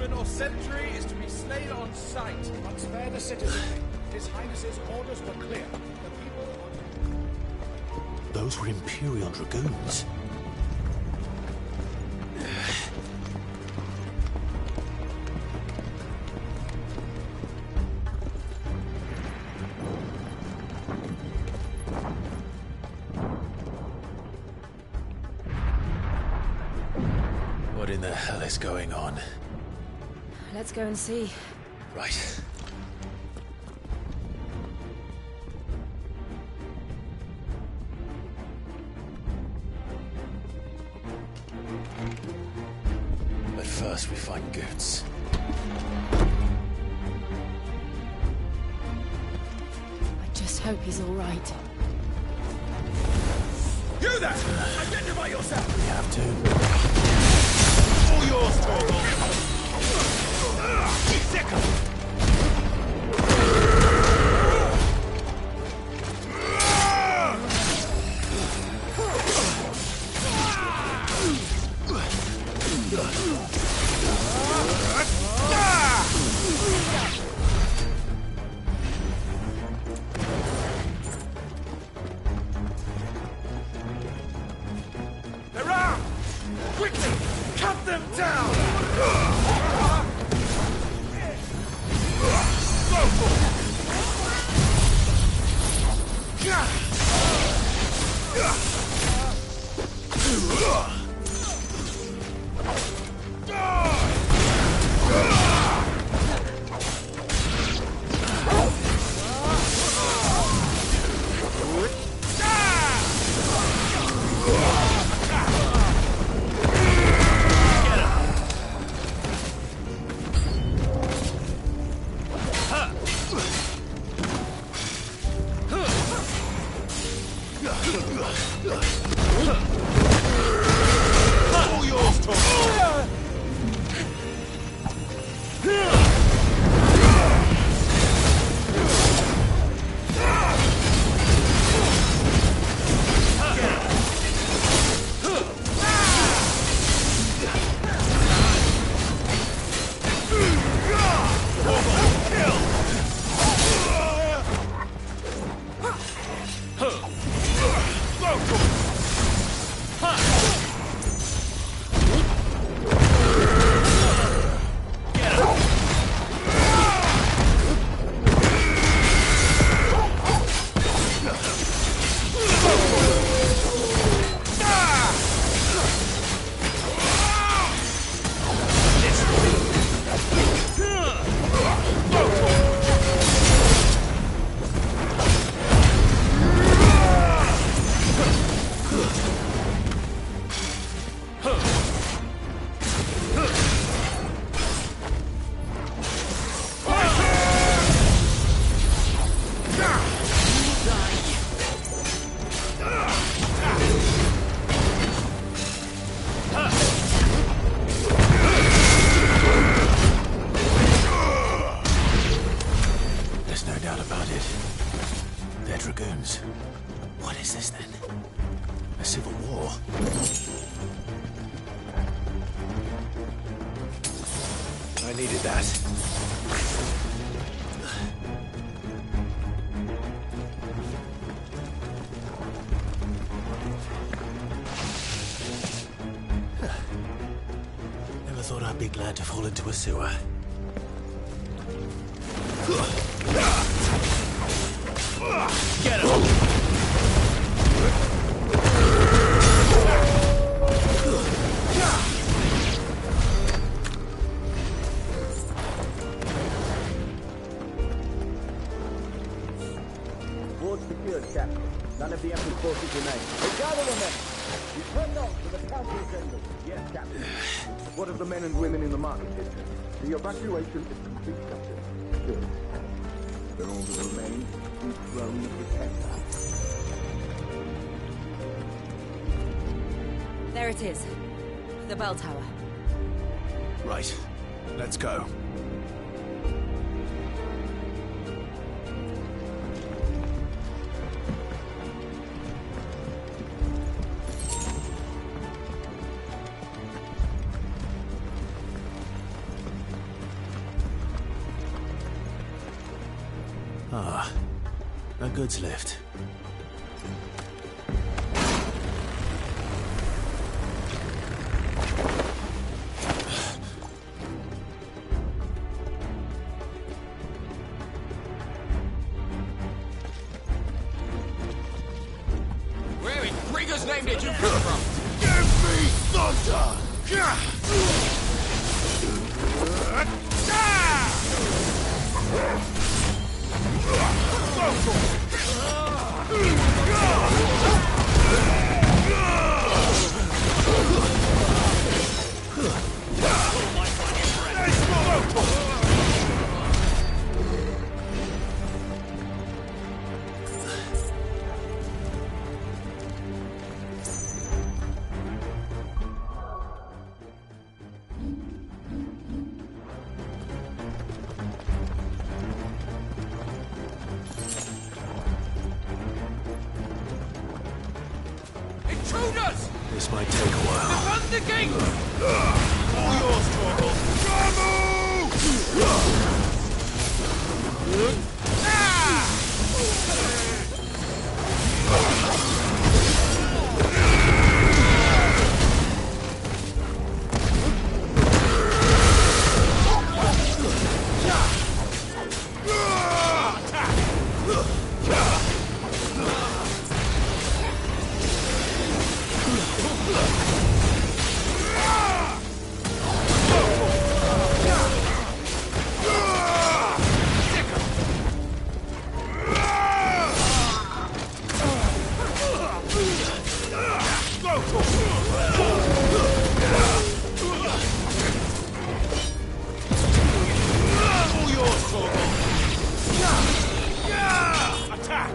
watchman or sentry is to be slain on sight. But spare the citizenry. His Highness's orders were clear. The people are... Those were Imperial Dragoons. What in the hell is going on? Let's go and see. Right. But first we find Goots. I just hope he's all right. You there! Identify yourself! We have to. All yours, Torvald! Second! They're armed! Quickly! Cut them down! All yours, Torvald! Dragoons. What is this then? A civil war? I needed that. Never thought I'd be glad to fall into a sewer. Get him! Ward secured, Captain. None of the Emperor's forces remain. They gather them then. We turn on to the council assembly. Yes, Captain. What of the men and women in the market district? The evacuation is complete, Captain. Good. Then all that remains is the throne of the Protector. There it is. The bell tower. Right. Let's go. Ah, a goods lift. Where in Rigger's name did you come from? Give me thunder! Intruders! This might take a while. Defend the gate! All yours, Torgal! All yours, Torgal! Attack!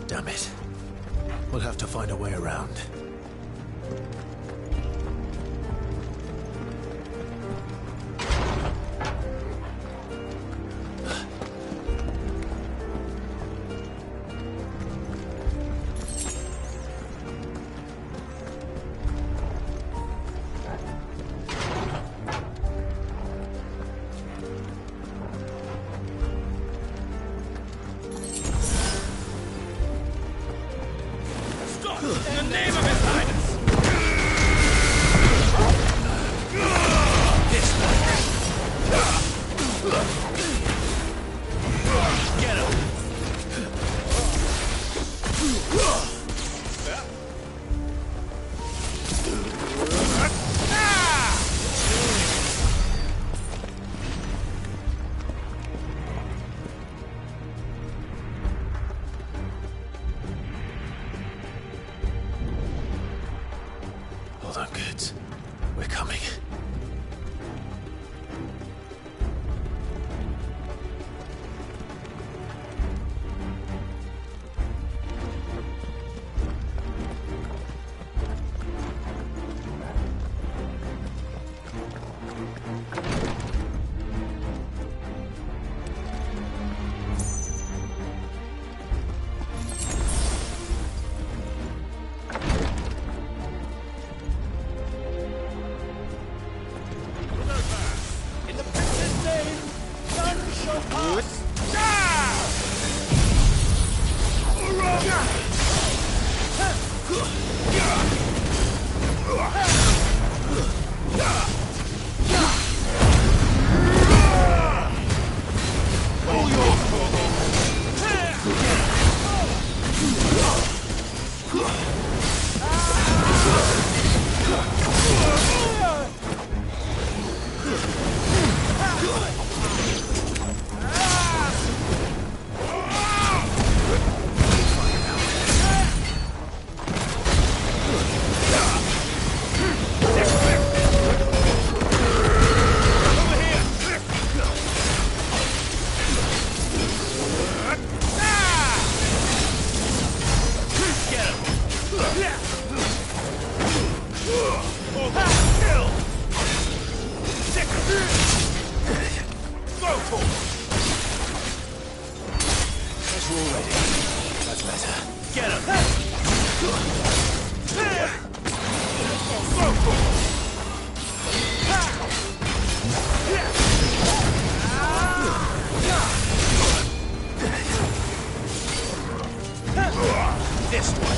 Damn it. We'll have to find a way around. In the name of it! In the prince's name, none shall pass. All yours, Torgal. That's better. Get him! This one.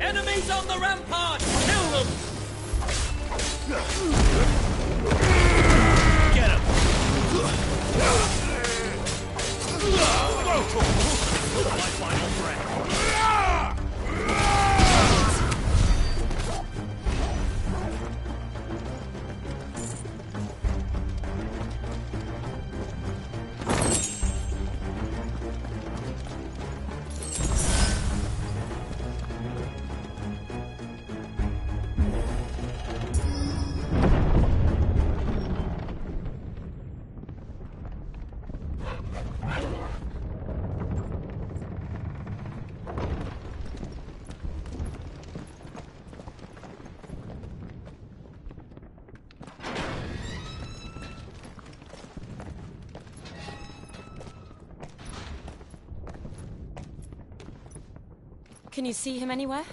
Enemies on the rampart! Kill them! Get him! My final breath. Can you see him anywhere?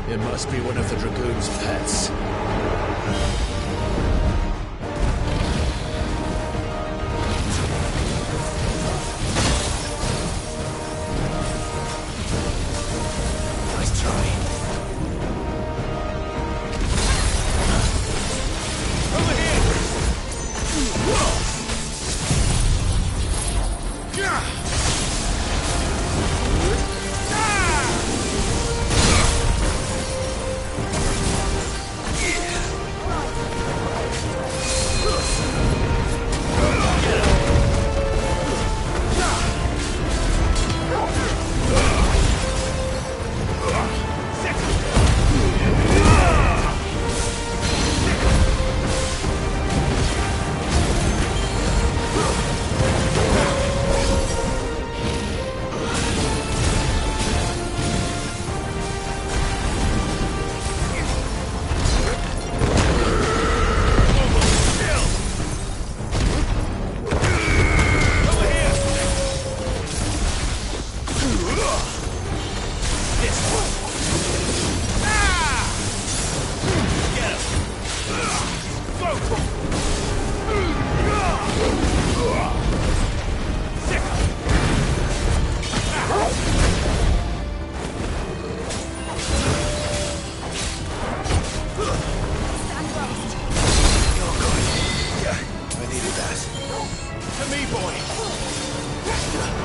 It must be one of the Dragoon's pets. Nice try. Over here! To me, boy. This way.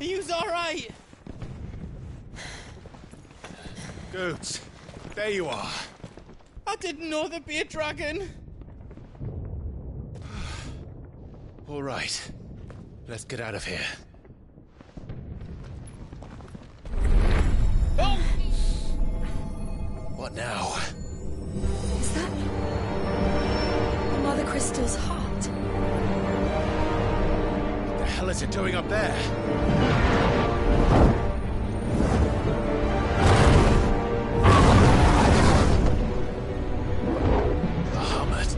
Are you alright? Goots, there you are. I didn't know there'd be a dragon. All right, let's get out of here. Oh! What now? Is that Mother Crystal's heart? What the hell is it doing up there? Bahamut.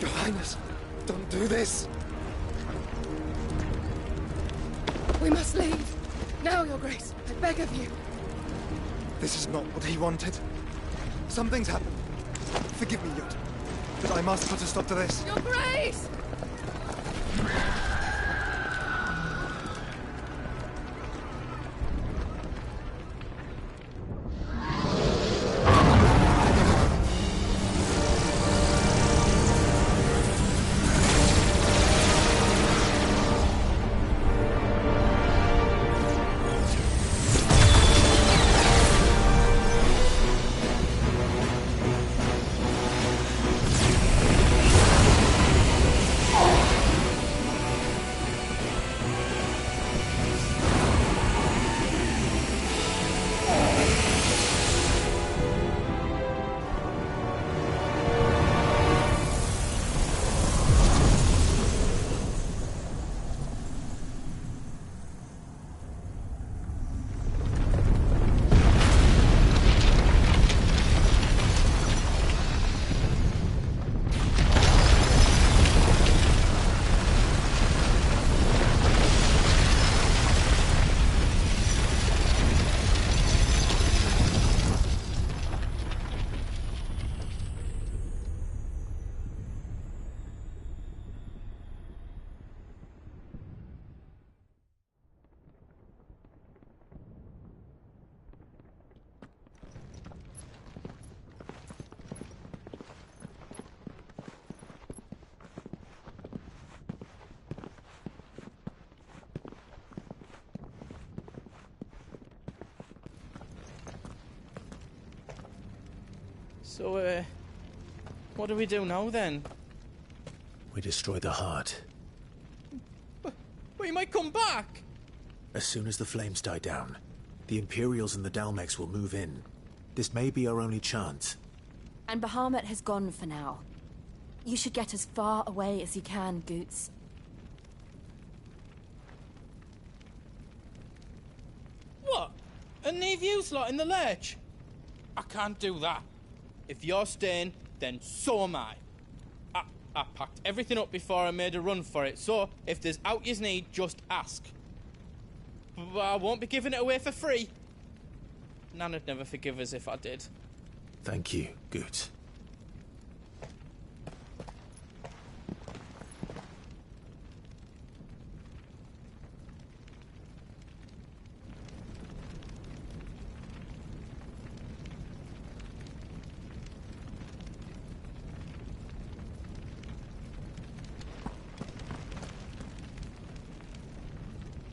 Your Highness, don't do this. We must leave. Now, Your Grace. I beg of you. This is not what he wanted. Something's happened. Forgive me, Yod, but I must put a stop to this. Your Grace! So, what do we do now then? We destroy the heart. But he might come back! As soon as the flames die down, the Imperials and the Dalmex will move in. This may be our only chance. And Bahamut has gone for now. You should get as far away as you can, Goots. What? And leave you lot in the lurch? I can't do that. If you're staying, then so am I. I packed everything up before I made a run for it, so if there's out yous need, just ask. But I won't be giving it away for free. Nana'd never forgive us if I did. Thank you, Goots.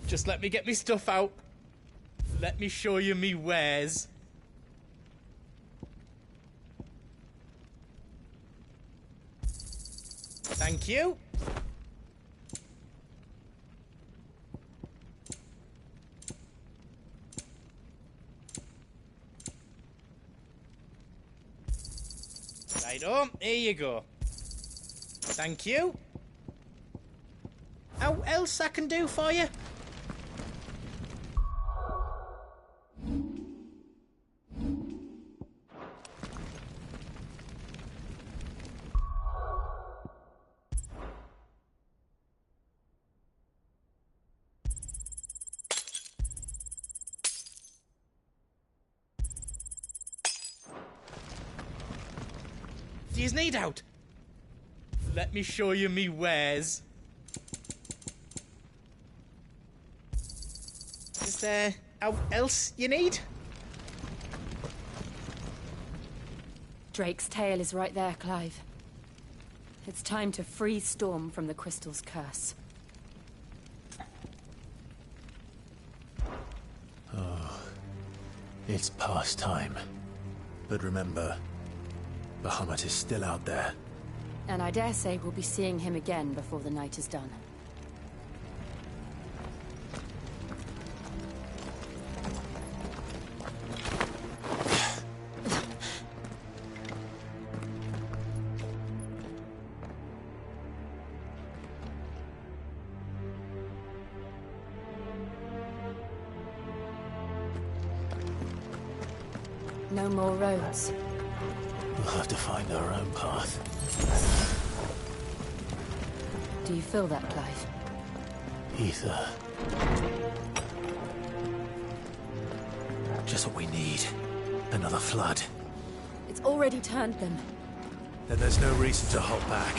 Just let me get me stuff out. Let me show you me wares. Thank you. Righto, here you go. Thank you. How else I can do for you? Do you need out? Let me show you me wares. Is there out else you need? Drake's tail is right there, Clive. It's time to free Storm from the crystal's curse. It's past time. But remember, Bahamut is still out there. And I dare say we'll be seeing him again before the night is done. No more roads. We'll have to find our own path. Do you feel that, Clive? Ether. Just what we need. Another flood. It's already turned them. Then there's no reason to hold back.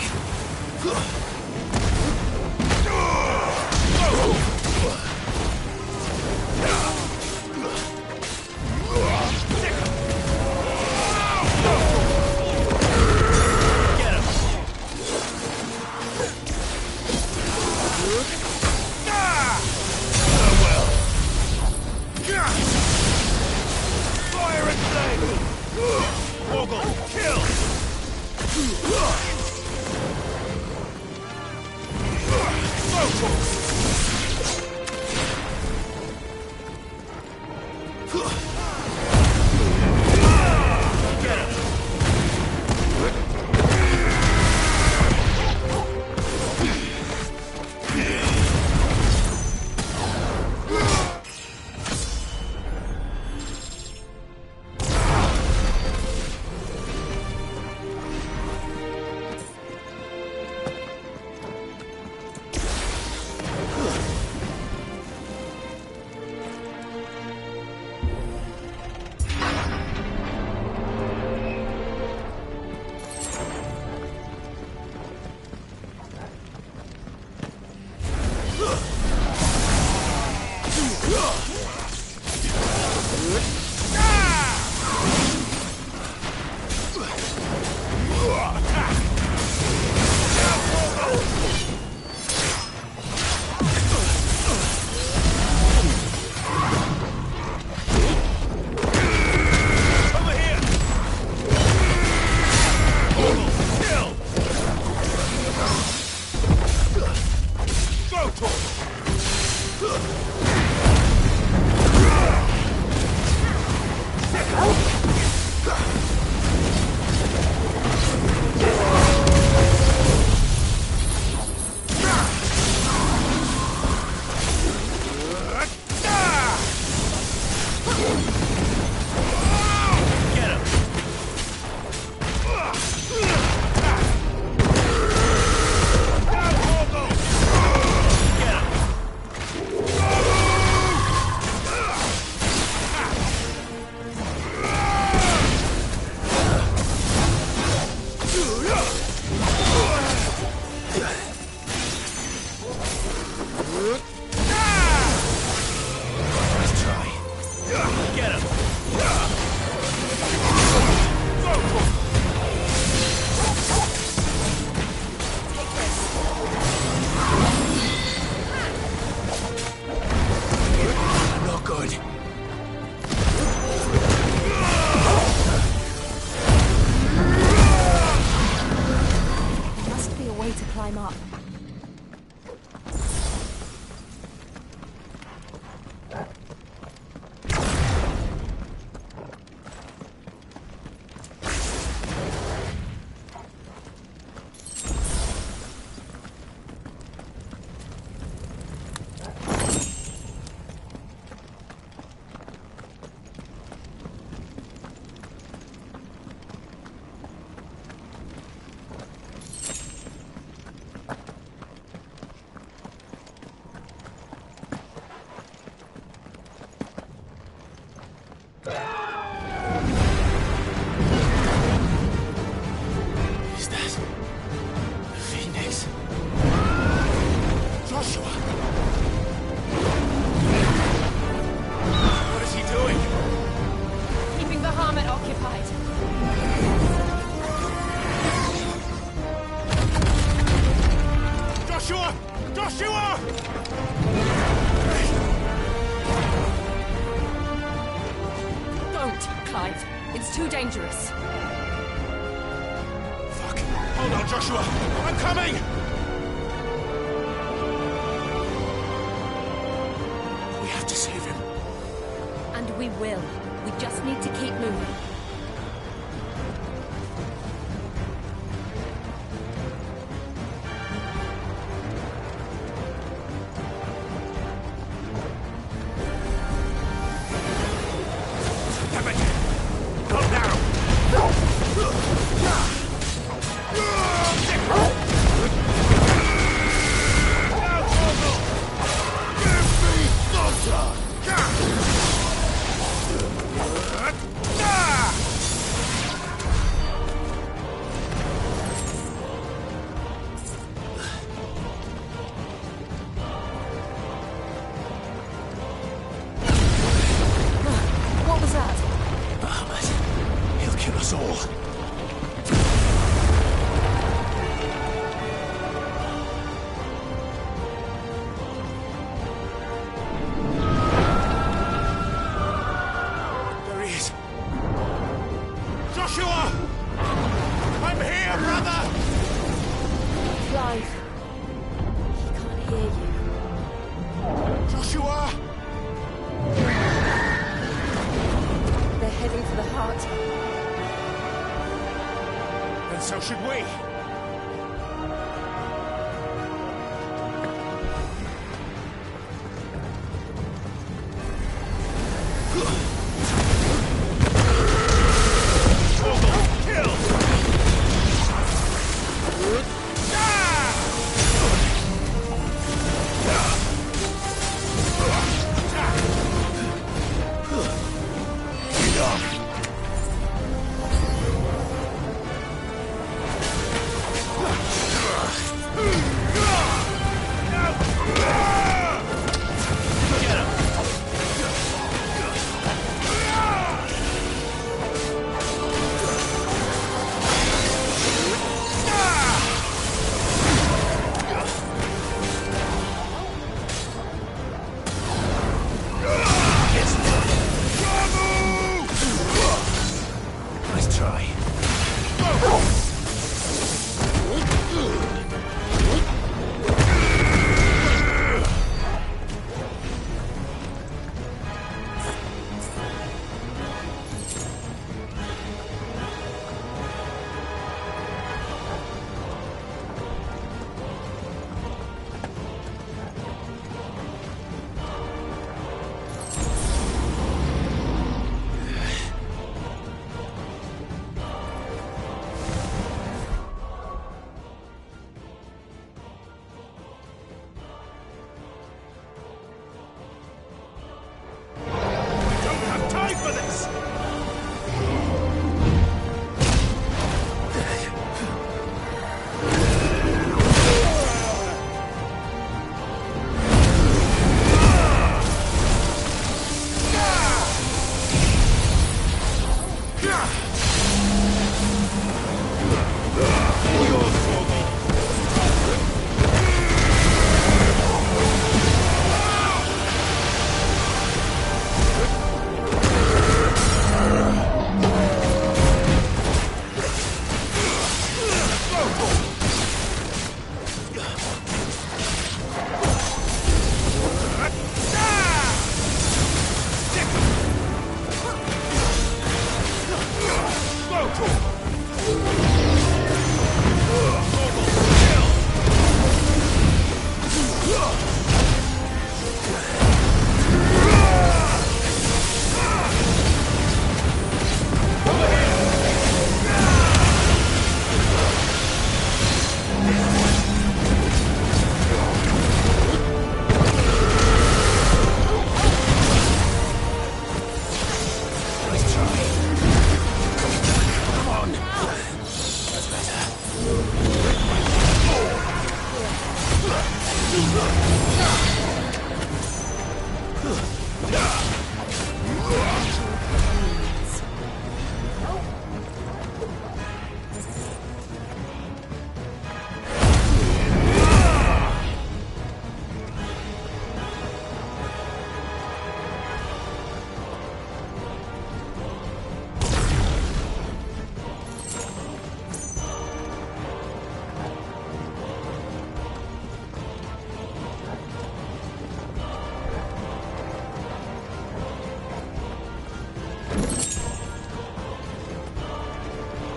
Is that the Phoenix? Joshua! What is he doing? Keeping the Harmot occupied. Joshua! Joshua! Don't, Clive. It's too dangerous. Fuck. Hold on, Joshua! I'm coming! We have to save him. And we will. We just need to keep moving. Damn it! Go now! What was that? Bahamut. He'll kill us all. There he is. Joshua! I'm here, brother! Clive. He can't hear you. Joshua! They're heading for the heart. And so should we.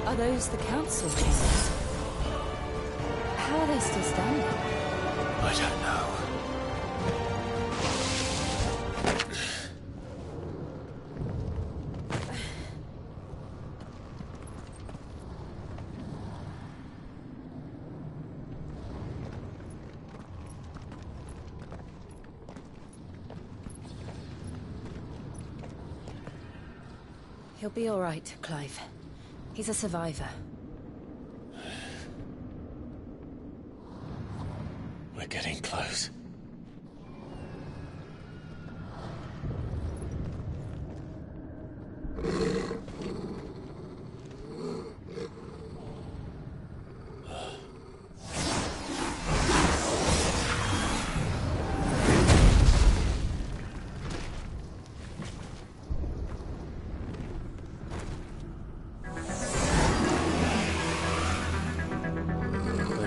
Are those the council chambers? How are they still standing? I don't know. He'll be all right, Clive. He's a survivor. We're getting close.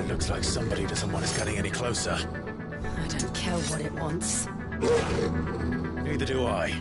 Looks like somebody doesn't want us getting any closer. I don't care what it wants. Neither do I.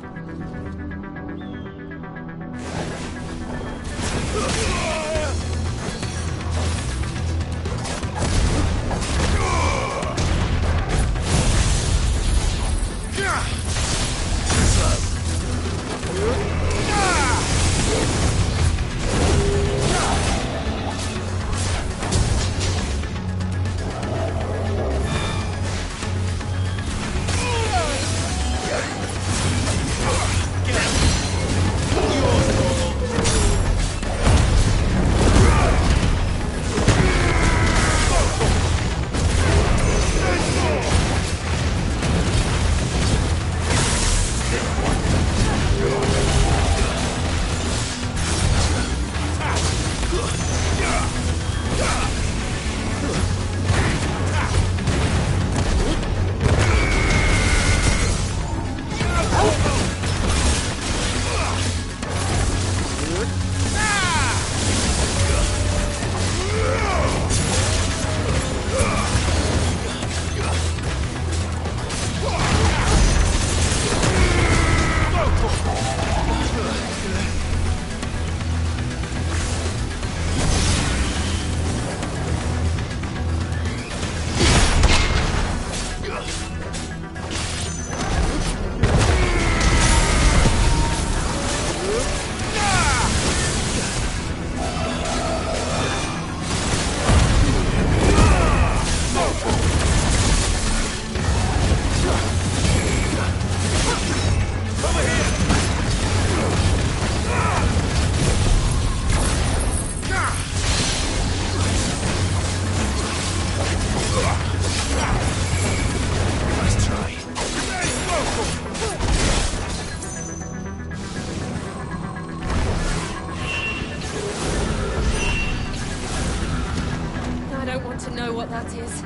To know what that is.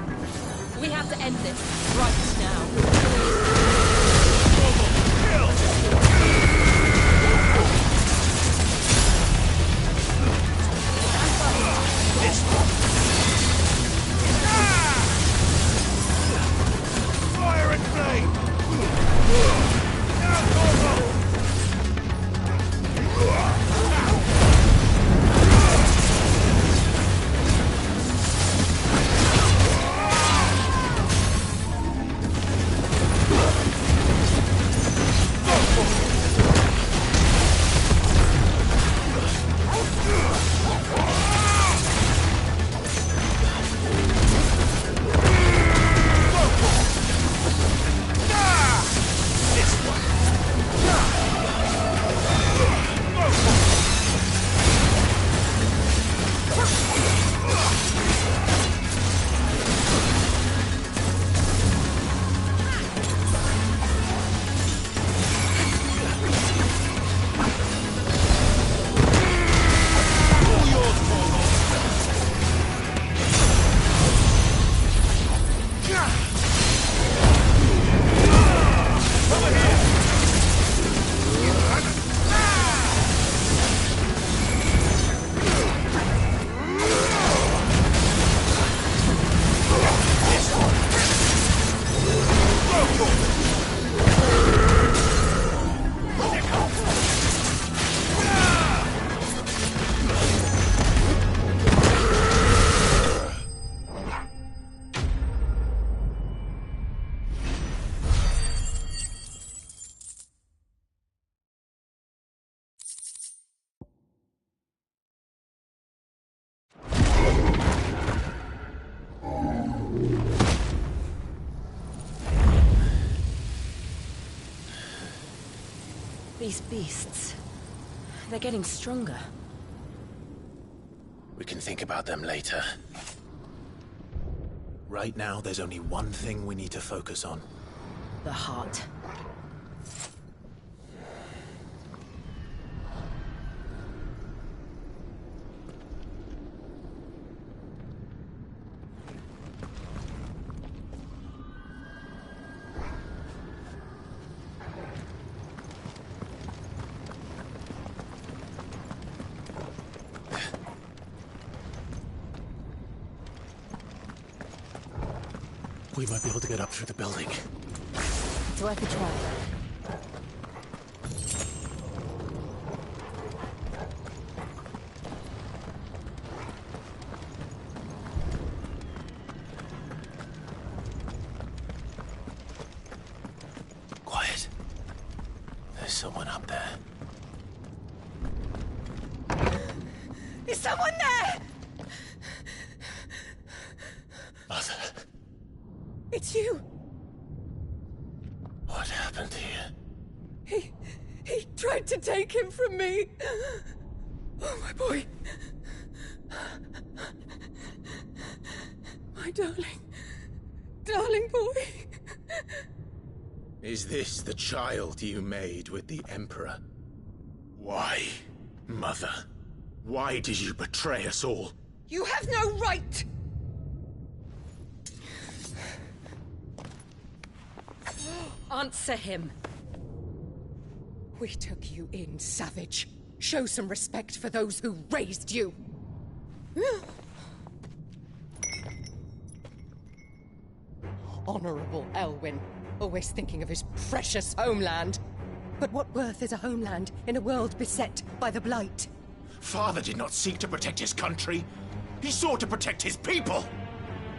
We have to end this right now. Fire and flame! These beasts... they're getting stronger. We can think about them later. Right now, there's only one thing we need to focus on. The heart. We might be able to get up through the building. It's worth a try. Quiet. There's someone up there. Is someone there? Mother, It's you. what happened here? He tried to take him from me. Oh, my boy. My darling boy. Is this the child you made with the Emperor? Why, Mother? Why did you betray us all? You have no right. Answer him. We took you in, savage. Show some respect for those who raised you. Honorable Elwyn, always thinking of his precious homeland. But what worth is a homeland in a world beset by the Blight? Father did not seek to protect his country. He sought to protect his people.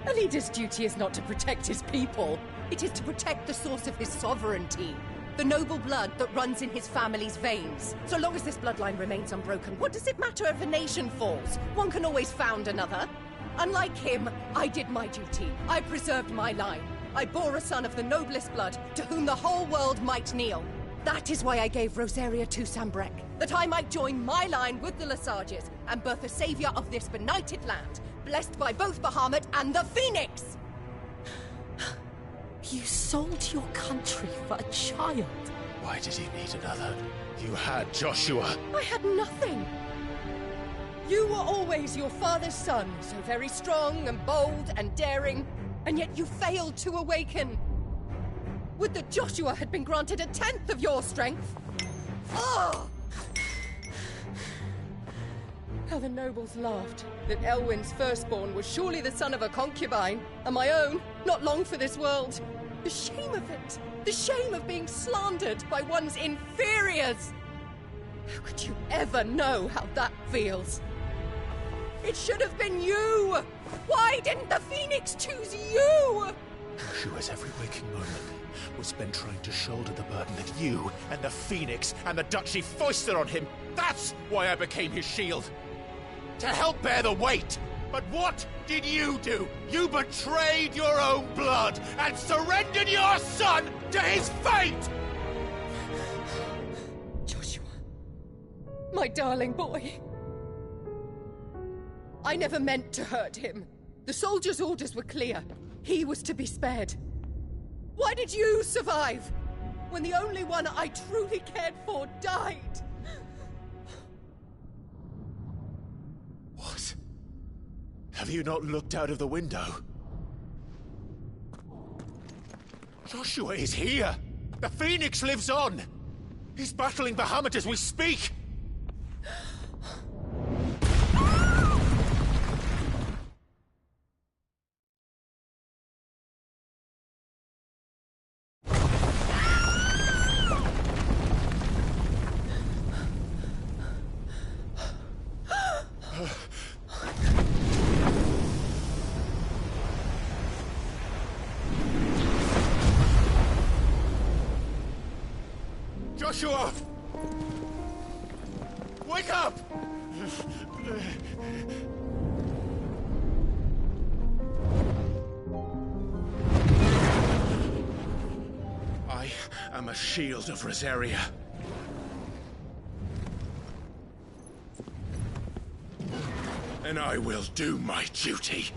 A leader's duty is not to protect his people. It is to protect the source of his sovereignty. The noble blood that runs in his family's veins. So long as this bloodline remains unbroken, what does it matter if a nation falls? One can always found another. Unlike him, I did my duty. I preserved my line. I bore a son of the noblest blood, to whom the whole world might kneel. That is why I gave Rosaria to Sambrek, that I might join my line with the Lesages and birth a savior of this benighted land, blessed by both Bahamut and the Phoenix! You sold your country for a child. Why did he need another? You had Joshua. I had nothing. You were always your father's son, so very strong and bold and daring, and yet you failed to awaken. Would that Joshua had been granted 1/10 of your strength? Oh! How the nobles laughed that Elwyn's firstborn was surely the son of a concubine, and my own, not long for this world. The shame of it! The shame of being slandered by one's inferiors! How could you ever know how that feels? It should have been you! Why didn't the Phoenix choose you? Joshua's every waking moment was spent trying to shoulder the burden that you And the Phoenix and the Duchy foisted on him. That's why I became his shield. To help bear the weight. But what did you do? You betrayed your own blood and surrendered your son to his fate! Joshua, my darling boy. I never meant to hurt him. The soldiers' orders were clear. He was to be spared. Why did you survive when the only one I truly cared for died? What? Have you not looked out of the window? Joshua is here! The Phoenix lives on! He's battling Bahamut as we speak! Joshua! Wake up! I am a shield of Rosaria. and I will do my duty.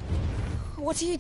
What are you...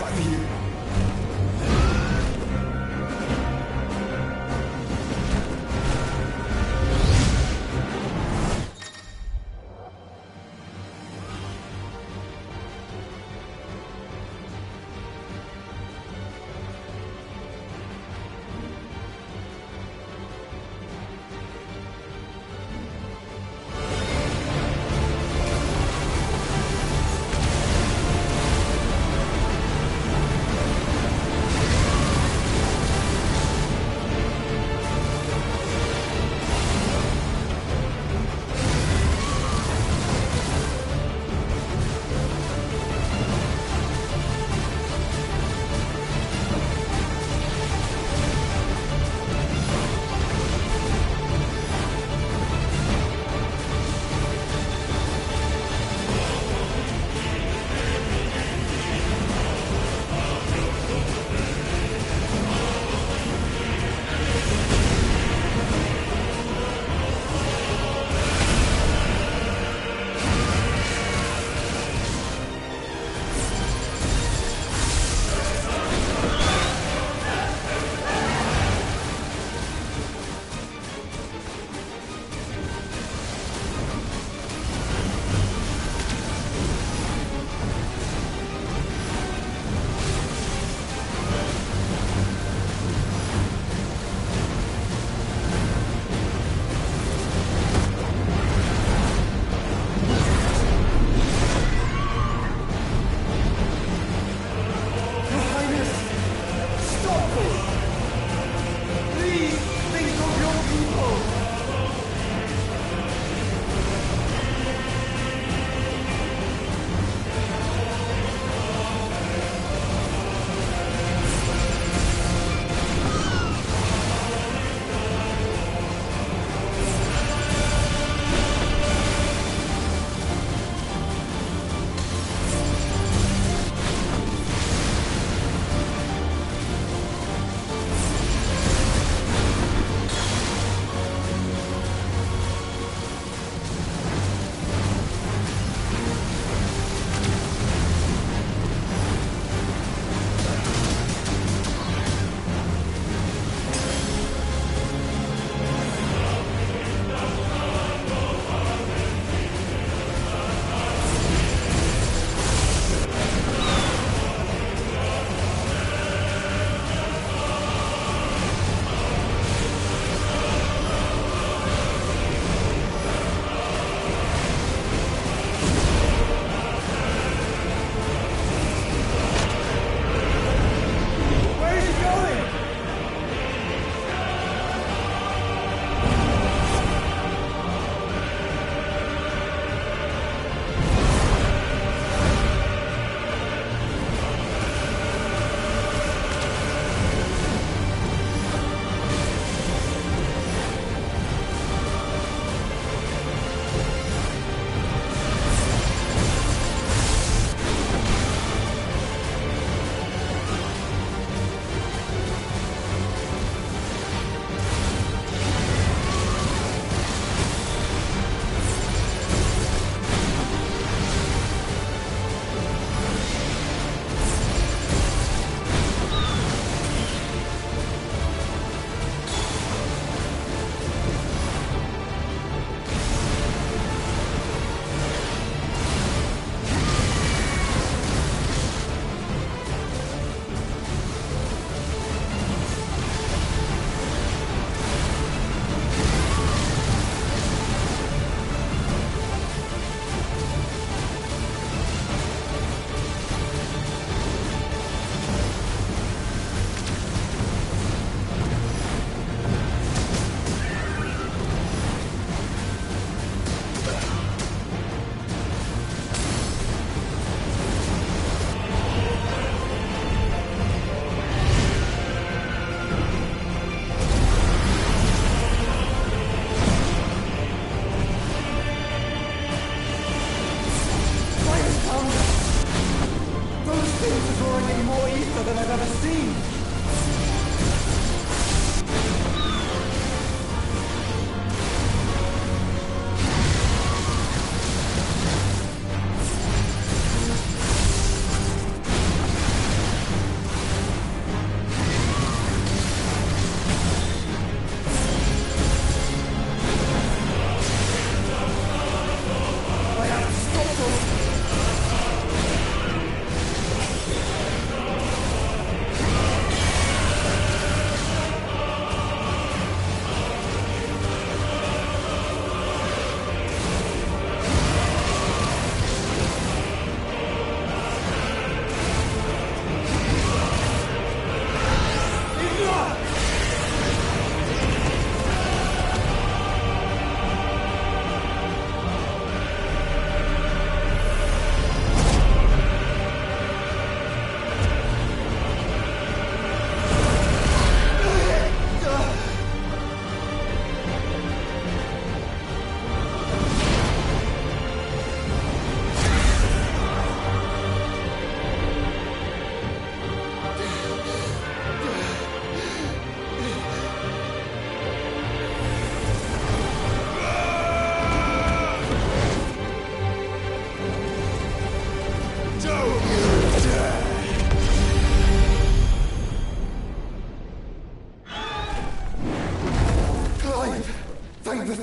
fight for you.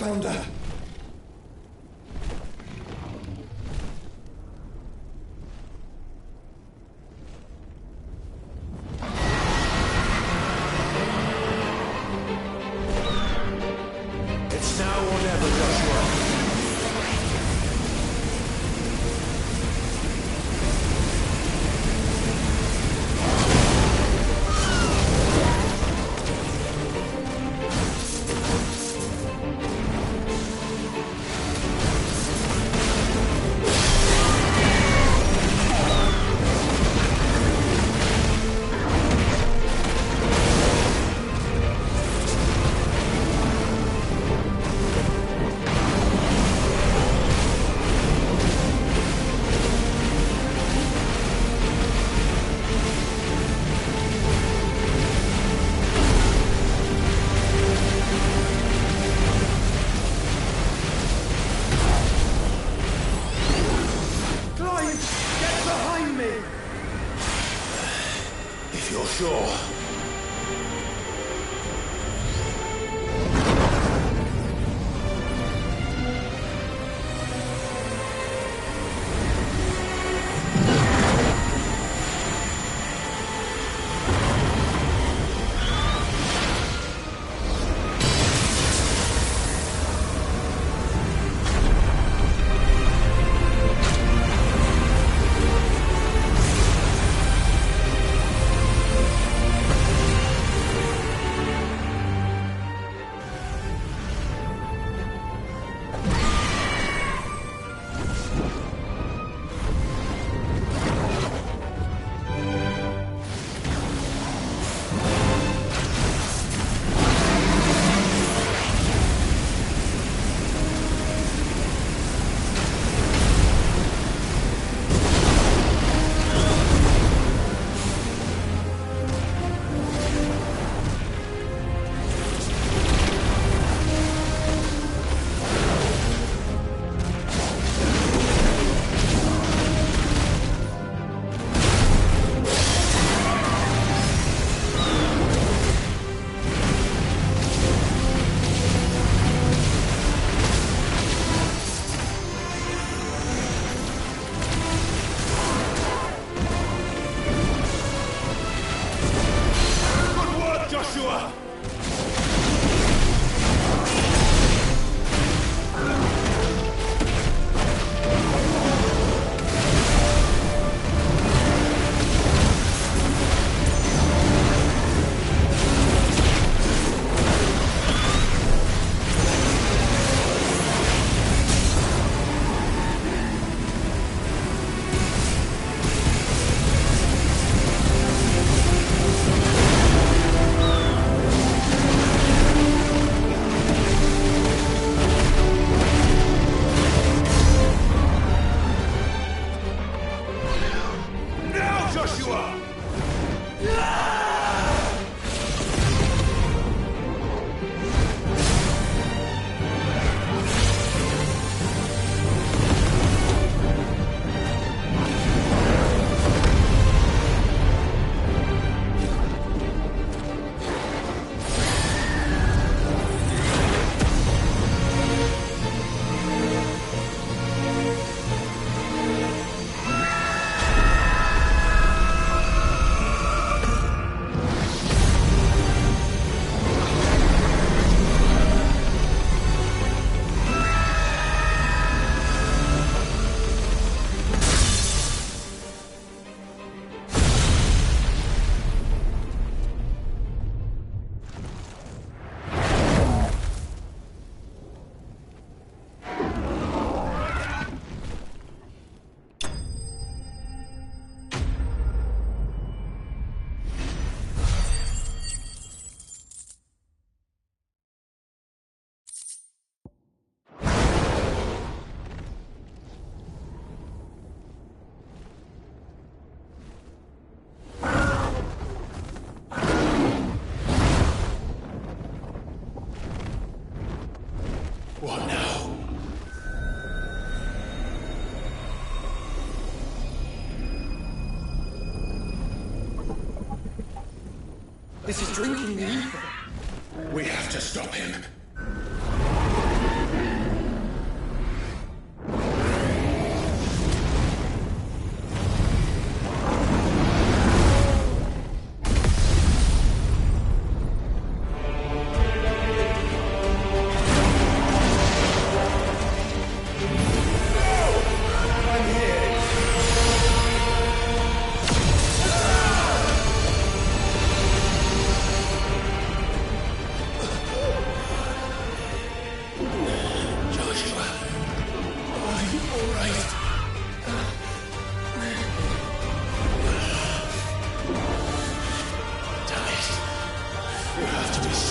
found her. It's now or never, Joshua. If you're sure. What now? This is drinking the ether. We have to stop him.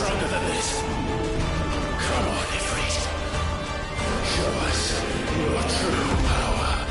stronger than this. Come on, Ifrit. Show us your true power.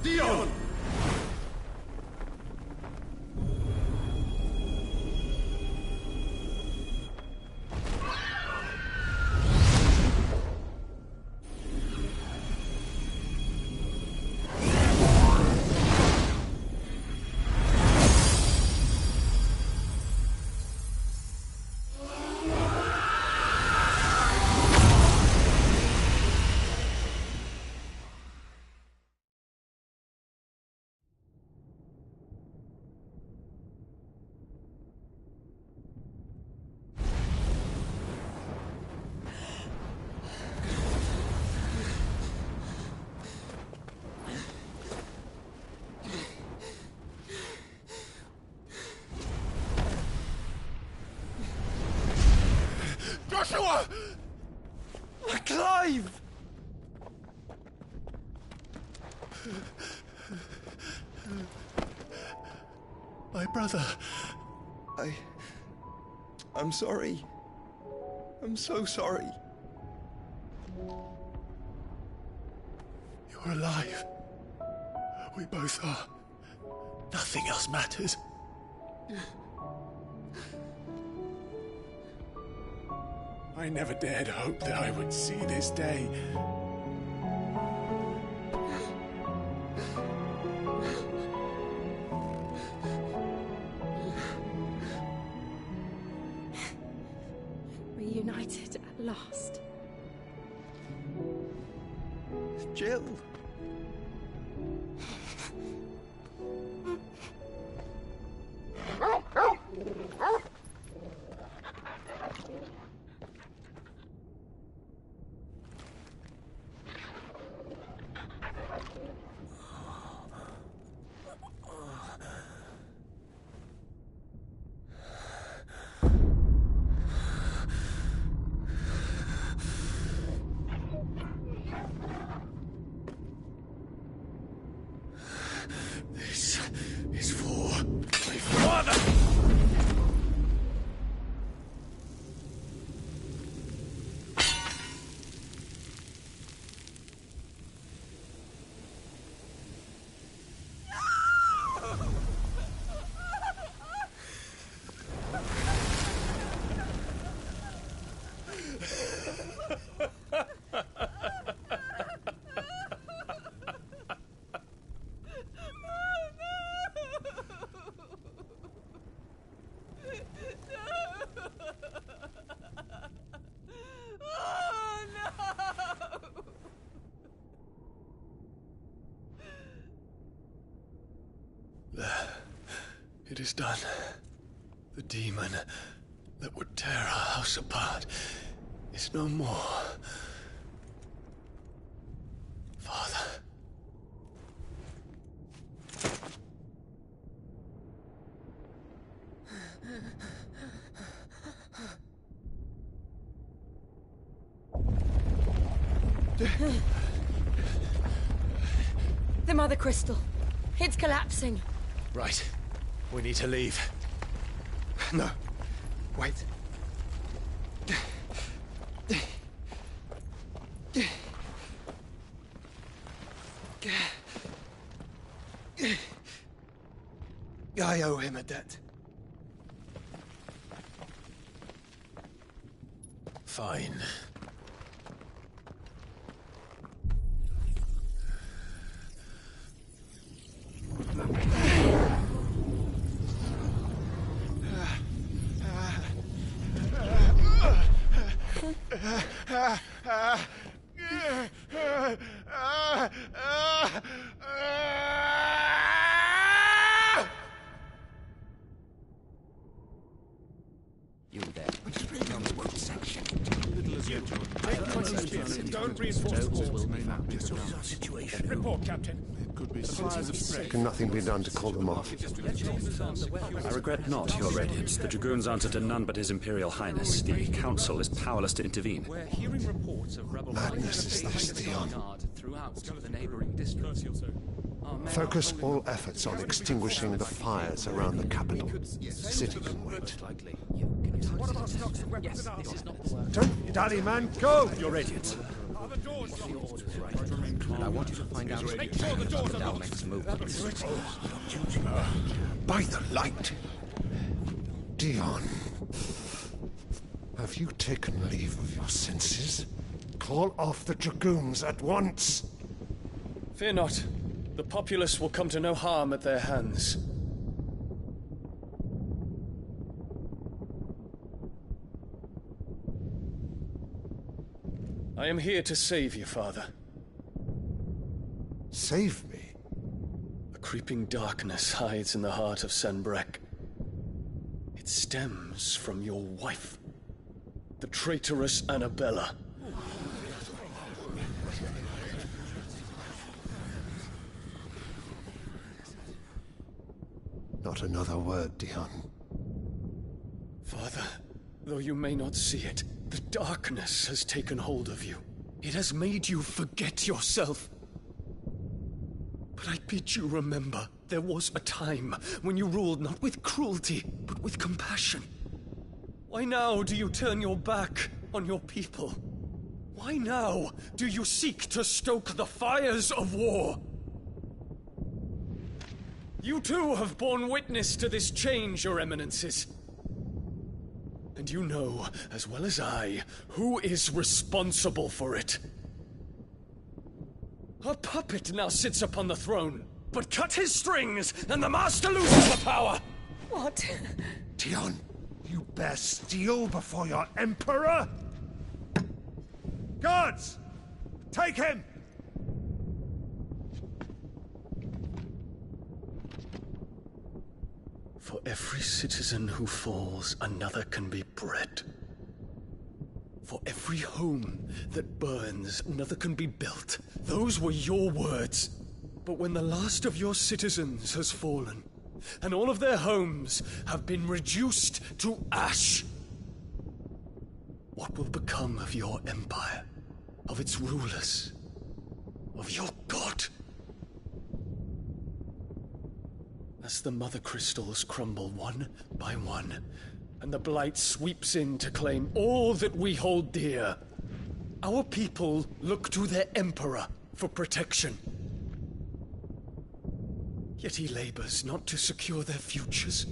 Dion! Joshua! Clive! My brother. I'm sorry. I'm so sorry. You're alive. We both are. Nothing else matters. I never dared hope that I would see this day. Reunited at last. Jill. This is for my father! It is done. The demon that would tear our house apart is no more. Father. The Mother Crystal. It's collapsing. Right. We need to leave. No. Wait. I owe him a debt. Fine. You there. Don't reinforce the walls. Situation. Report, Captain. Can nothing be done to call them off? I regret not, Your Radiance. The Dragoons answer to none but His Imperial Highness. The Council is powerless to intervene. We're hearing reports of rebel Madness is this, Dion. throughout the neighboring districts. Focus all efforts on extinguishing the fires around the capital. The city can wait. What about stocks of weapons and armor? Don't dally, man. Go! Your Radiance. Are the doors locked? and I want you to find out the Dalmec's movements. By the light! Dion, have you taken leave of your senses? Call off the Dragoons at once! Fear not. The populace will come to no harm at their hands. I am here to save you, Father. Save me? A creeping darkness hides in the heart of Sanbreque. It stems from your wife, the traitorous Annabella. Not another word, Dion. Father, though you may not see it, the darkness has taken hold of you. It has made you forget yourself. But I bid you remember, there was a time when you ruled not with cruelty, but with compassion. Why now do you turn your back on your people? Why now do you seek to stoke the fires of war? You too have borne witness to this change, Your Eminences. And you know, as well as I, who is responsible for it. A puppet now sits upon the throne, but cut his strings, and the master loses the power! What? Dion, you bear steel before your emperor? Guards! Take him! For every citizen who falls, another can be bred. For every home that burns, another can be built. Those were your words. But when the last of your citizens has fallen, and all of their homes have been reduced to ash, what will become of your empire, of its rulers, of your god? As the mother crystals crumble one by one, and the blight sweeps in to claim all that we hold dear, our people look to their emperor for protection. Yet he labors not to secure their futures,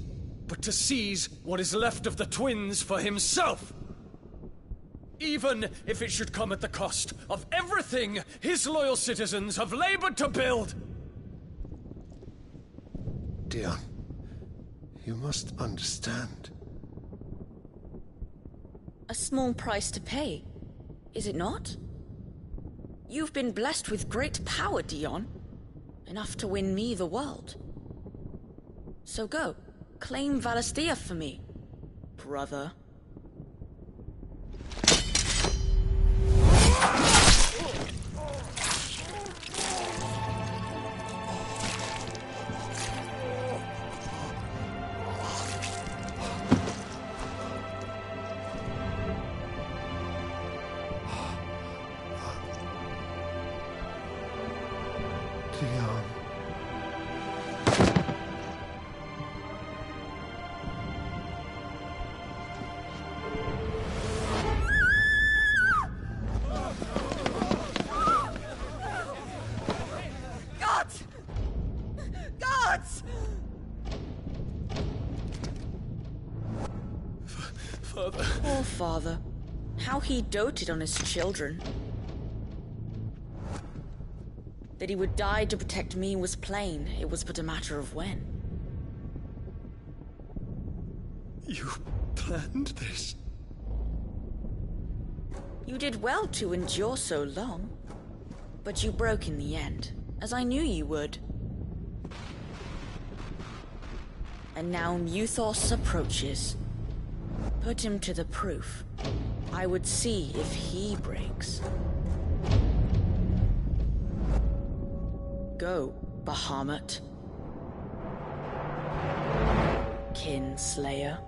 but to seize what is left of the twins for himself. Even if it should come at the cost of everything his loyal citizens have labored to build. Dion, you must understand. A small price to pay, is it not? You've been blessed with great power, Dion. Enough to win me the world. So go, claim Valisthea for me, brother. Dion. Guards! Guards! Father. Poor father. How he doted on his children. That he would die to protect me was plain. It was but a matter of when. You planned this? You did well to endure so long. But you broke in the end, as I knew you would. And now Muthos approaches. Put him to the proof. I would see if he breaks. Go, Bahamut. Kinslayer.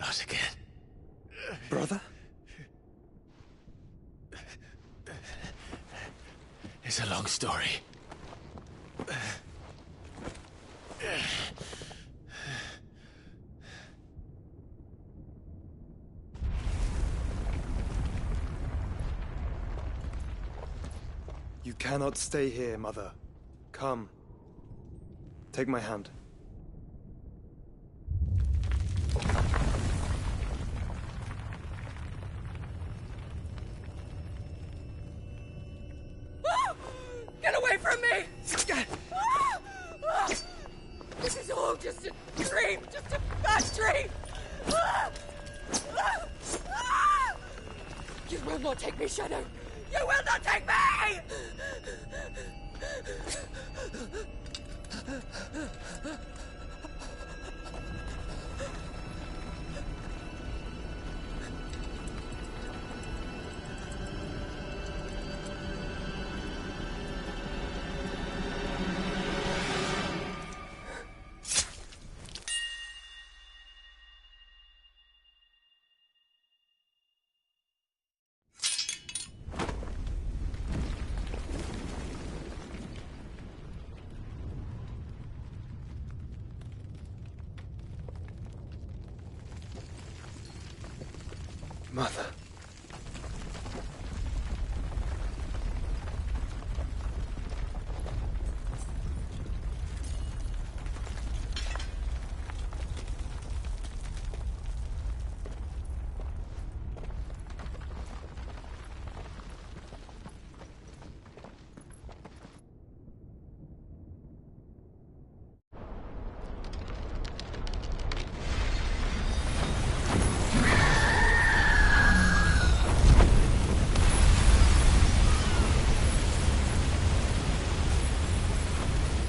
Not again. Brother? It's a long story. You cannot stay here, Mother. Come. Take my hand. Get away from me! This is all just a dream, just a bad dream! You will not take me, Shadow! You will not take me! Mother.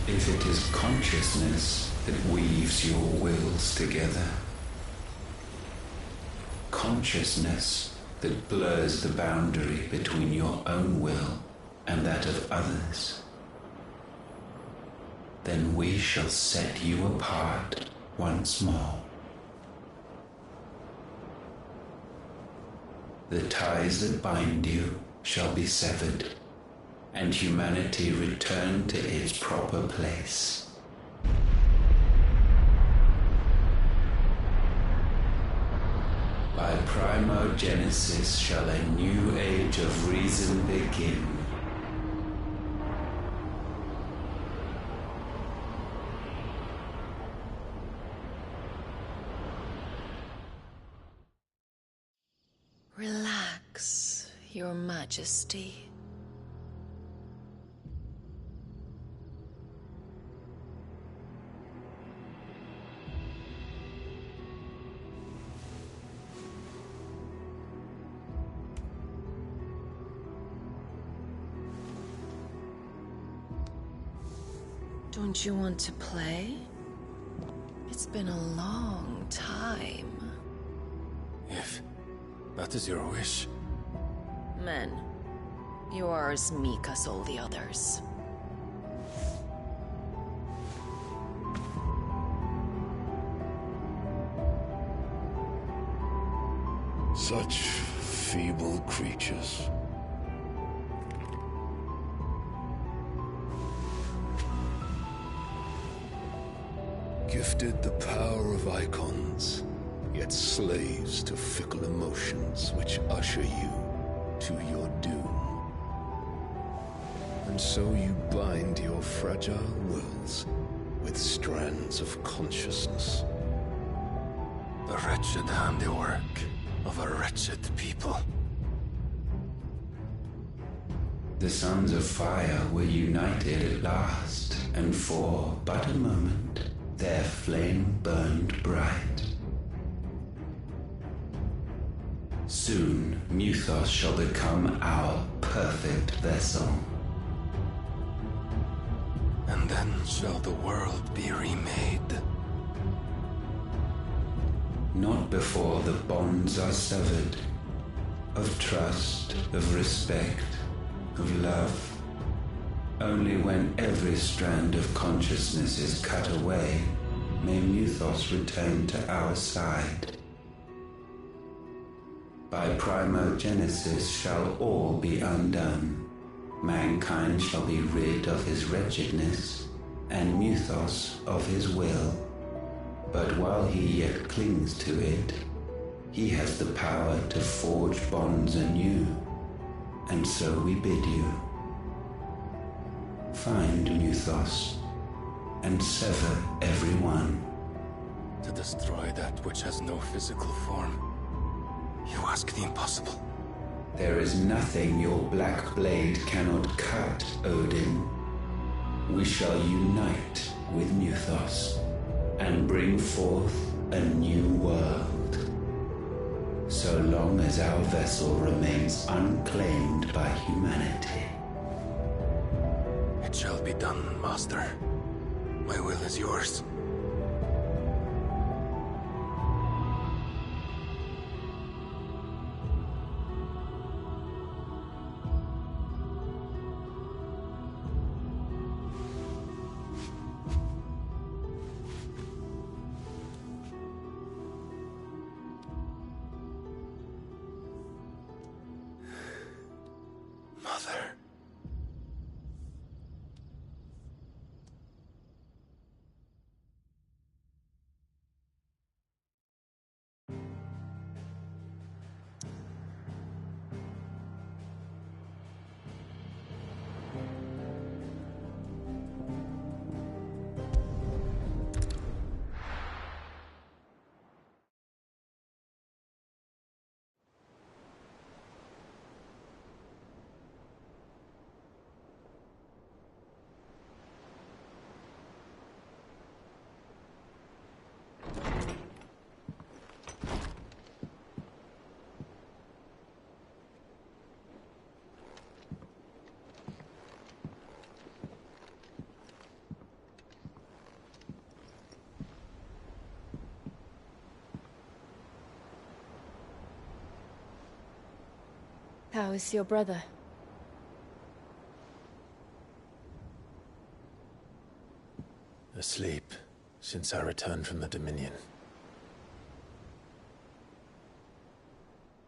If it is consciousness that weaves your wills together, consciousness that blurs the boundary between your own will and that of others, then we shall set you apart once more. The ties that bind you shall be severed, and humanity return to its proper place. By primogenesis shall a new age of reason begin. Relax, Your Majesty. Don't you want to play? It's been a long time. If that is your wish. Men, you are as meek as all the others. Such feeble creatures. Gifted the power of icons, yet slaves to fickle emotions which usher you to your doom. And so you bind your fragile wills with strands of consciousness. The wretched handiwork of a wretched people. The sons of fire were united at last, and for but a moment their flame burned bright. Soon, Muthos shall become our perfect vessel. And then shall the world be remade. Not before the bonds are severed, of trust, of respect, of love. Only when every strand of consciousness is cut away, may Muthos return to our side. By primogenesis shall all be undone. Mankind shall be rid of his wretchedness, and Mythos of his will. But while he yet clings to it, he has the power to forge bonds anew, and so we bid you. Find Mythos, and sever every one. To destroy that which has no physical form, you ask the impossible. There is nothing your black blade cannot cut, Odin. We shall unite with Mythos and bring forth a new world. So long as our vessel remains unclaimed by humanity. It shall be done, Master. My will is yours. Mother. How is your brother? Asleep, since I returned from the Dominion.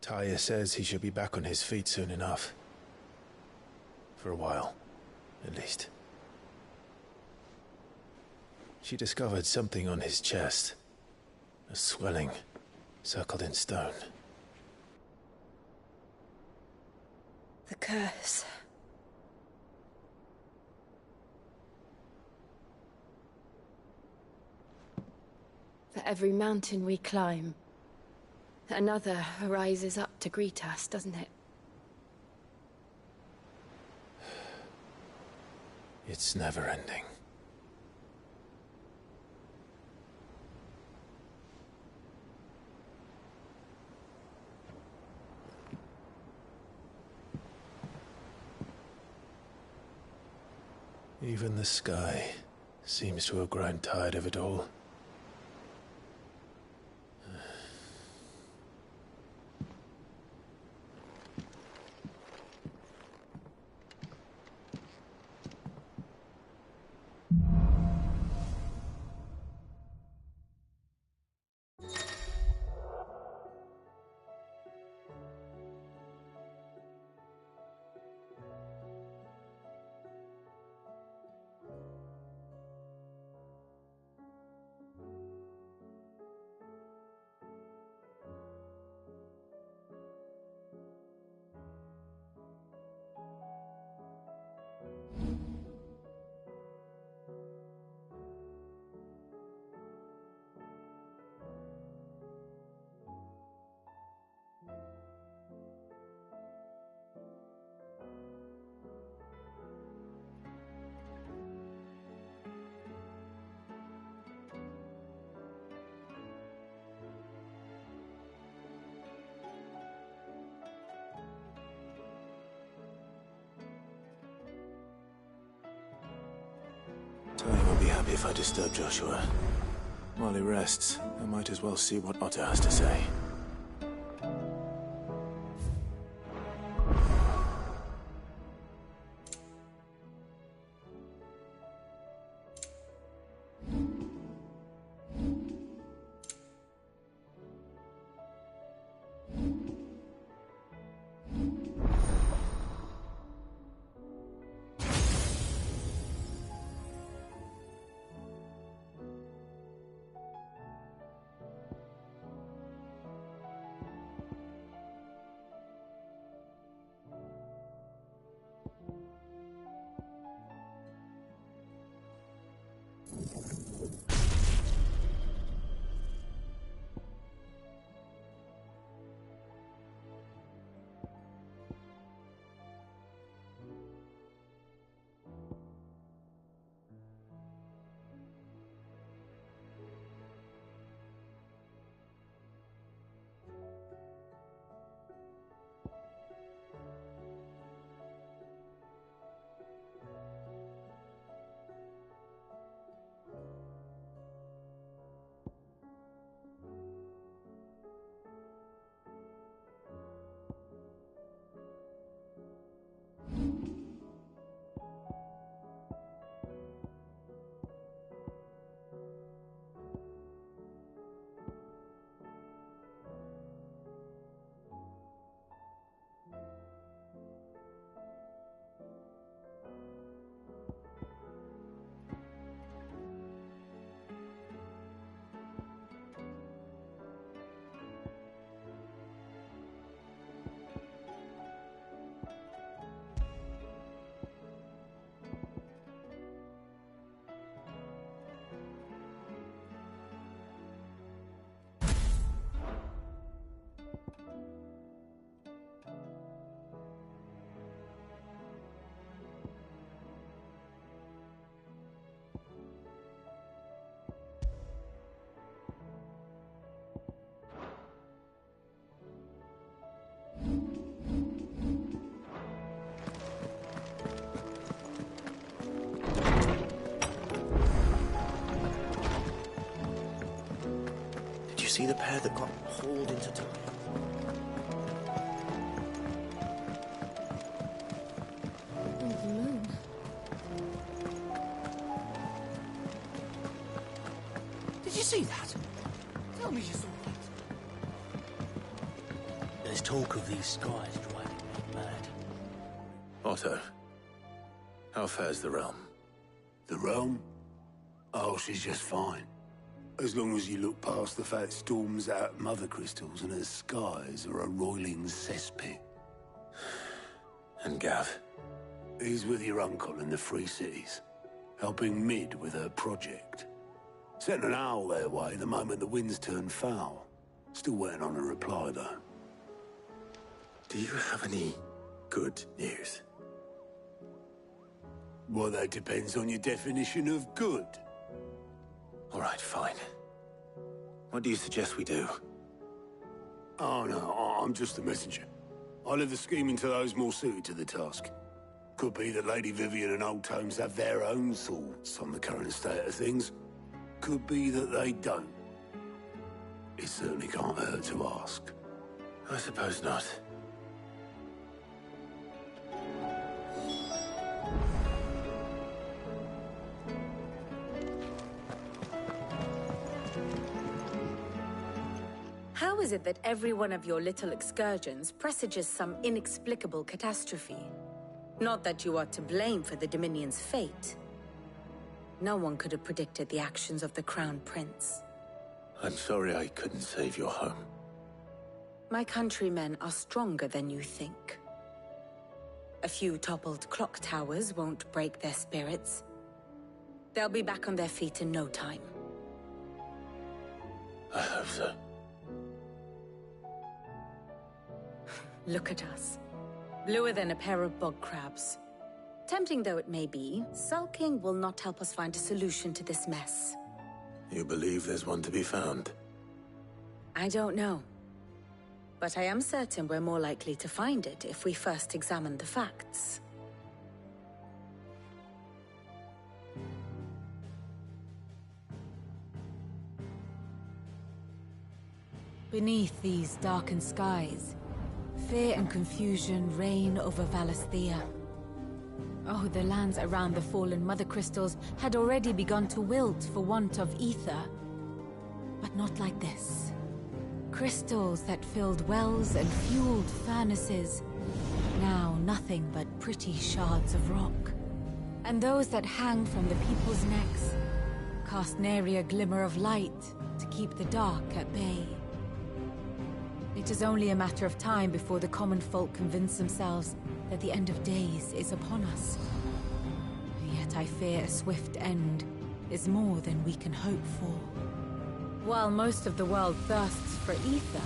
Taya says he should be back on his feet soon enough. For a while, at least. She discovered something on his chest. A swelling, circled in stone. The curse. For every mountain we climb, another rises up to greet us, doesn't it? It's never ending. Even the sky seems to have grown tired of it all. Tony won't be happy if I disturb Joshua. While he rests, I might as well see what Otter has to say. See the pair that got hauled into time? Oh, the moon. Did you see that? Tell me you saw that. There's talk of these skies driving me mad. Otto, how fares the realm? The realm? Oh, she's just fine. As long as you look past the fact storms out mother crystals and her skies are a roiling cesspit. And Gav? He's with your uncle in the Free Cities, helping Mid with her project. Sent an owl their way the moment the winds turned foul. Still waiting on a reply, though. Do you have any good news? Well, that depends on your definition of good. All right, fine. What do you suggest we do? Oh, no, I'm just a messenger. I leave the scheming to those more suited to the task. Could be that Lady Vivian and Old Tomes have their own thoughts on the current state of things. Could be that they don't. It certainly can't hurt to ask. I suppose not. How is it that every one of your little excursions presages some inexplicable catastrophe? Not that you are to blame for the Dominion's fate. No one could have predicted the actions of the Crown Prince. I'm sorry I couldn't save your home. My countrymen are stronger than you think. A few toppled clock towers won't break their spirits. They'll be back on their feet in no time. I hope so. Look at us. Bluer than a pair of bog crabs. Tempting though it may be, sulking will not help us find a solution to this mess. You believe there's one to be found? I don't know. But I am certain we're more likely to find it if we first examine the facts. Beneath these darkened skies, fear and confusion reign over Valisthea. Oh, the lands around the fallen Mother Crystals had already begun to wilt for want of ether. But not like this. Crystals that filled wells and fueled furnaces. Now nothing but pretty shards of rock. And those that hang from the people's necks cast nary a glimmer of light to keep the dark at bay. It is only a matter of time before the common folk convince themselves that the end of days is upon us. Yet I fear a swift end is more than we can hope for. While most of the world thirsts for ether,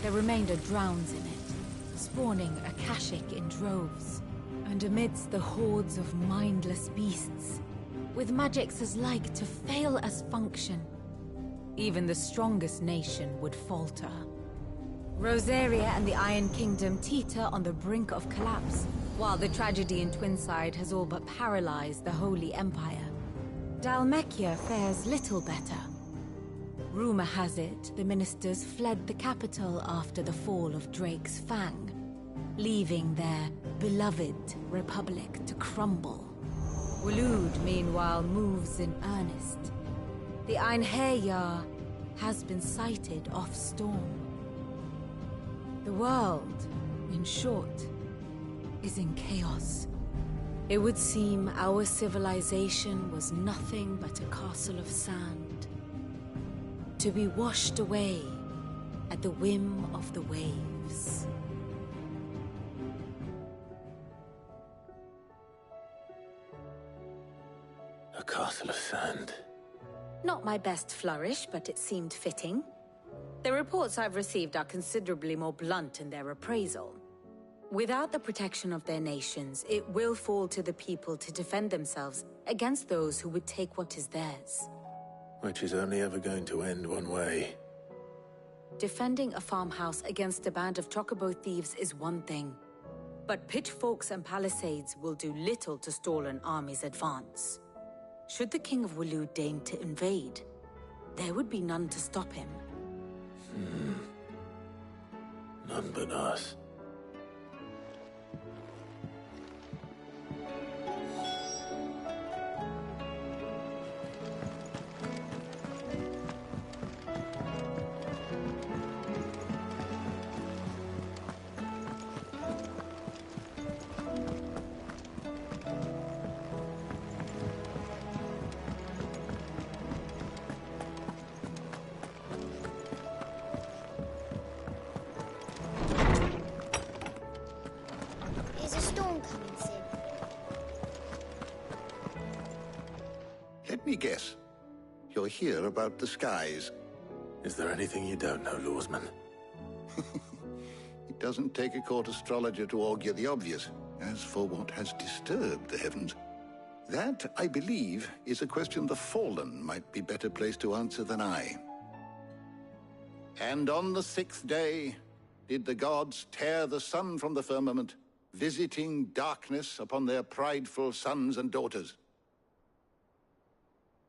the remainder drowns in it, spawning Akashic in droves. And amidst the hordes of mindless beasts, with magics as like to fail as function, even the strongest nation would falter. Rosaria and the Iron Kingdom teeter on the brink of collapse, while the tragedy in Twinside has all but paralyzed the Holy Empire. Dhalmekia fares little better. Rumor has it the ministers fled the capital after the fall of Drake's Fang, leaving their beloved republic to crumble. Waloed, meanwhile, moves in earnest. The Einherjar has been sighted off Storm. The world, in short, is in chaos. It would seem our civilization was nothing but a castle of sand, to be washed away at the whim of the waves. A castle of sand. Not my best flourish, but it seemed fitting. The reports I've received are considerably more blunt in their appraisal. Without the protection of their nations, it will fall to the people to defend themselves against those who would take what is theirs. Which is only ever going to end one way. Defending a farmhouse against a band of chocobo thieves is one thing, but pitchforks and palisades will do little to stall an army's advance. Should the King of Waloed deign to invade, there would be none to stop him. None but us. Is a storm coming soon? Let me guess. You're here about the skies. Is there anything you don't know, Lawsman? It doesn't take a court astrologer to augur the obvious. As for what has disturbed the heavens, that, I believe, is a question the Fallen might be better placed to answer than I. And on the 6th day did the gods tear the sun from the firmament, visiting darkness upon their prideful sons and daughters.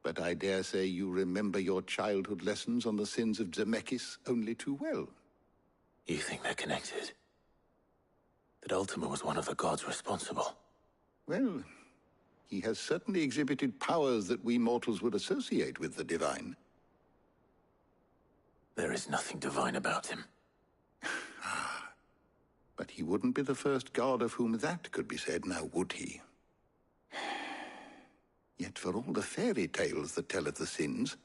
But I dare say you remember your childhood lessons on the sins of Zemeckis only too well. You think they're connected? That Ultima was one of the gods responsible? Well, he has certainly exhibited powers that we mortals would associate with the divine. There is nothing divine about him. But he wouldn't be the first god of whom that could be said, now would he? Yet for all the fairy tales that tell of the sins,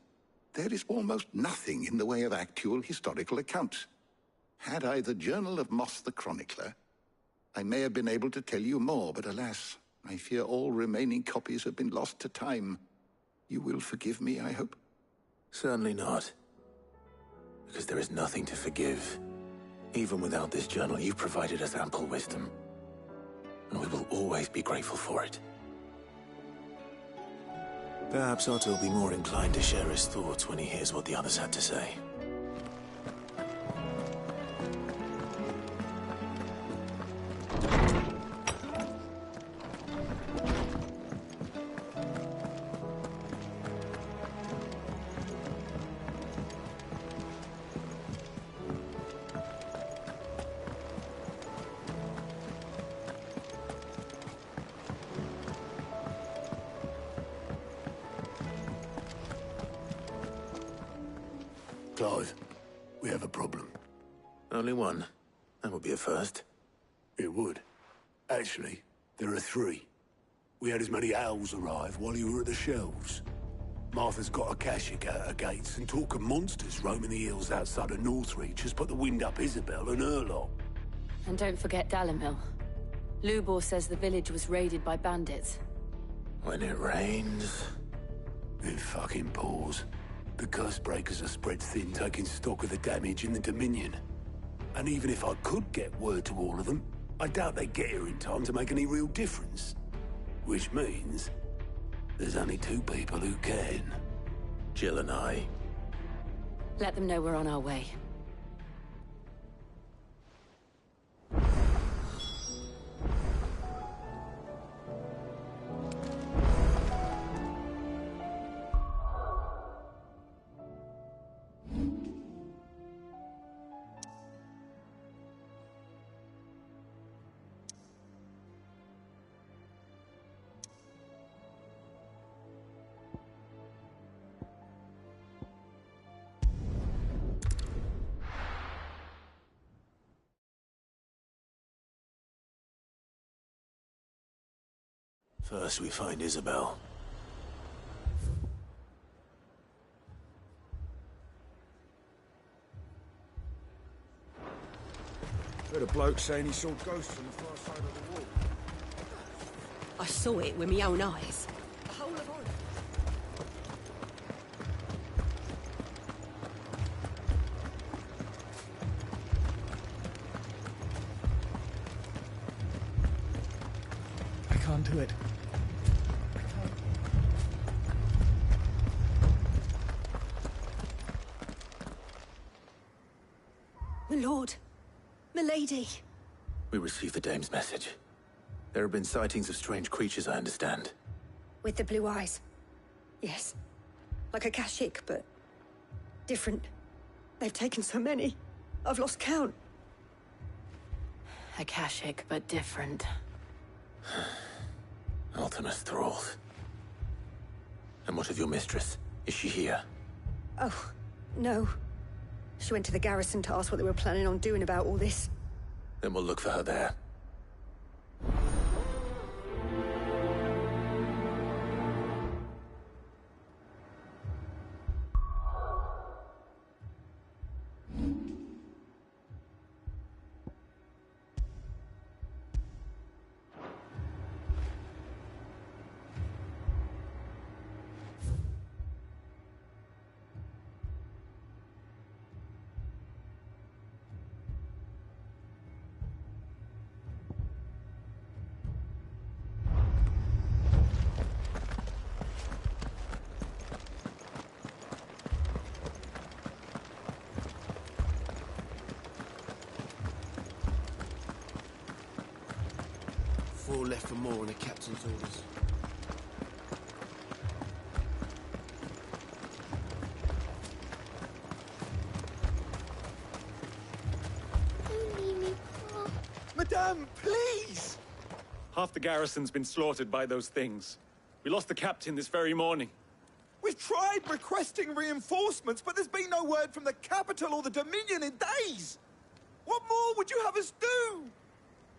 there is almost nothing in the way of actual historical accounts. Had I the Journal of Moss the Chronicler, I may have been able to tell you more, but alas, I fear all remaining copies have been lost to time. You will forgive me, I hope? Certainly not. Because there is nothing to forgive. Even without this journal, you've provided us ample wisdom. And we will always be grateful for it. Perhaps Otto will be more inclined to share his thoughts when he hears what the others had to say. Clive, we have a problem. Only one. That would be a first. It would. Actually, there are 3. We had as many owls arrive while you were at the shelves. Martha's got Akashic out her gates, and talk of monsters roaming the hills outside of Northreach has put the wind up Isabel and her lot. And don't forget Dalimil. Lubor says the village was raided by bandits. When it rains, It fucking pours. The curse breakers are spread thin, taking stock of the damage in the Dominion. And even if I could get word to all of them, I doubt they'd get here in time to make any real difference. Which means there's only two people who can. Jill and I. Let them know we're on our way. First we find Isabel. Heard a bloke saying he saw ghosts on the far side of the wall. I saw it with my own eyes. The whole of Oregon. I can't do it. My lord. Milady. We received the dame's message. There have been sightings of strange creatures, I understand. With the blue eyes. Yes. Like a Kashik, but different. They've taken so many. I've lost count. Akashic, but different. Ultimus thralls. And what of your mistress? Is she here? Oh, no. She went to the garrison to ask what they were planning on doing about all this. Then we'll look for her there. Four left for more on the captain's orders. Madame, please! Half the garrison's been slaughtered by those things. We lost the captain this very morning. We've tried requesting reinforcements, but there's been no word from the capital or the Dominion in days! What more would you have us do?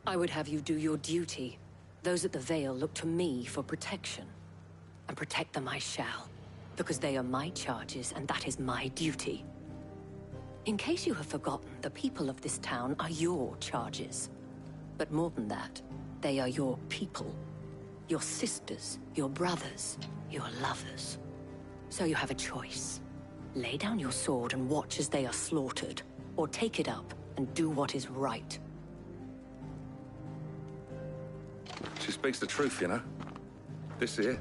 I would have you do your duty. Those at the Vale look to me for protection. And protect them I shall. Because they are my charges, and that is my duty. In case you have forgotten, the people of this town are your charges. But more than that, they are your people. Your sisters, your brothers, your lovers. So you have a choice. Lay down your sword and watch as they are slaughtered, or take it up and do what is right. She speaks the truth, you know. This here,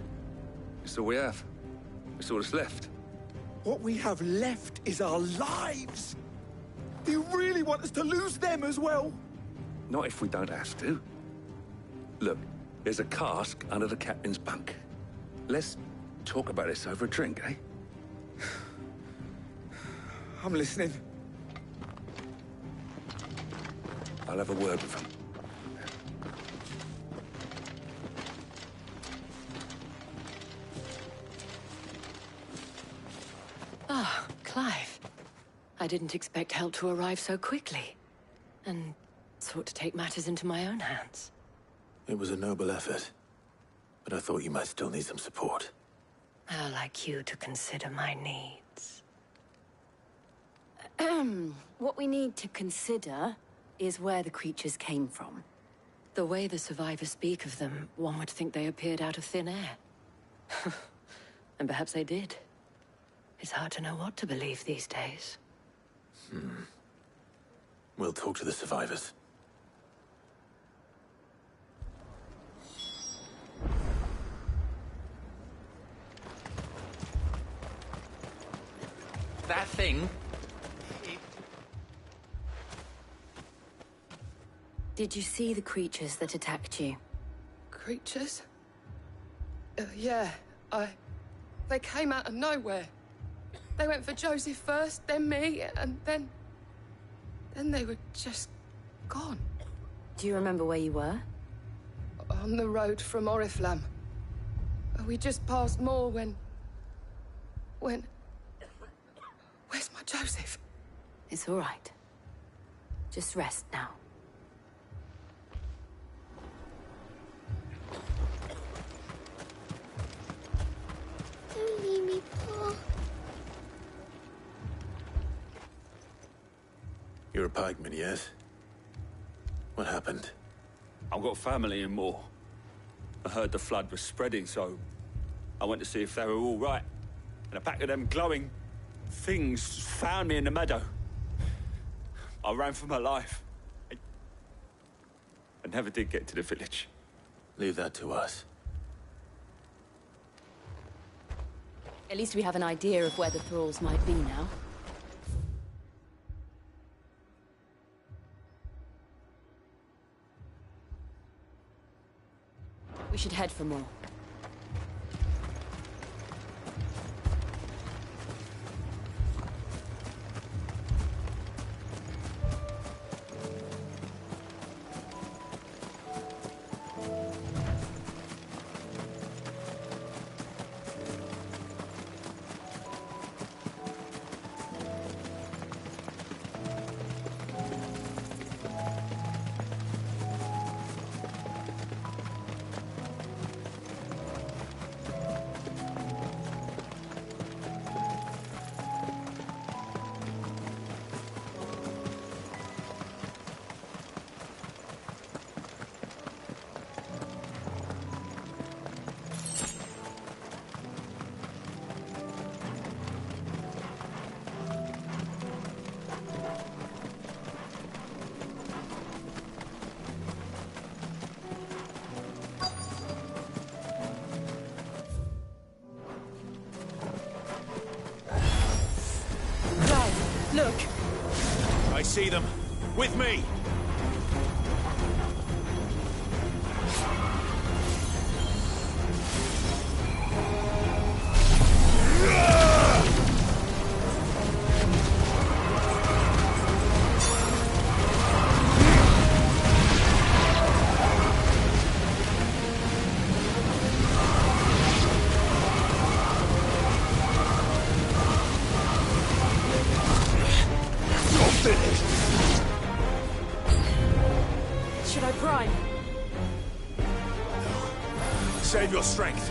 it's all we have. It's all that's left. What we have left is our lives! Do you really want us to lose them as well? Not if we don't have to. Look, there's a cask under the captain's bunk. Let's talk about this over a drink, eh? I'm listening. I'll have a word with him. Ah, Clive. I didn't expect help to arrive so quickly. And sought to take matters into my own hands. It was a noble effort. But I thought you might still need some support. How like you to consider my needs. What we need to consider is where the creatures came from. The way the survivors speak of them, one would think they appeared out of thin air. And perhaps they did. It's hard to know what to believe these days. We'll talk to the survivors. That thing... Did you see the creatures that attacked you? Creatures? Yeah, They came out of nowhere. They went for Joseph first, then me, and then they were just gone. Do you remember where you were? On the road from Oriflamme. We just passed Moor when... Where's my Joseph? It's all right. Just rest now. Don't leave me, Pa. You're a pikeman, yes? What happened? I've got family in Moor. I heard the flood was spreading, so I went to see if they were all right. And a pack of them glowing things found me in the meadow. I ran for my life. I never did get to the village. Leave that to us. At least we have an idea of where the thralls might be now. We should head for more. Look! I see them. With me! Should I prime? Save your strength.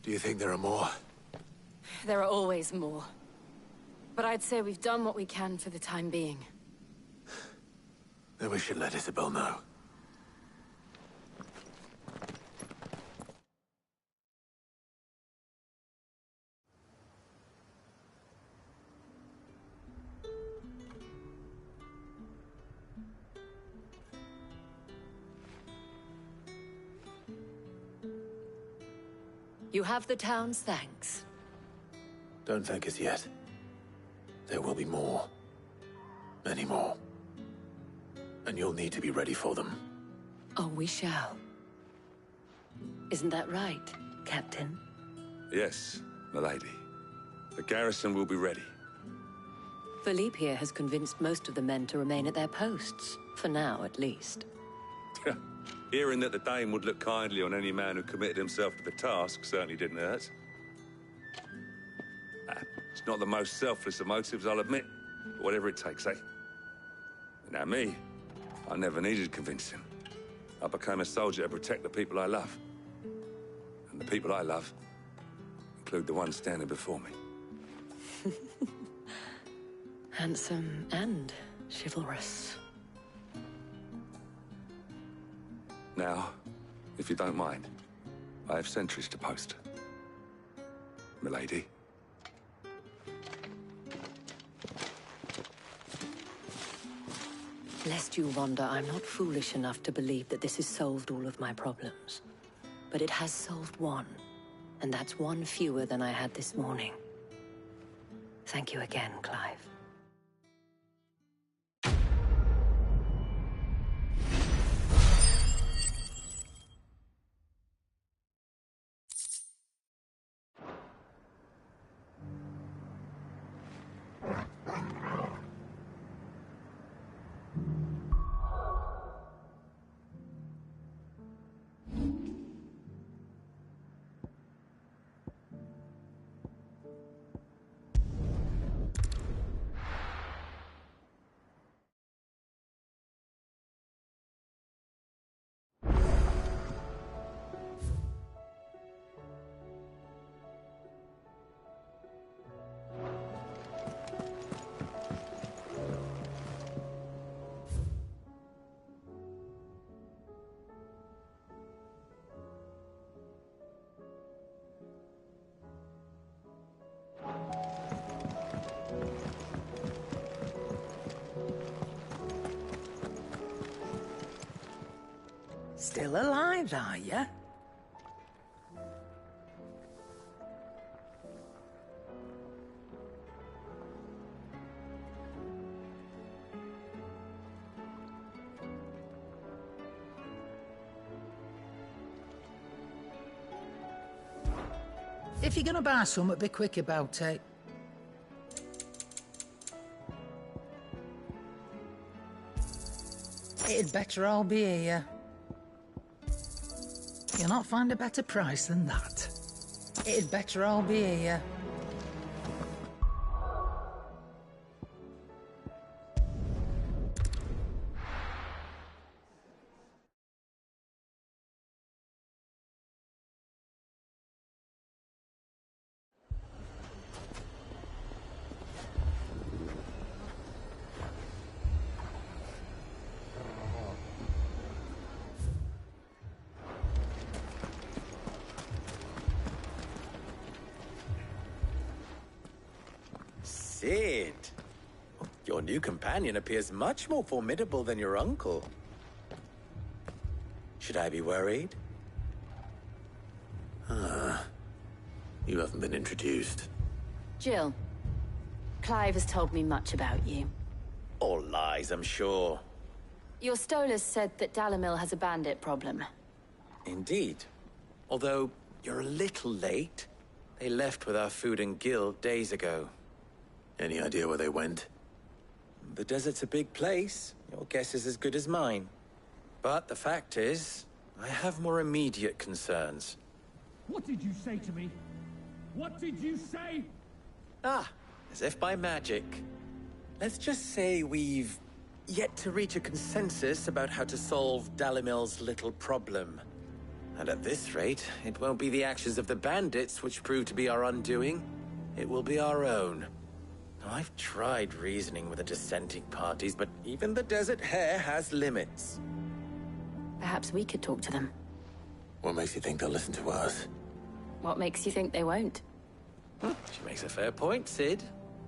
Do you think there are more? There are always more. But I'd say we've done what we can for the time being. Then we should let Isabel know. You have the town's thanks. Don't thank us yet. There will be more. Many more. And you'll need to be ready for them. Oh, we shall. Isn't that right, Captain? Yes, milady. The garrison will be ready. Philippe here has convinced most of the men to remain at their posts. For now, at least. Hearing that the Dane would look kindly on any man who committed himself to the task certainly didn't hurt. It's not the most selfless of motives, I'll admit. But whatever it takes, eh? Now me, I never needed convincing. I became a soldier to protect the people I love. And the people I love include the ones standing before me. Handsome and chivalrous. Now, if you don't mind, I have sentries to post. Milady. Lest you wonder, I'm not foolish enough to believe that this has solved all of my problems. But it has solved one, and that's one fewer than I had this morning. Thank you again, Clive. Still alive, are you? If you're gonna buy something, be quick about it. It'd better all be here. You'll not find a better price than that. It'd better all be here. Sid! Your new companion appears much more formidable than your uncle. Should I be worried? You haven't been introduced. Jill, Clive has told me much about you. All lies, I'm sure. Your Stolas said that Dalimil has a bandit problem. Indeed. Although, you're a little late. They left with our food and guild days ago. Any idea where they went? The desert's a big place. Your guess is as good as mine. But the fact is, I have more immediate concerns. What did you say to me? What did you say? Ah, as if by magic. Let's just say we've yet to reach a consensus about how to solve Dalimil's little problem. And at this rate, it won't be the actions of the bandits which prove to be our undoing. It will be our own. Now, I've tried reasoning with the dissenting parties, but even the Desert Hare has limits. Perhaps we could talk to them. What makes you think they'll listen to us? What makes you think they won't? She makes a fair point, Sid.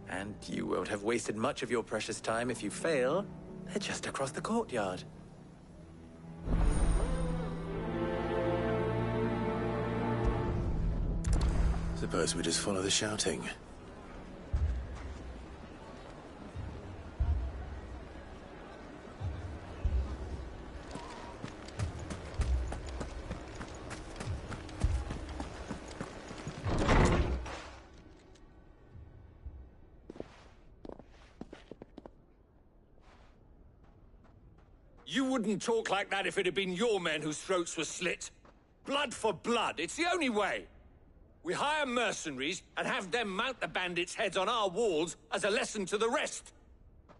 And you won't have wasted much of your precious time if you fail. They're just across the courtyard. Suppose we just follow the shouting. You wouldn't talk like that if it had been your men whose throats were slit. Blood for blood, it's the only way. We hire mercenaries and have them mount the bandits' heads on our walls as a lesson to the rest.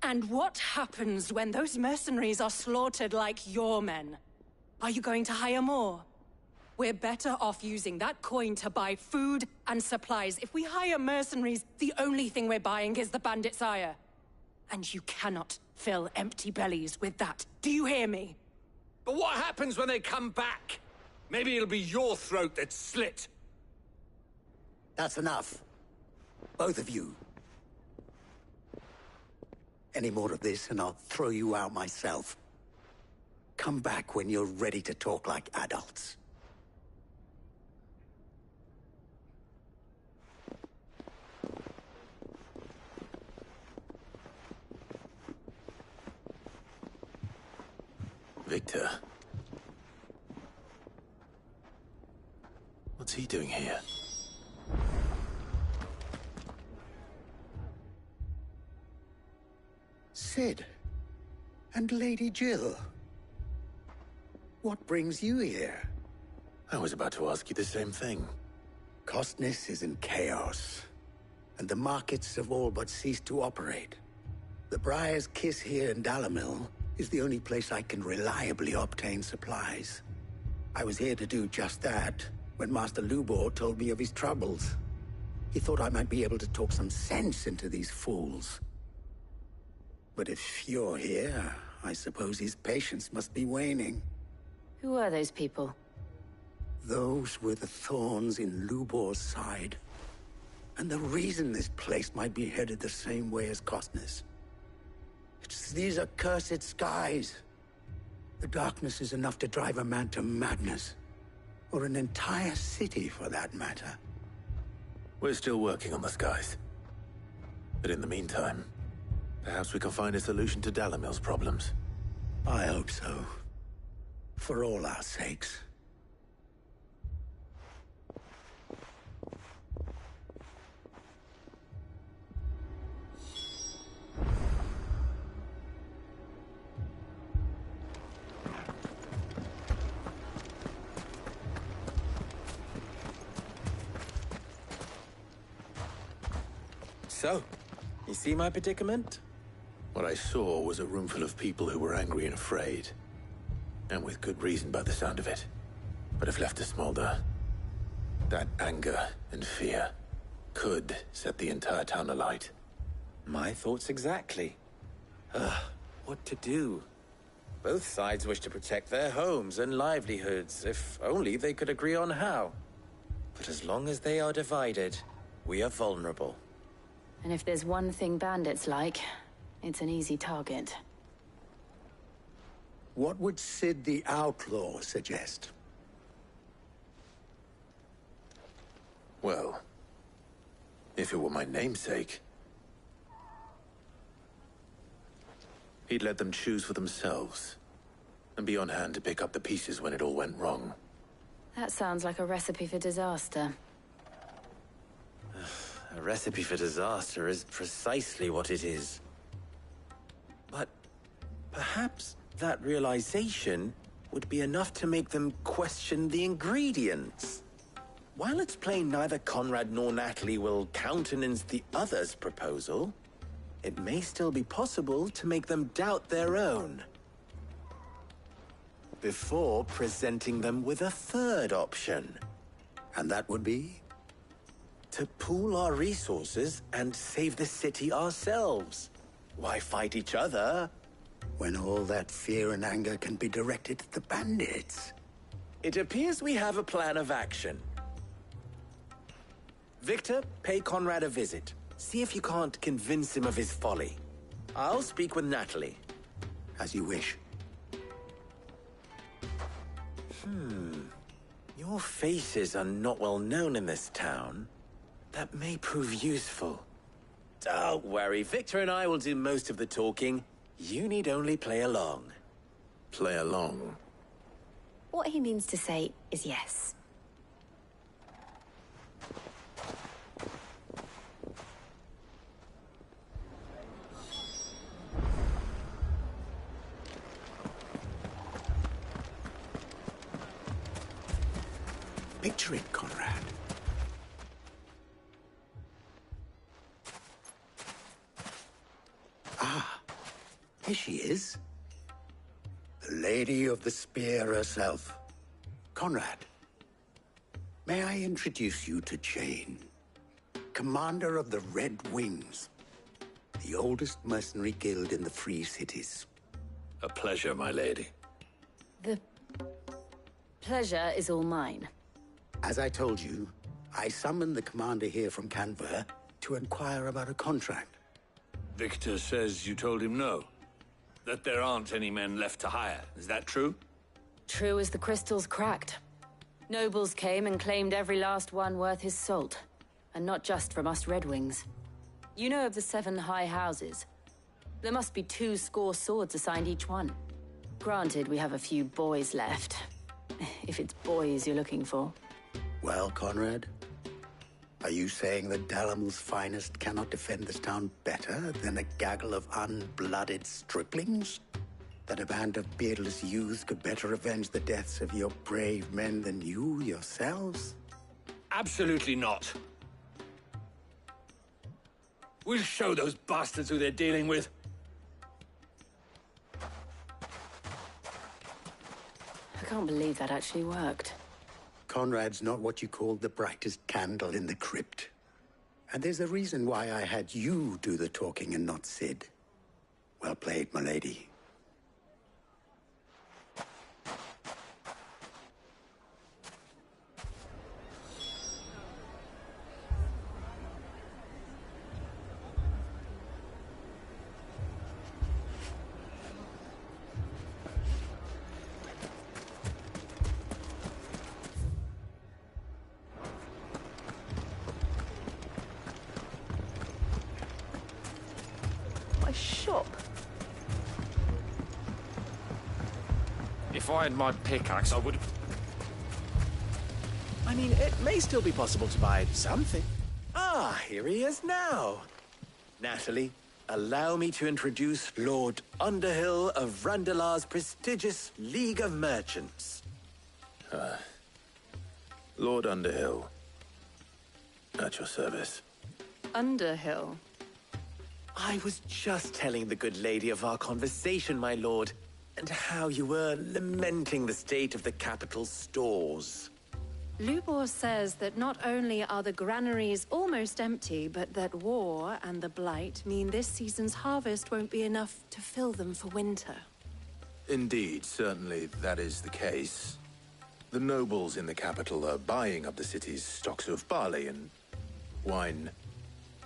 And what happens when those mercenaries are slaughtered like your men? Are you going to hire more? We're better off using that coin to buy food and supplies. If we hire mercenaries, the only thing we're buying is the bandits' ire. And you cannot fill empty bellies with that. Do you hear me? But what happens when they come back? Maybe it'll be your throat that's slit. That's enough. Both of you. Any more of this and I'll throw you out myself. Come back when you're ready to talk like adults. Victor. What's he doing here? Sid. And Lady Jill. What brings you here? I was about to ask you the same thing. Costness is in chaos, and the markets have all but ceased to operate. The Briar's Kiss here in Dalamil is the only place I can reliably obtain supplies. I was here to do just that when Master Lubor told me of his troubles. He thought I might be able to talk some sense into these fools. But if you're here, I suppose his patience must be waning. Who are those people? Those were the thorns in Lubor's side. And the reason this place might be headed the same way as Costness. It's these accursed skies. The darkness is enough to drive a man to madness. Or an entire city, for that matter. We're still working on the skies. But in the meantime, perhaps we can find a solution to Dalamil's problems. I hope so. For all our sakes. So, you see my predicament? What I saw was a room full of people who were angry and afraid. And with good reason by the sound of it. But if left to smolder, that anger and fear could set the entire town alight. My thoughts exactly. What to do? Both sides wish to protect their homes and livelihoods, if only they could agree on how. But as long as they are divided, we are vulnerable. And if there's one thing bandits like, it's an easy target. What would Sid the Outlaw suggest? Well, if it were my namesake, he'd let them choose for themselves, and be on hand to pick up the pieces when it all went wrong. That sounds like a recipe for disaster. A recipe for disaster is precisely what it is. But perhaps that realization would be enough to make them question the ingredients. While it's plain neither Conrad nor Natalie will countenance the other's proposal, it may still be possible to make them doubt their own. before presenting them with a third option. And that would be? To pool our resources and save the city ourselves. Why fight each other? When all that fear and anger can be directed at the bandits. It appears we have a plan of action. Victor, pay Conrad a visit. See if you can't convince him of his folly. I'll speak with Natalie. As you wish. Your faces are not well known in this town. That may prove useful. Don't worry, Victor and I will do most of the talking. You need only play along. Play along? What he means to say is yes. Picture it, Conrad. Ah, here she is. The Lady of the Spear herself. Conrad, may I introduce you to Jane, commander of the Red Wings, the oldest mercenary guild in the Free Cities. A pleasure, my lady. The pleasure is all mine. As I told you, I summoned the commander here from Canver to inquire about a contract. Victor says you told him no. That there aren't any men left to hire. Is that true? True as the crystals cracked. Nobles came and claimed every last one worth his salt. And not just from us Red Wings. You know of the 7 high houses. There must be 2 swords assigned each one. Granted, we have a few boys left. If it's boys you're looking for. Well, Conrad, are you saying that Dalamil's finest cannot defend this town better than a gaggle of unblooded striplings? That a band of beardless youths could better avenge the deaths of your brave men than you yourselves? Absolutely not. We'll show those bastards who they're dealing with. I can't believe that actually worked. Conrad's not what you call the brightest candle in the crypt. And there's a reason why I had you do the talking and not Sid. Well played, my lady. Shop. If I had my pickaxe, I would... I mean, it may still be possible to buy something. Ah, here he is now. Natalie, allow me to introduce Lord Underhill of Randalar's prestigious League of Merchants. Lord Underhill. At your service. Underhill? I was just telling the good lady of our conversation, my lord, and how you were lamenting the state of the capital's stores. Lubor says that not only are the granaries almost empty, but that war and the Blight mean this season's harvest won't be enough to fill them for winter. Indeed, certainly that is the case. The nobles in the capital are buying up the city's stocks of barley and wine,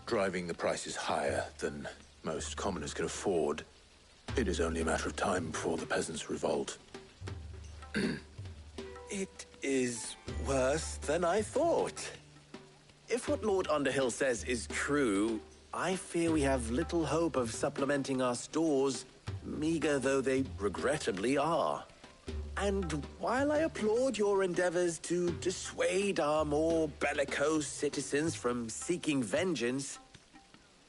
driving the prices higher than most commoners can afford. It is only a matter of time before the peasants revolt. It is worse than I thought. If what Lord Underhill says is true, I fear we have little hope of supplementing our stores, meager though they regrettably are. And while I applaud your endeavors to dissuade our more bellicose citizens from seeking vengeance,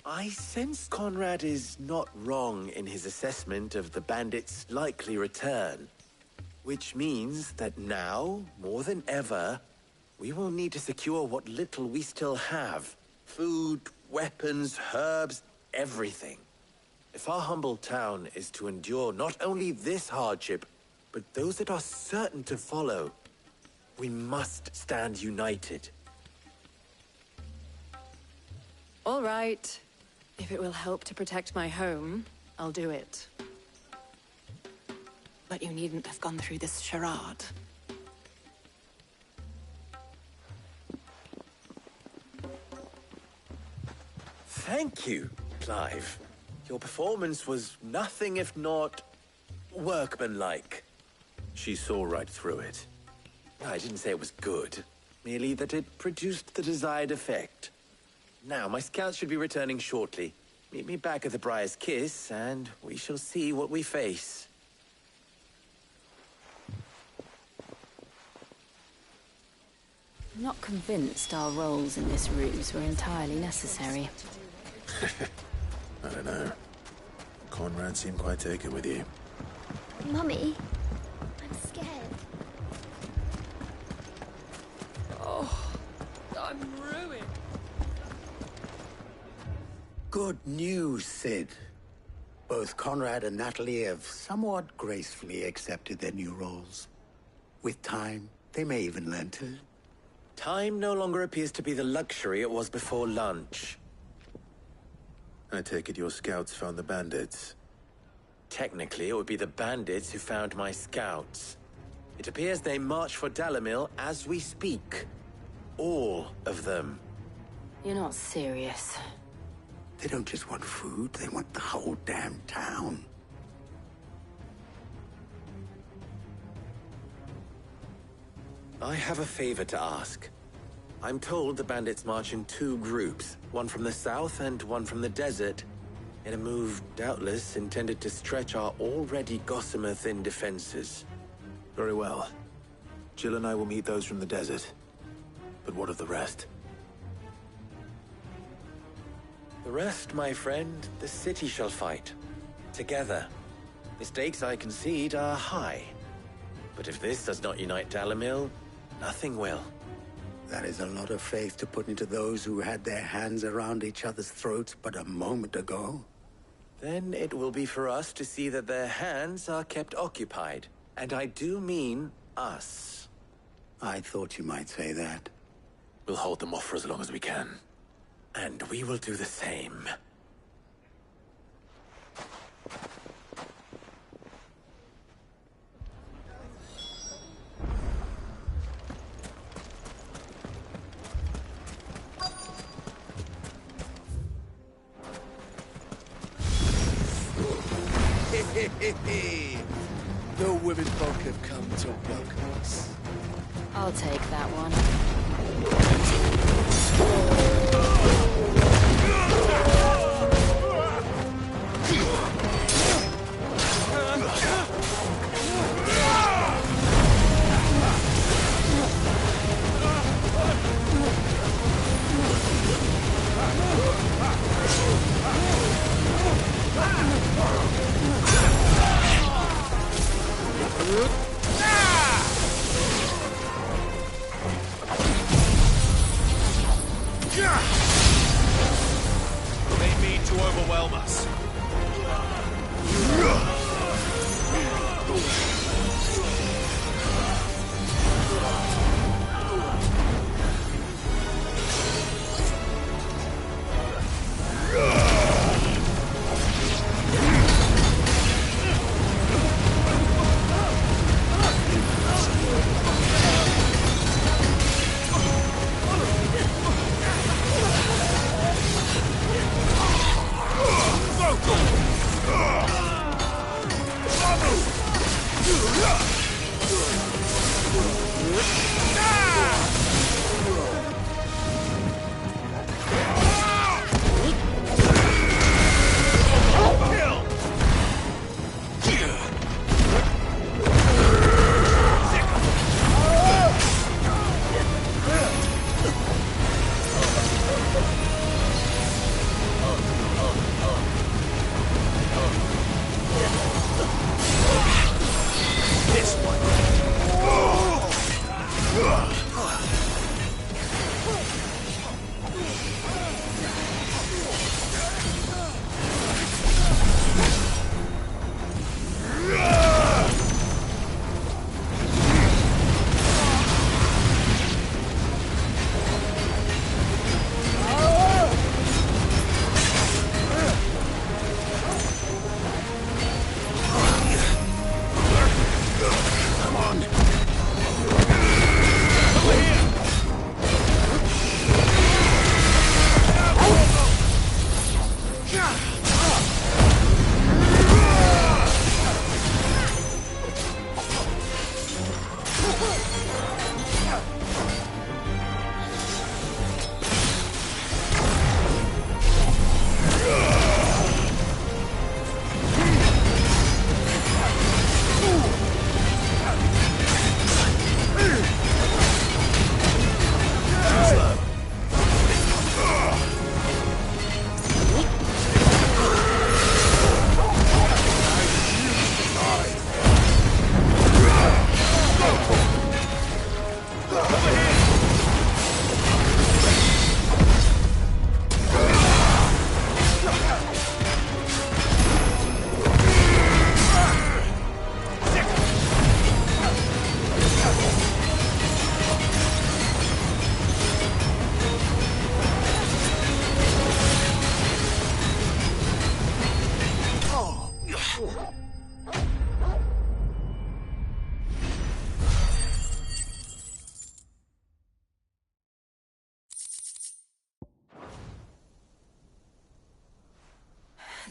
I sense Conrad is not wrong in his assessment of the bandits' likely return. Which means that now, more than ever, we will need to secure what little we still have. Food, weapons, herbs, everything. If our humble town is to endure not only this hardship, but those that are certain to follow. We must stand united. All right. If it will help to protect my home, I'll do it. But you needn't have gone through this charade. Thank you, Clive. Your performance was nothing if not workmanlike. She saw right through it. I didn't say it was good, merely that it produced the desired effect. Now, my scouts should be returning shortly. Meet me back at the Briar's Kiss, and we shall see what we face. I'm not convinced our roles in this ruse were entirely necessary. I don't know. Conrad seemed quite taken with you. Mummy, I'm scared. Oh, I'm ruined. Good news, Sid. Both Conrad and Natalie have somewhat gracefully accepted their new roles. With time, they may even learn to... Time no longer appears to be the luxury it was before lunch. I take it your scouts found the bandits. Technically, it would be the bandits who found my scouts. It appears they march for Dalamil as we speak. All of them. You're not serious. They don't just want food, they want the whole damn town. I have a favor to ask. I'm told the bandits march in two groups, one from the south and one from the desert, in a move doubtless intended to stretch our already gossamer-thin defenses. Very well. Jill and I will meet those from the desert. But what of the rest? The rest, my friend, the city shall fight. Together. The stakes, I concede, are high. But if this does not unite Dalamil, nothing will. That is a lot of faith to put into those who had their hands around each other's throats but a moment ago. Then it will be for us to see that their hands are kept occupied. And I do mean us. I thought you might say that. We'll hold them off for as long as we can. And we will do the same. The women folk have come to welcome us. I'll take that one. They mean to overwhelm us.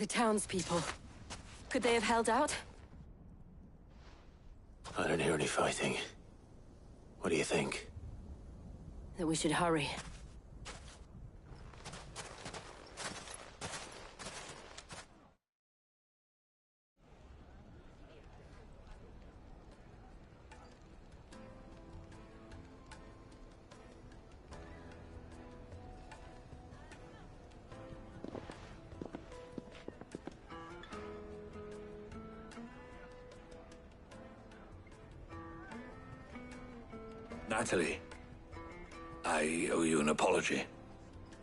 The townspeople. Could they have held out? I don't hear any fighting. What do you think? That we should hurry. Natalie, I owe you an apology.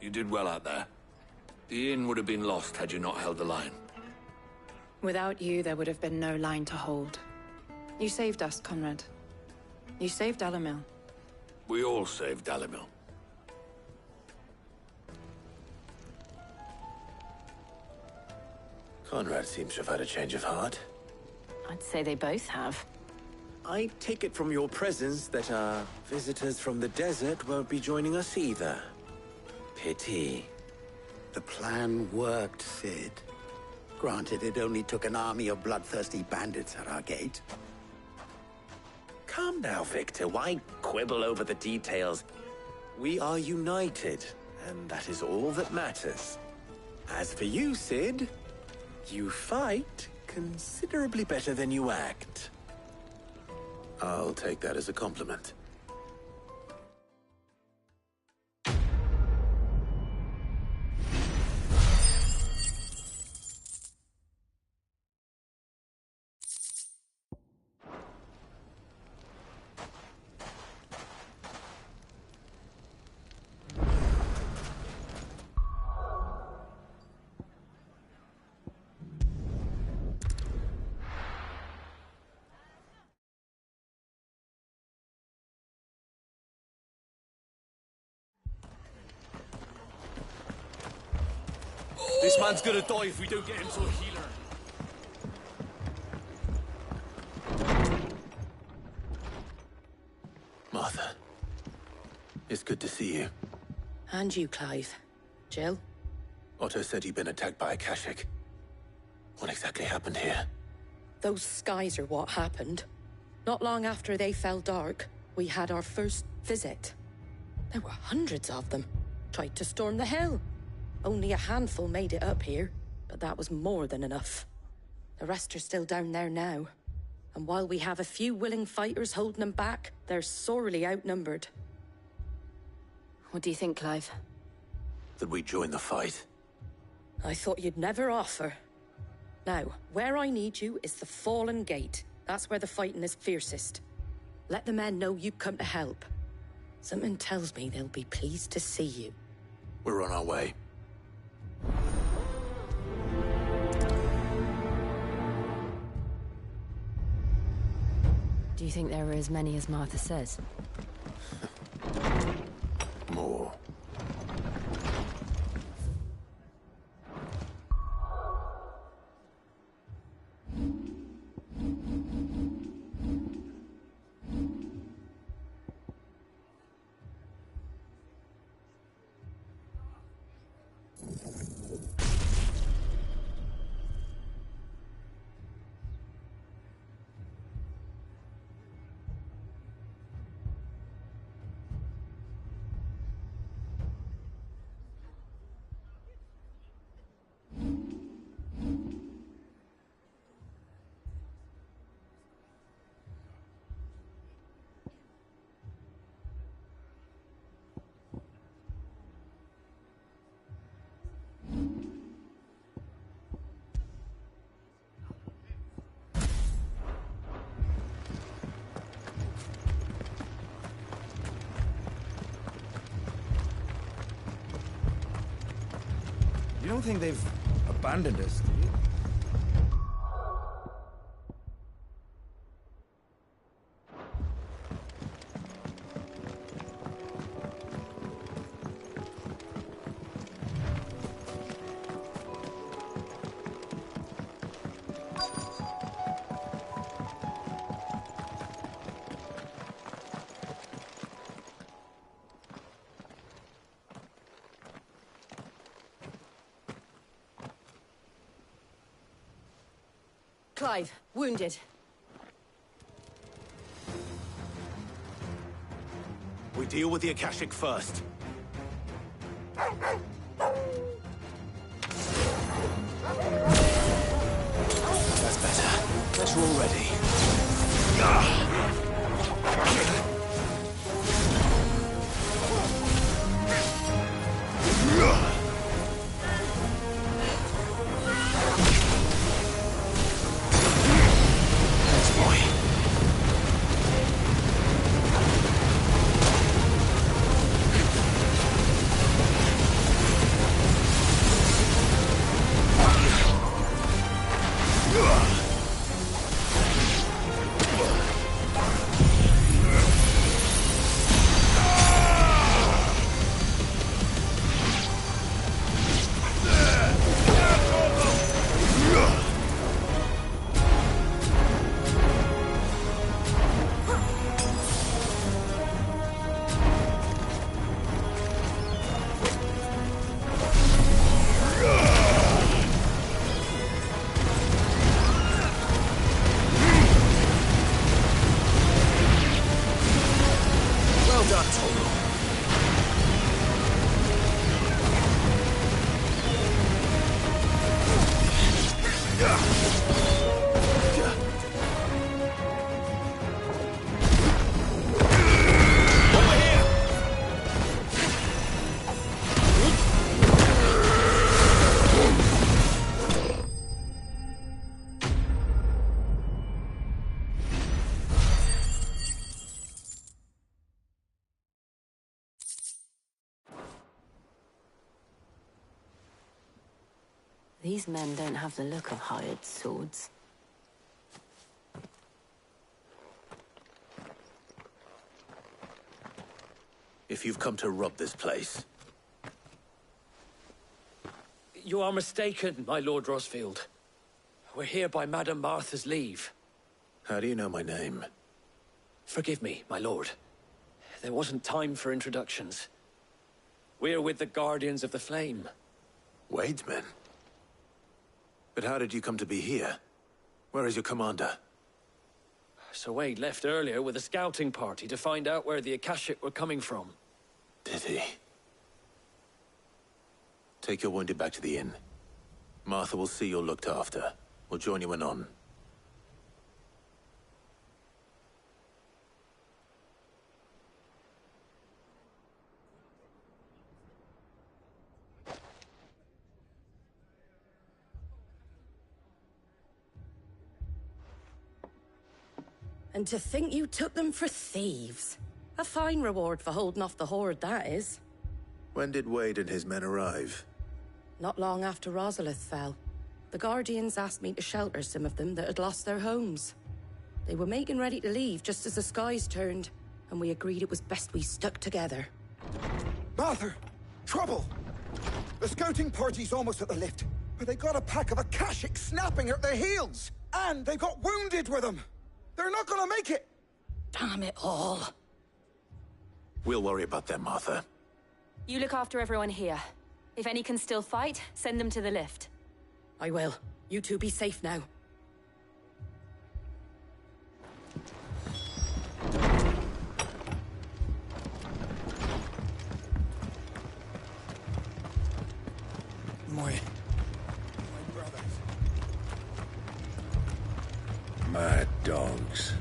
You did well out there. The inn would have been lost had you not held the line. Without you, there would have been no line to hold. You saved us, Conrad. You saved Dalamil. We all saved Dalamil. Conrad seems to have had a change of heart. I'd say they both have. I take it from your presence that our visitors from the desert won't be joining us either. Pity. The plan worked, Sid. Granted, it only took an army of bloodthirsty bandits at our gate. Calm now, Victor. Why quibble over the details? We are united, and that is all that matters. As for you, Sid, you fight considerably better than you act. I'll take that as a compliment. This man's gonna die if we don't get him to a healer. Martha, it's good to see you. And you, Clive. Jill? Otto said you'd been attacked by a Kashik. What exactly happened here? Those skies are what happened. Not long after they fell dark, we had our first visit. There were hundreds of them. Tried to storm the hill. Only a handful made it up here, but that was more than enough. The rest are still down there now. And while we have a few willing fighters holding them back, they're sorely outnumbered. What do you think, Clive? That we join the fight? I thought you'd never offer. Now, where I need you is the Fallen Gate. That's where the fighting is fiercest. Let the men know you've come to help. Something tells me they'll be pleased to see you. We're on our way. Do you think there are as many as Martha says? More. You don't think they've abandoned us, do you? Clive, wounded. We deal with the Akashic first. That's better. Better already. Thanks, boy. These men don't have the look of hired swords. If you've come to rob this place, You are mistaken, my Lord Rosfield. We're here by Madame Martha's leave. how do you know my name? Forgive me, my lord. There wasn't time for introductions. We're with the Guardians of the Flame. Wade's men? But how did you come to be here? Where is your commander? Sir Wade left earlier with a scouting party to find out where the Akashic were coming from. Did he? Take your wounded back to the inn. Martha will see you're looked after. We'll join you anon. And to think you took them for thieves. A fine reward for holding off the horde, that is. When did Wade and his men arrive? Not long after Rosalith fell. The Guardians asked me to shelter some of them that had lost their homes. They were making ready to leave just as the skies turned, and we agreed it was best we stuck together. Martha! Trouble! The scouting party's almost at the lift, but they got a pack of Akashic snapping at their heels! And they got wounded with them! They're not gonna make it! Damn it all. We'll worry about them, Martha. You look after everyone here. If any can still fight, send them to the lift. I will. You two be safe now. My brothers. Mad dogs.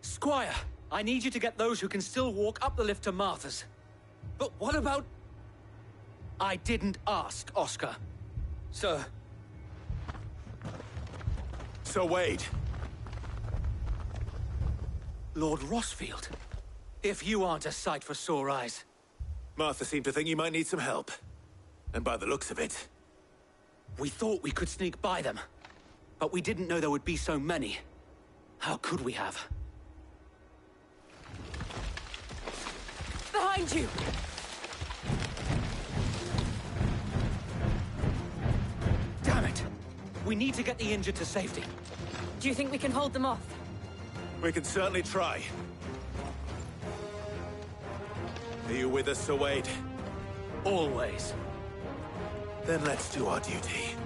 Squire, I need you to get those who can still walk up the lift to Martha's. But what about... I didn't ask, Oscar. Sir. Sir Wade. Lord Rosfield. If you aren't a sight for sore eyes. Martha seemed to think you might need some help. And by the looks of it... We thought we could sneak by them. But we didn't know there would be so many. How could we have? Behind you! We need to get the injured to safety. Do you think we can hold them off? We can certainly try. Are you with us, Sir Wade? Always. Then let's do our duty.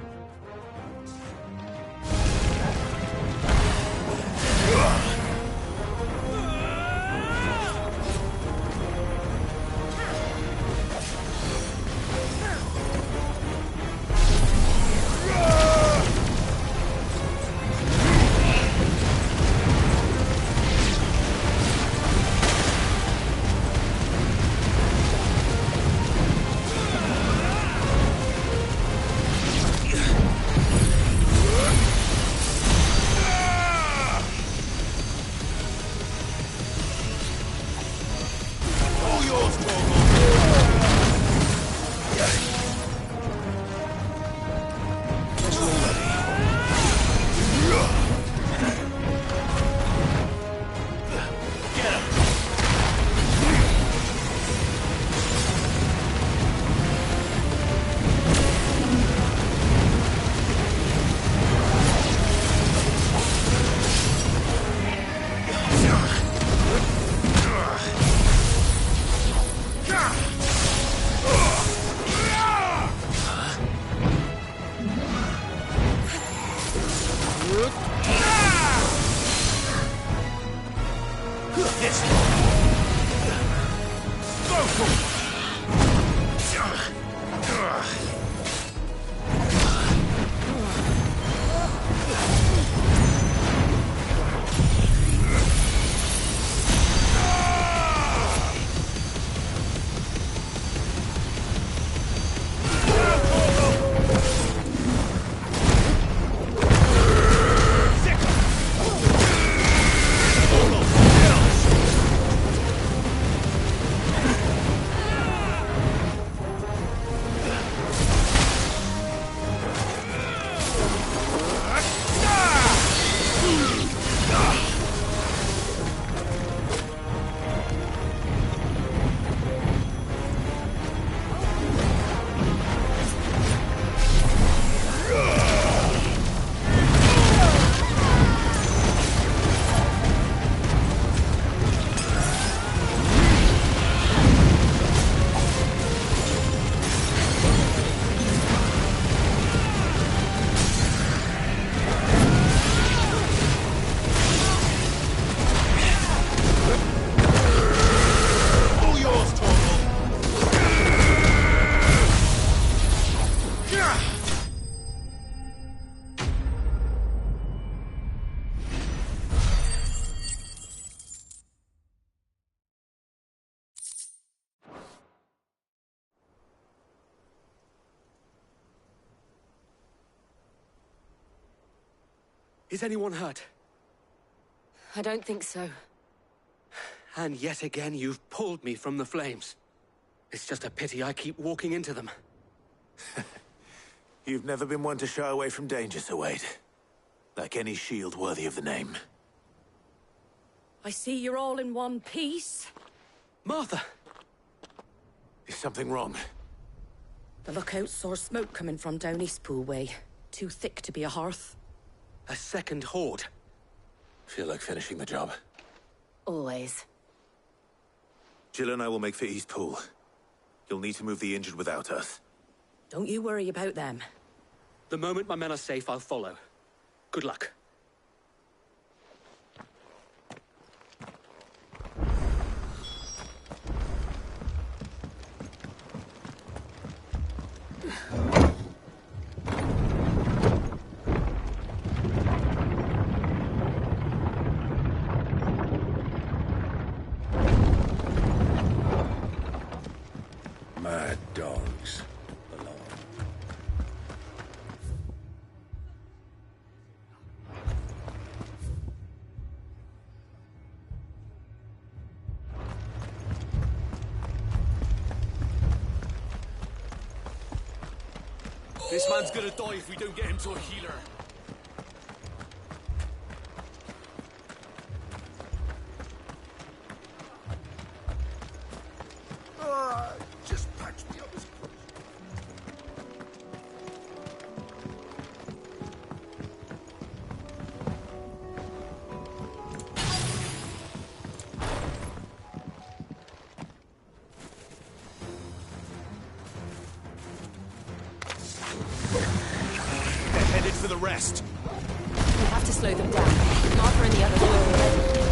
Is anyone hurt? I don't think so. And yet again, you've pulled me from the flames. It's just a pity I keep walking into them. You've never been one to shy away from danger, Sir Wade. Like any shield worthy of the name. I see you're all in one piece. Martha! Is something wrong? The lookout saw smoke coming from down Eastpool way. Too thick to be a hearth. A second horde. Feel like finishing the job? Always. Jill and I will make for Eastpool. You'll need to move the injured without us. Don't you worry about them. The moment my men are safe, I'll follow. Good luck. Mad dogs. This man's gonna die if we don't get him to a healer. Just patch me up as for the rest. We have to slow them down. Martha and the others will be ready.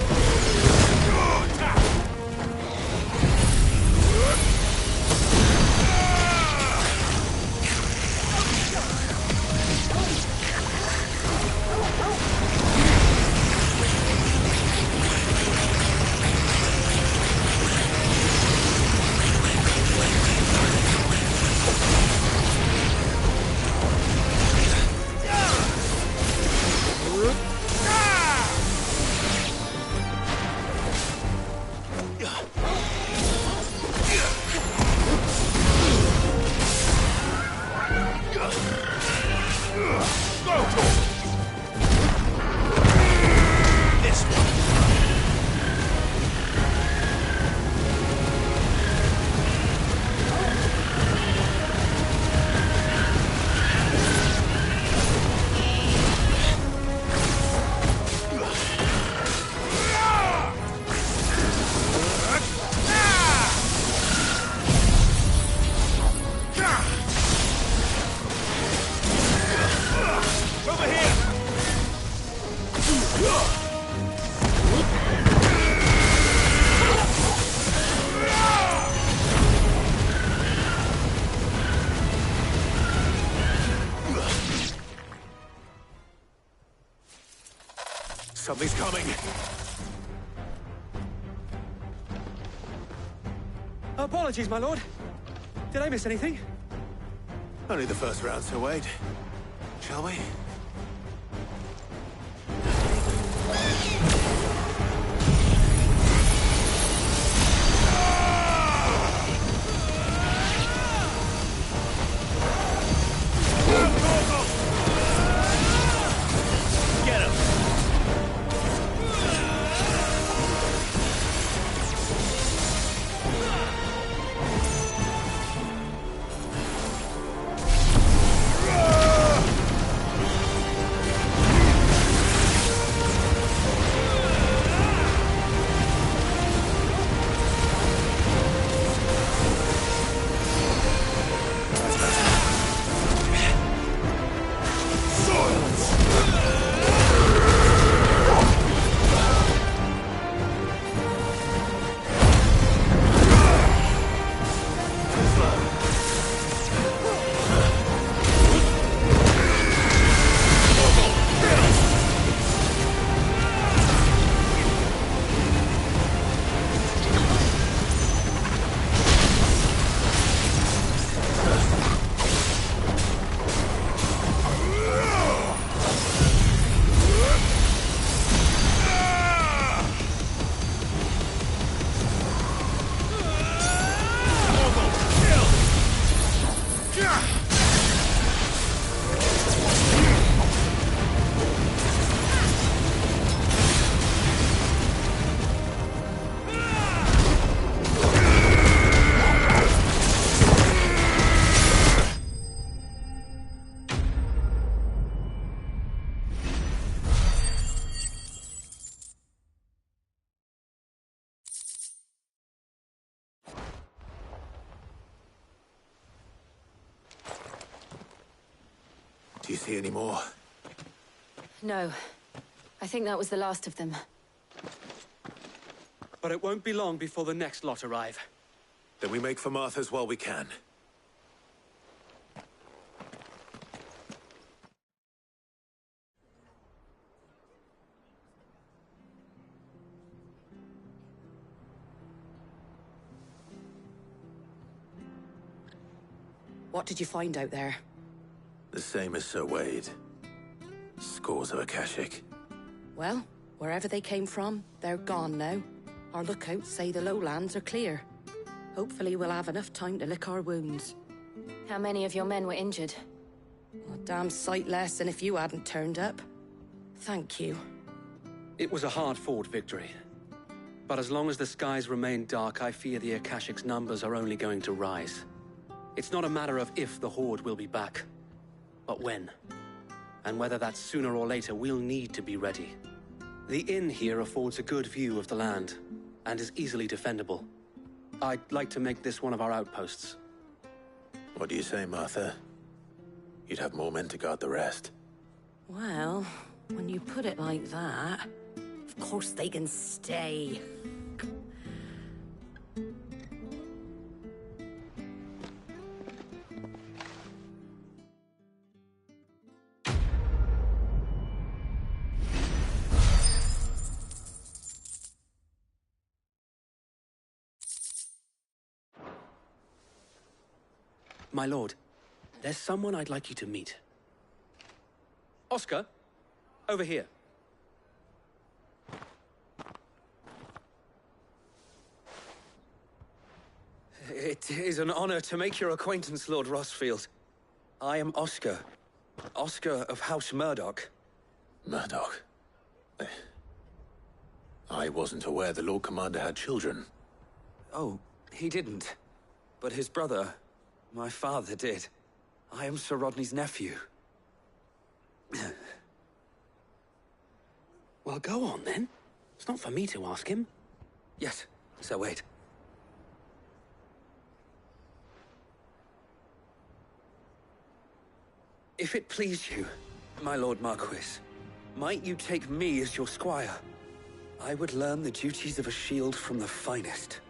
Something's coming. Apologies, my lord. Did I miss anything? Only the first round, so wait. Shall we? Do you see any more? No. I think that was the last of them. But it won't be long before the next lot arrive. Then we make for Martha's while we can. What did you find out there? The same as Sir Wade. Scores of Akashic. Well, wherever they came from, they're gone now. Our lookouts say the lowlands are clear. Hopefully we'll have enough time to lick our wounds. How many of your men were injured? A damn sight less than if you hadn't turned up. Thank you. It was a hard-fought victory. But as long as the skies remain dark, I fear the Akashic's numbers are only going to rise. It's not a matter of if the Horde will be back, but when. And whether that's sooner or later, we'll need to be ready. The inn here affords a good view of the land, and is easily defendable. I'd like to make this one of our outposts. What do you say, Martha? You'd have more men to guard the rest. Well, when you put it like that, of course they can stay. My lord, there's someone I'd like you to meet. Oscar, over here. It is an honor to make your acquaintance, Lord Rossfield. I am Oscar. Oscar of House Murdoch. Murdoch? I wasn't aware the Lord Commander had children. Oh, he didn't. But his brother, my father, did. I am Sir Rodney's nephew. Well, go on, then. It's not for me to ask him. Yes, so wait. If it please you, my Lord Marquis, might you take me as your squire? I would learn the duties of a shield from the finest.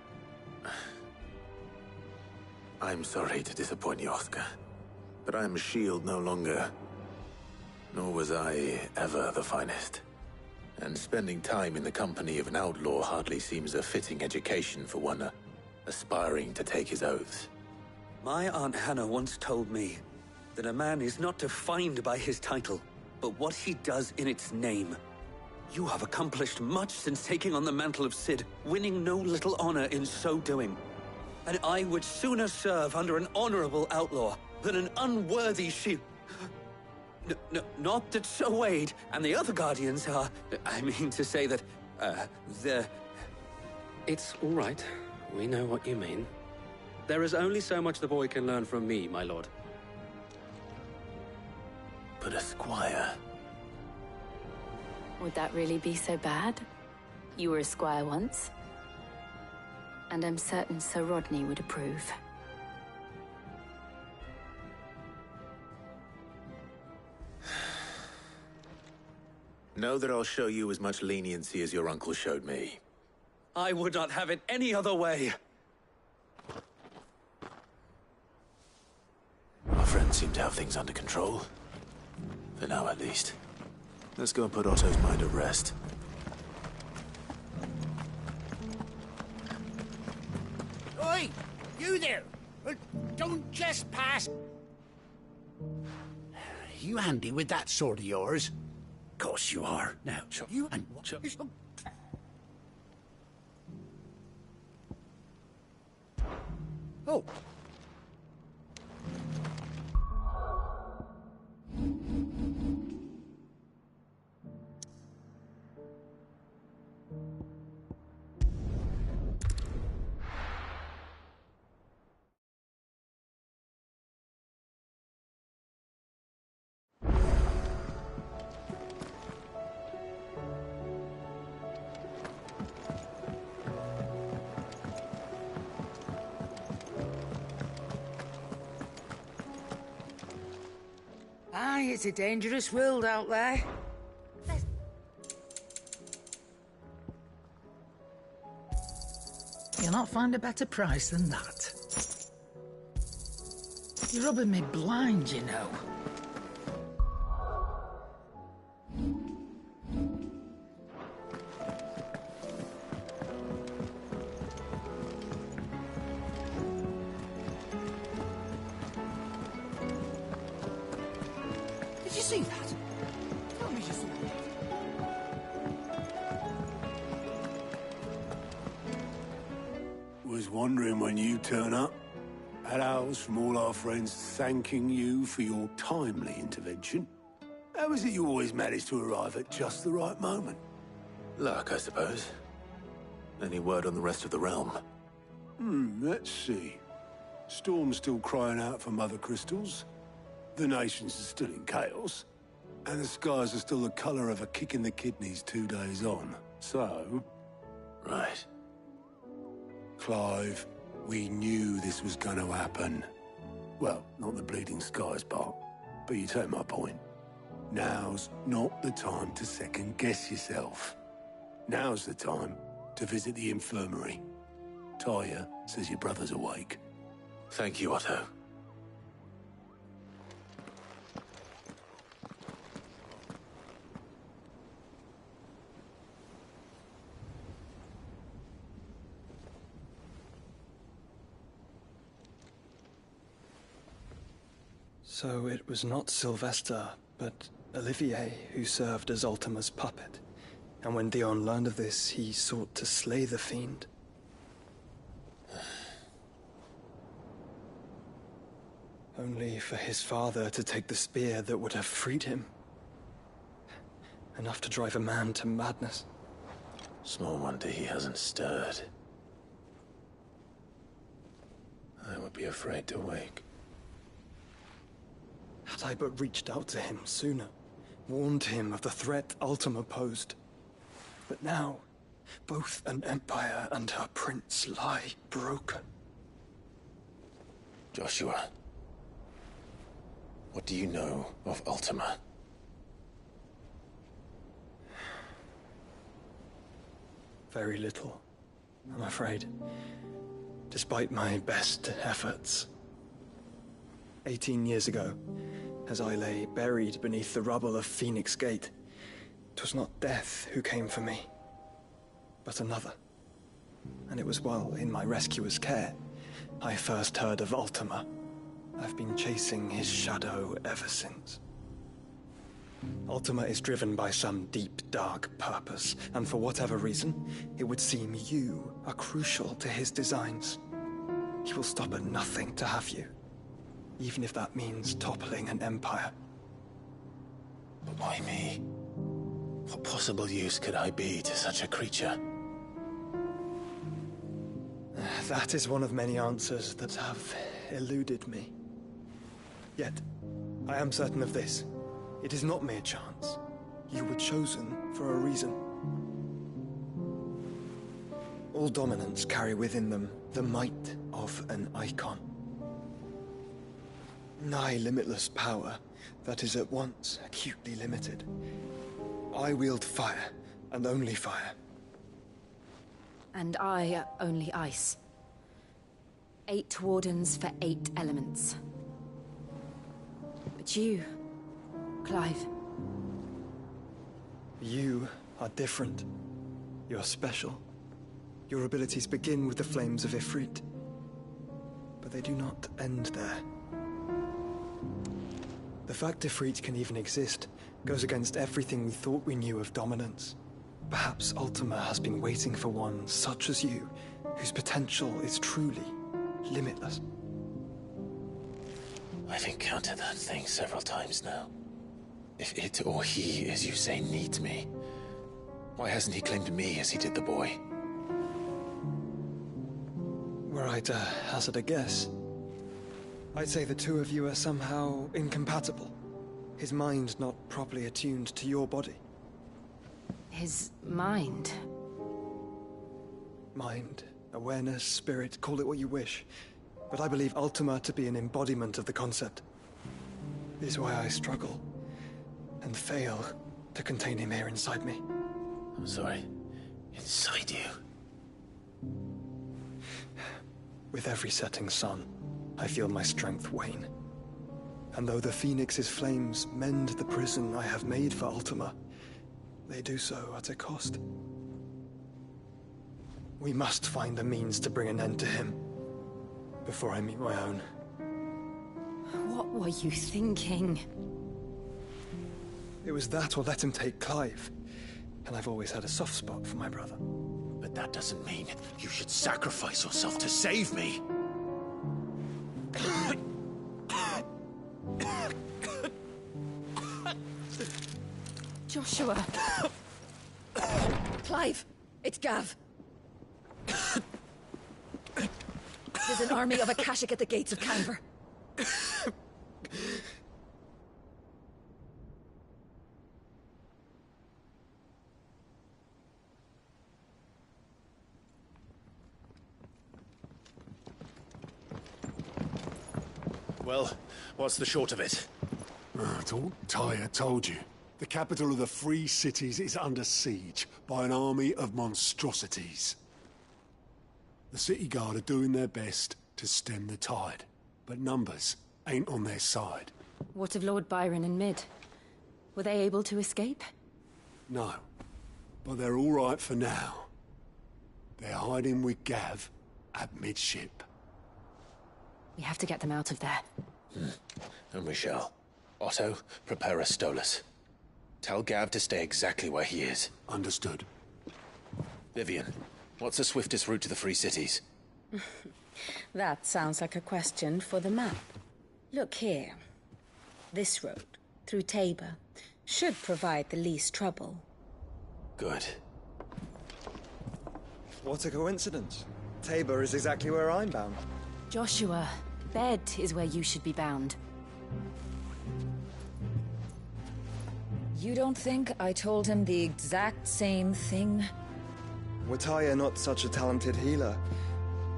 I'm sorry to disappoint you, Oscar, but I'm a shield no longer. Nor was I ever the finest. And spending time in the company of an outlaw hardly seems a fitting education for one aspiring to take his oaths. My Aunt Hannah once told me that a man is not defined by his title, but what he does in its name. You have accomplished much since taking on the mantle of Cid, winning no little honor in so doing. And I would sooner serve under an honorable outlaw than an unworthy shield. Not that Sir Wade and the other Guardians are... I mean to say that, they're... It's all right. We know what you mean. There is only so much the boy can learn from me, my lord. But a squire... Would that really be so bad? You were a squire once. And I'm certain Sir Rodney would approve. Know that I'll show you as much leniency as your uncle showed me. I would not have it any other way. Our friends seem to have things under control. For now, at least. Let's go and put Otto's mind at rest. Oi! You there! Don't just pass! You handy with that sword of yours? Course you are. Now, you and... Oh. Aye, it's a dangerous world out there. You'll not find a better price than that. You're rubbing me blind, you know. Did you see that? Tell me you saw that. Was wondering when you turn up. Had owls from all our friends thanking you for your timely intervention. How is it you always manage to arrive at just the right moment? Luck, I suppose. Any word on the rest of the realm? Let's see. Storm's still crying out for mother crystals. The nations are still in chaos. And the skies are still the colour of a kick in the kidneys 2 days on. So... Right. Clive, we knew this was going to happen. Well, not the bleeding skies part, but you take my point. Now's not the time to second-guess yourself. Now's the time to visit the infirmary. Talia says your brother's awake. Thank you, Otto. So it was not Sylvester, but Olivier who served as Ultima's puppet. And when Dion learned of this, he sought to slay the fiend. Only for his father to take the spear that would have freed him. Enough to drive a man to madness. Small wonder he hasn't stirred. I would be afraid to wake. Had I but reached out to him sooner, warned him of the threat Ultima posed. But now, both an empire and her prince lie broken. Joshua, what do you know of Ultima? Very little, I'm afraid. Despite my best efforts. 18 years ago, as I lay buried beneath the rubble of Phoenix Gate, 'twas not death who came for me, but another. And it was while in my rescuer's care, I first heard of Ultima. I've been chasing his shadow ever since. Ultima is driven by some deep, dark purpose, and for whatever reason, it would seem you are crucial to his designs. He will stop at nothing to have you, even if that means toppling an empire. But why me? What possible use could I be to such a creature? That is one of many answers that have eluded me. Yet, I am certain of this. It is not mere chance. You were chosen for a reason. All dominants carry within them the might of an icon. Nigh limitless power that is at once acutely limited. I wield fire, and only fire. And I only ice. 8 wardens for 8 elements. But you, Clive. You are different. You're special. Your abilities begin with the flames of Ifrit. But they do not end there. The fact Ifrit can even exist goes against everything we thought we knew of dominance. Perhaps Ultima has been waiting for one such as you, whose potential is truly limitless. I've encountered that thing several times now. If it or he, as you say, needs me, why hasn't he claimed me as he did the boy? Were I to hazard a guess, I'd say the two of you are somehow incompatible. His mind not properly attuned to your body. His mind? Mind, awareness, spirit, call it what you wish. But I believe Ultima to be an embodiment of the concept. This is why I struggle and fail to contain him here inside me. I'm sorry. Inside you? With every setting sun, I feel my strength wane. And though the Phoenix's flames mend the prison I have made for Ultima, they do so at a cost. We must find the means to bring an end to him before I meet my own. What were you thinking? It was that or let him take Clive. And I've always had a soft spot for my brother. But that doesn't mean you should sacrifice yourself to save me. Joshua! Clive! It's Gav! There's an army of Akashic at the gates of Canver. Well, what's the short of it? I thought Tyre told you. The capital of the Free Cities is under siege by an army of monstrosities. The City Guard are doing their best to stem the tide, but numbers ain't on their side. What of Lord Byron and Mid? Were they able to escape? No, but they're all right for now. They're hiding with Gav at midship. We have to get them out of there. And we shall. Otto, prepare a Stolas. Tell Gav to stay exactly where he is. Understood. Vivian, what's the swiftest route to the Free Cities? That sounds like a question for the map. Look here. This road, through Tabor, should provide the least trouble. Good. What a coincidence. Tabor is exactly where I'm bound. Joshua, Bed is where you should be bound. You don't think I told him the exact same thing? Were Tyre not such a talented healer,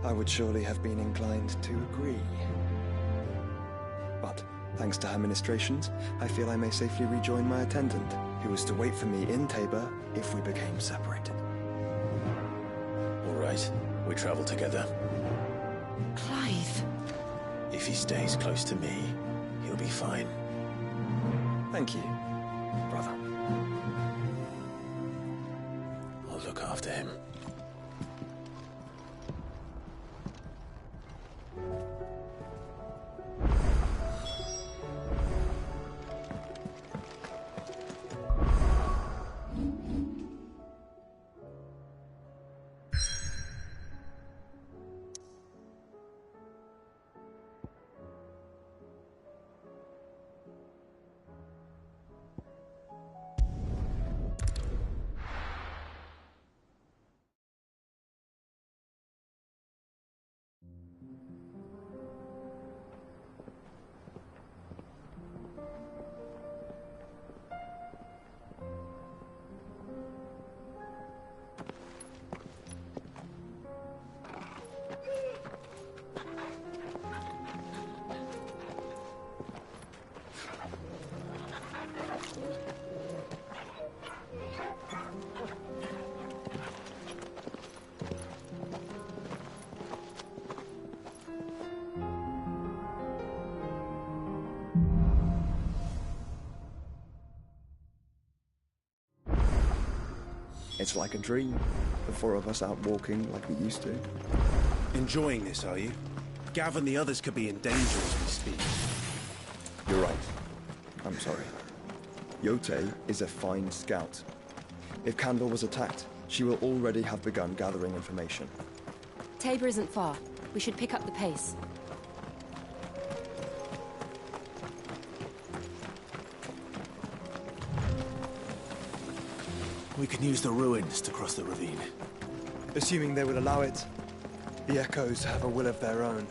I would surely have been inclined to agree. But, thanks to her ministrations, I feel I may safely rejoin my attendant, who was to wait for me in Tabor if we became separated. All right, we travel together. Clive. If he stays close to me, he'll be fine. Thank you, brother. I'll look after him. It's like a dream. The four of us out walking like we used to. Enjoying this, are you? Gav and the others could be in danger as we speak. You're right. I'm sorry. Yote is a fine scout. If Candle was attacked, she will already have begun gathering information. Tabor isn't far. We should pick up the pace. We can use the ruins to cross the ravine. Assuming they would allow it, the Echoes have a will of their own.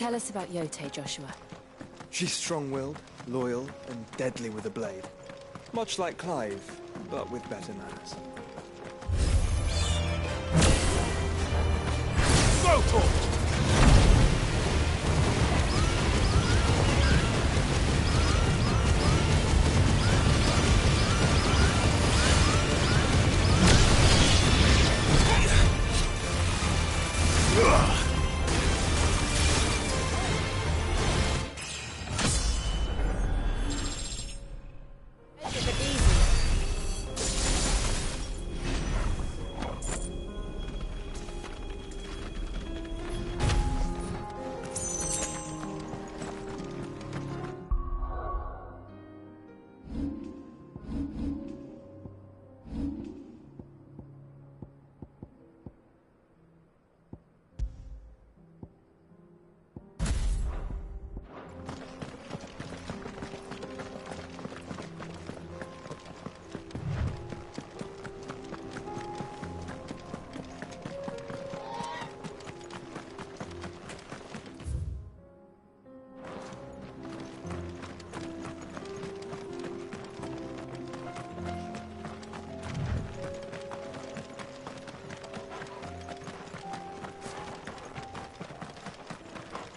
Tell us about Yote, Joshua. She's strong-willed, loyal, and deadly with a blade. Much like Clive, but with better manners. Go, Tor!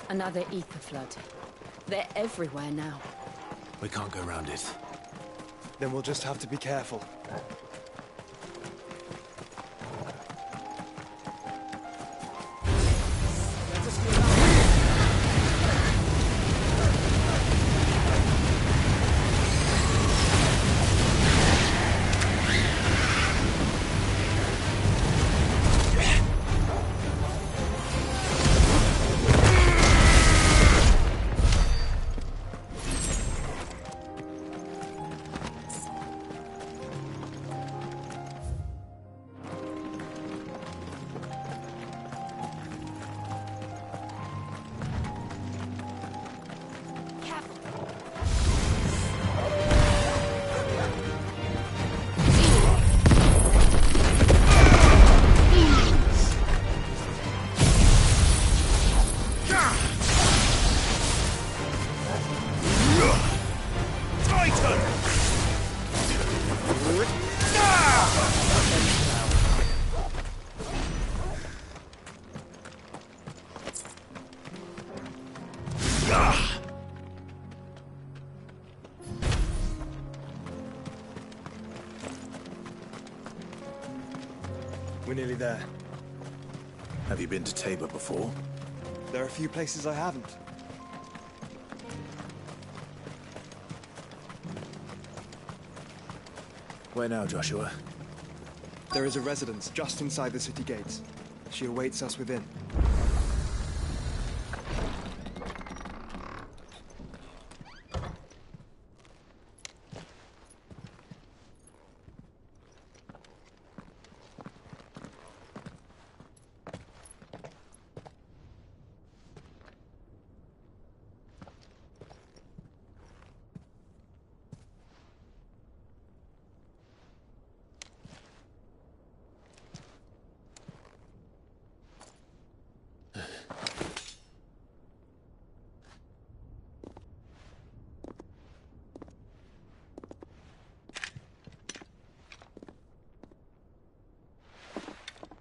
Another ether flood. They're everywhere now. We can't go around it. Then we'll just have to be careful. We're nearly there. Have you been to Tabor before? There are a few places I haven't. Where now, Joshua? There is a residence just inside the city gates. She awaits us within.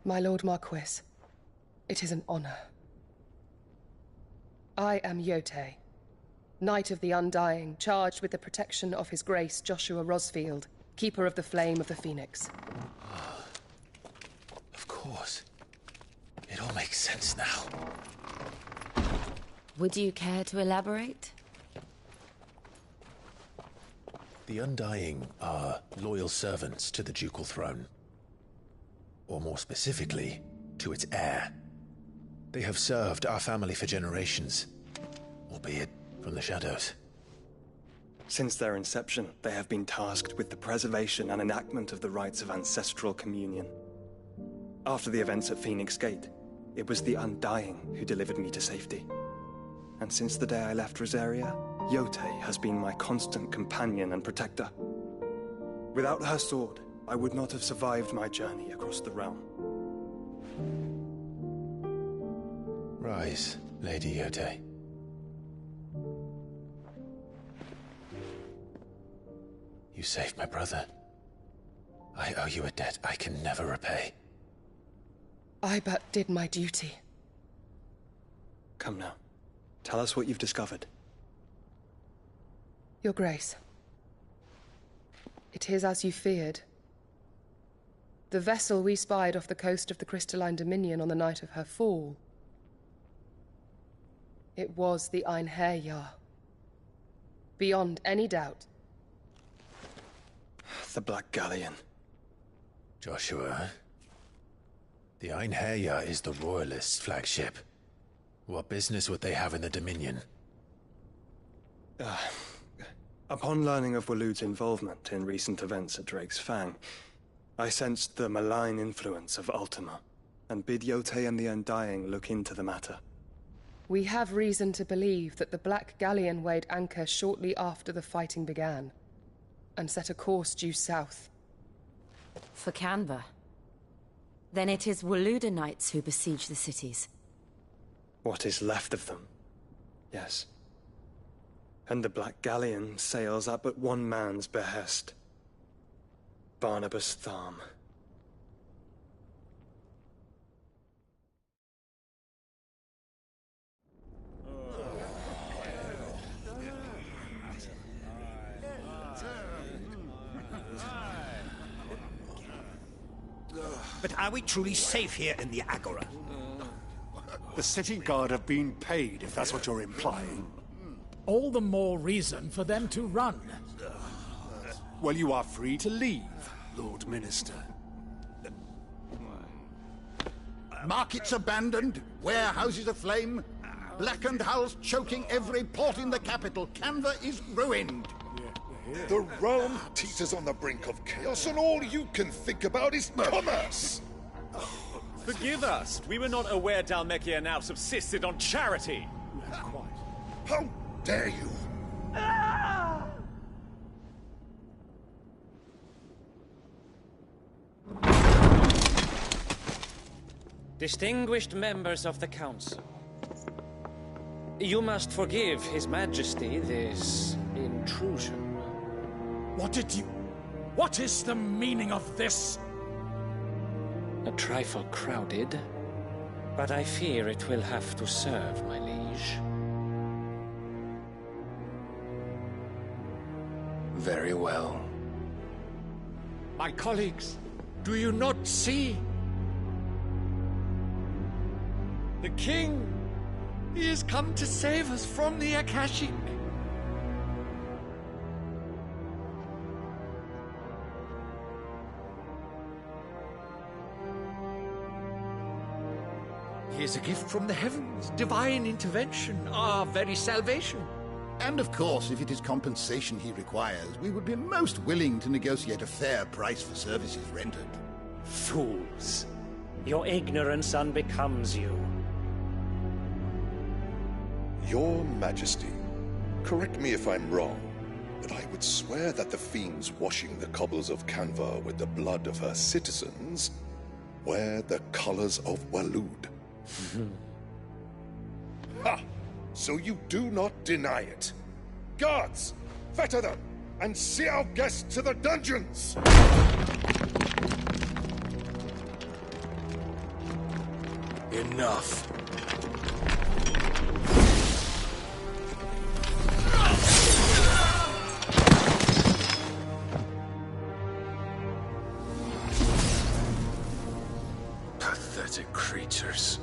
My Lord Marquis, it is an honor. I am Yote, Knight of the Undying, charged with the protection of His Grace Joshua Rosfield, Keeper of the Flame of the Phoenix. Of course. It all makes sense now. Would you care to elaborate? The Undying are loyal servants to the ducal throne. Or more specifically, to its heir. They have served our family for generations, albeit from the shadows. Since their inception, they have been tasked with the preservation and enactment of the rites of ancestral communion. After the events at Phoenix Gate, it was the Undying who delivered me to safety. And since the day I left Rosaria, Yote has been my constant companion and protector. Without her sword, I would not have survived my journey across the realm. Rise, Lady Yote. saved my brother. I owe you a debt I can never repay. I but did my duty. Come now. Tell us what you've discovered. Your Grace. It is as you feared. The vessel we spied off the coast of the Crystalline Dominion on the night of her fall. It was the Einherjar. Beyond any doubt. The Black Galleon. Joshua, the Einherjar is the Royalists' flagship. What business would they have in the Dominion? Upon learning of Waloed's involvement in recent events at Drake's Fang, I sensed the malign influence of Ultima, and bid Yote and the Undying look into the matter. We have reason to believe that the Black Galleon weighed anchor shortly after the fighting began, and set a course due south. For Canva. Then it is Waloeda knights who besiege the cities. What is left of them? Yes. And the Black Galleon sails at but one man's behest. Barnabas Tharm. But are we truly safe here in the Agora? The city guard have been paid, if that's what you're implying. All the more reason for them to run. Well, you are free to leave, Lord Minister. Markets abandoned, warehouses aflame, blackened hulls choking every port in the capital. Canva is ruined. The realm teeters on the brink of chaos, and all you can think about is commerce! Forgive us. We were not aware Dhalmekia now subsisted on charity. How dare you! Distinguished members of the Council, you must forgive His Majesty this intrusion. What is the meaning of this? A trifle crowded, but I fear it will have to serve, my liege. Very well. My colleagues, do you not see? The king! He has come to save us from the Akashic! He is a gift from the heavens, divine intervention, our very salvation. And of course, if it is compensation he requires, we would be most willing to negotiate a fair price for services rendered. Fools! Your ignorance unbecomes you. Your Majesty, correct me if I'm wrong, but I would swear that the fiends washing the cobbles of Canva with the blood of her citizens wear the colors of Waloed. Ha! So you do not deny it. Guards, fetter them, and see our guests to the dungeons! Enough. Pathetic creatures.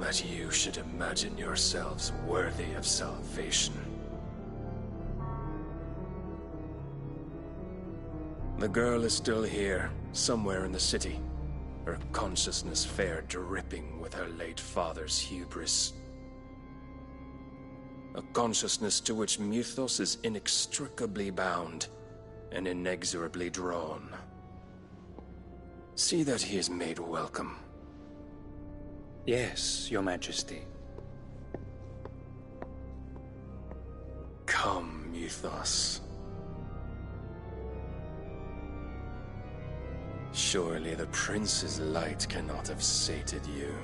That you should imagine yourselves worthy of salvation. The girl is still here, somewhere in the city. Her consciousness fair dripping with her late father's hubris. A consciousness to which Mythos is inextricably bound and inexorably drawn. See that he is made welcome. Yes, Your Majesty. Come, Mythos. Surely the prince's light cannot have sated you.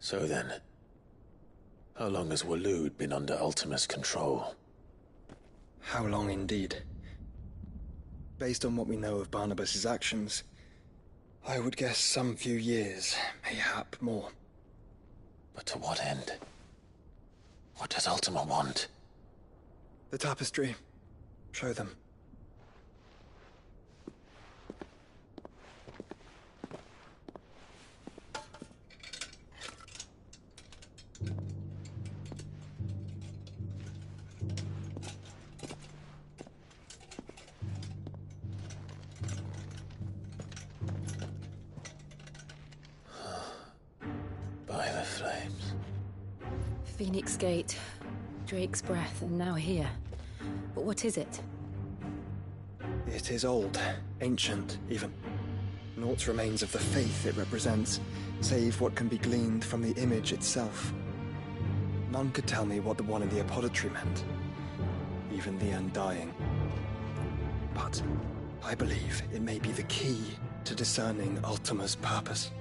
So then, how long has Waloed been under Ultima's control? How long indeed? Based on what we know of Barnabas's actions, I would guess some few years, mayhap more. But to what end? What does Ultima want? The tapestry. Show them. By the flames. Phoenix Gate, Drake's Breath, and now here. But what is it? It is old, ancient, even. Naught remains of the faith it represents, save what can be gleaned from the image itself. None could tell me what the one in the apothecary meant, even the Undying. But I believe it may be the key to discerning Ultima's purpose.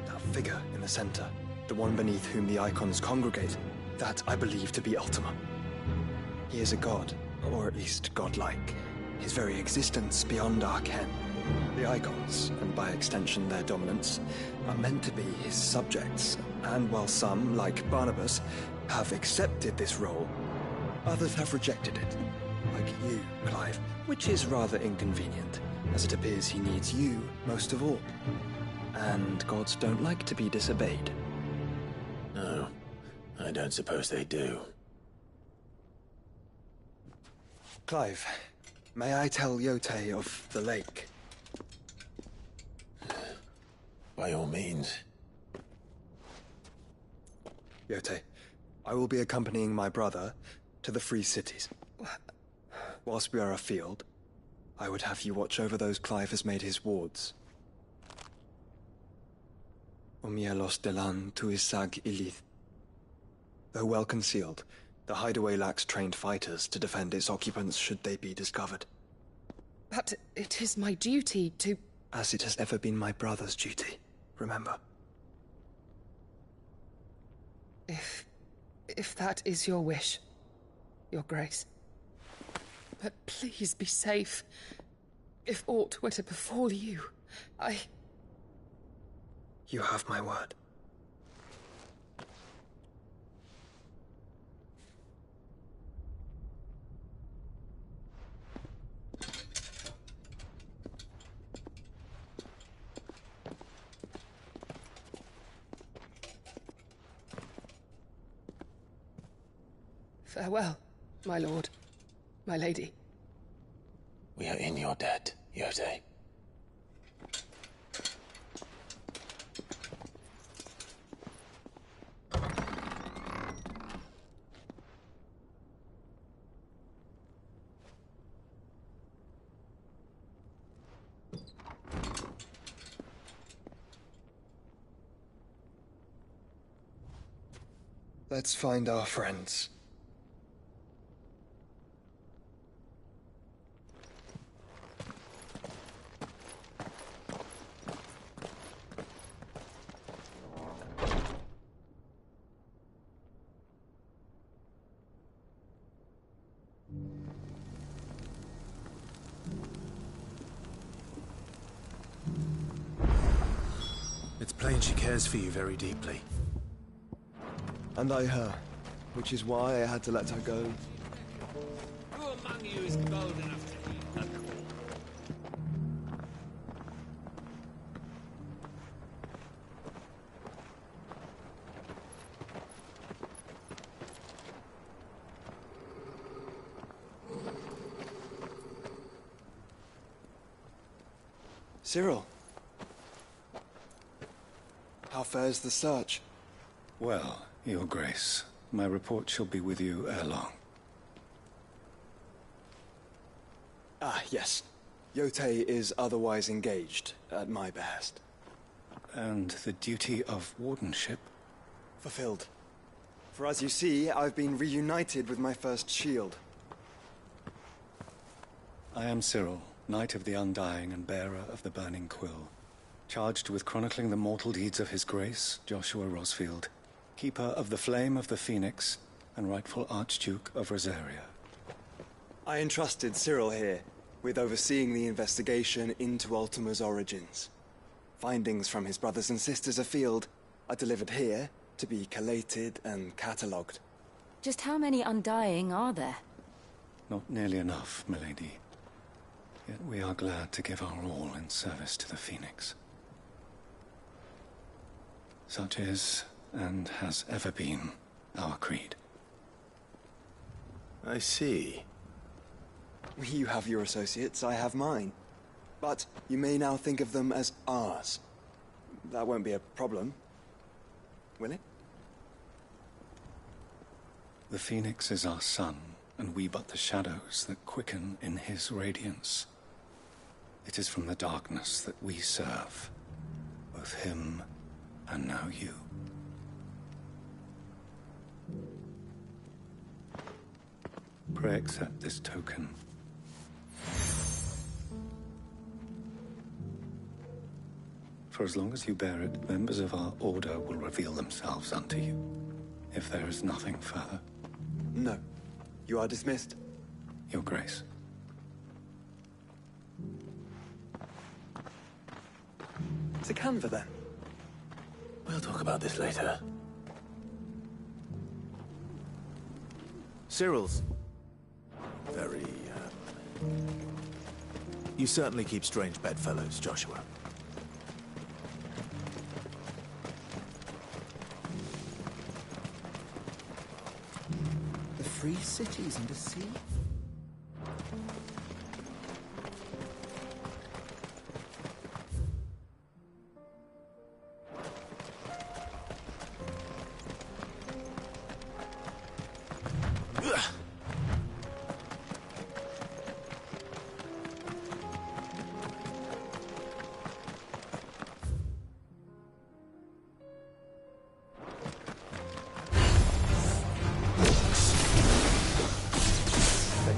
That figure in the center, the one beneath whom the icons congregate, that I believe to be Ultima. He is a god, or at least godlike. His very existence beyond our ken. The icons, and by extension their dominance, are meant to be his subjects, and while some, like Barnabas, have accepted this role, others have rejected it. Like you, Clive, which is rather inconvenient, as it appears he needs you most of all. And gods don't like to be disobeyed. No, I don't suppose they do. Clive, may I tell Yote of the lake? By all means. Yote, I will be accompanying my brother to the Free Cities. Whilst we are afield, I would have you watch over those Clive has made his wards. Omielos delan tuisag ilith. Though well concealed, the hideaway lacks trained fighters to defend its occupants should they be discovered. But it is my duty to... As it has ever been my brother's duty, remember. If that is your wish, Your Grace. But please be safe. If aught were to befall you, You have my word. Farewell, my lord, my lady. We are in your debt, Yote. Let's find our friends. It's plain she cares for you very deeply. And I her, which is why I had to let her go. Who among you is bold enough to eat a corn? Cyril. How fares the search? Well, Your Grace, my report shall be with you ere long. Ah, yes. Yote is otherwise engaged, at my behest. And the duty of wardenship? Fulfilled. For as you see, I've been reunited with my first shield. I am Cyril, Knight of the Undying and bearer of the Burning Quill. Charged with chronicling the mortal deeds of His Grace, Joshua Rosfield, Keeper of the Flame of the Phoenix, and rightful Archduke of Rosaria. I entrusted Cyril here with overseeing the investigation into Ultima's origins. Findings from his brothers and sisters afield are delivered here to be collated and catalogued. Just how many Undying are there? Not nearly enough, milady. Yet we are glad to give our all in service to the Phoenix. Such is, and has ever been, our creed. I see. You have your associates, I have mine. But you may now think of them as ours. That won't be a problem, will it? The Phoenix is our sun, and we but the shadows that quicken in his radiance. It is from the darkness that we serve, both him and now you. Pray accept this token. For as long as you bear it, members of our order will reveal themselves unto you, if there is nothing further. No. You are dismissed. Your Grace. To Canva, then. We'll talk about this later. Cyril's very, You certainly keep strange bedfellows, Joshua. The free cities and the sea?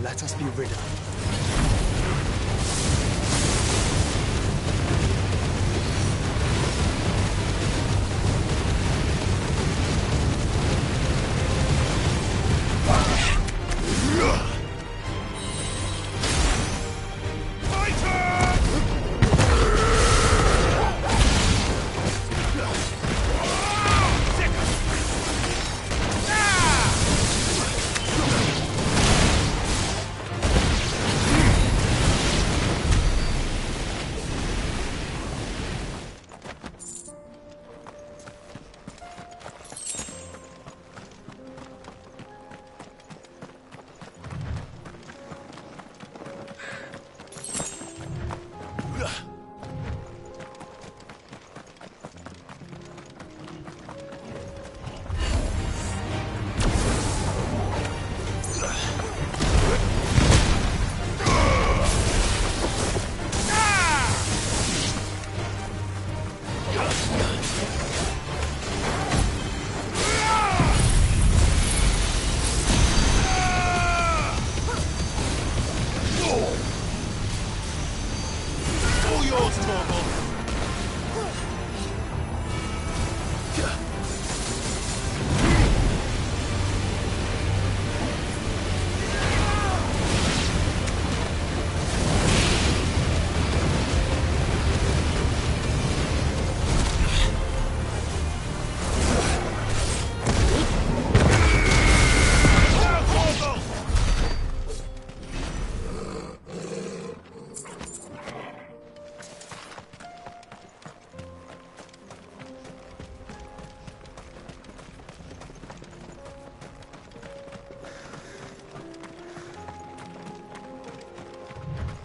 Let us be rid of them.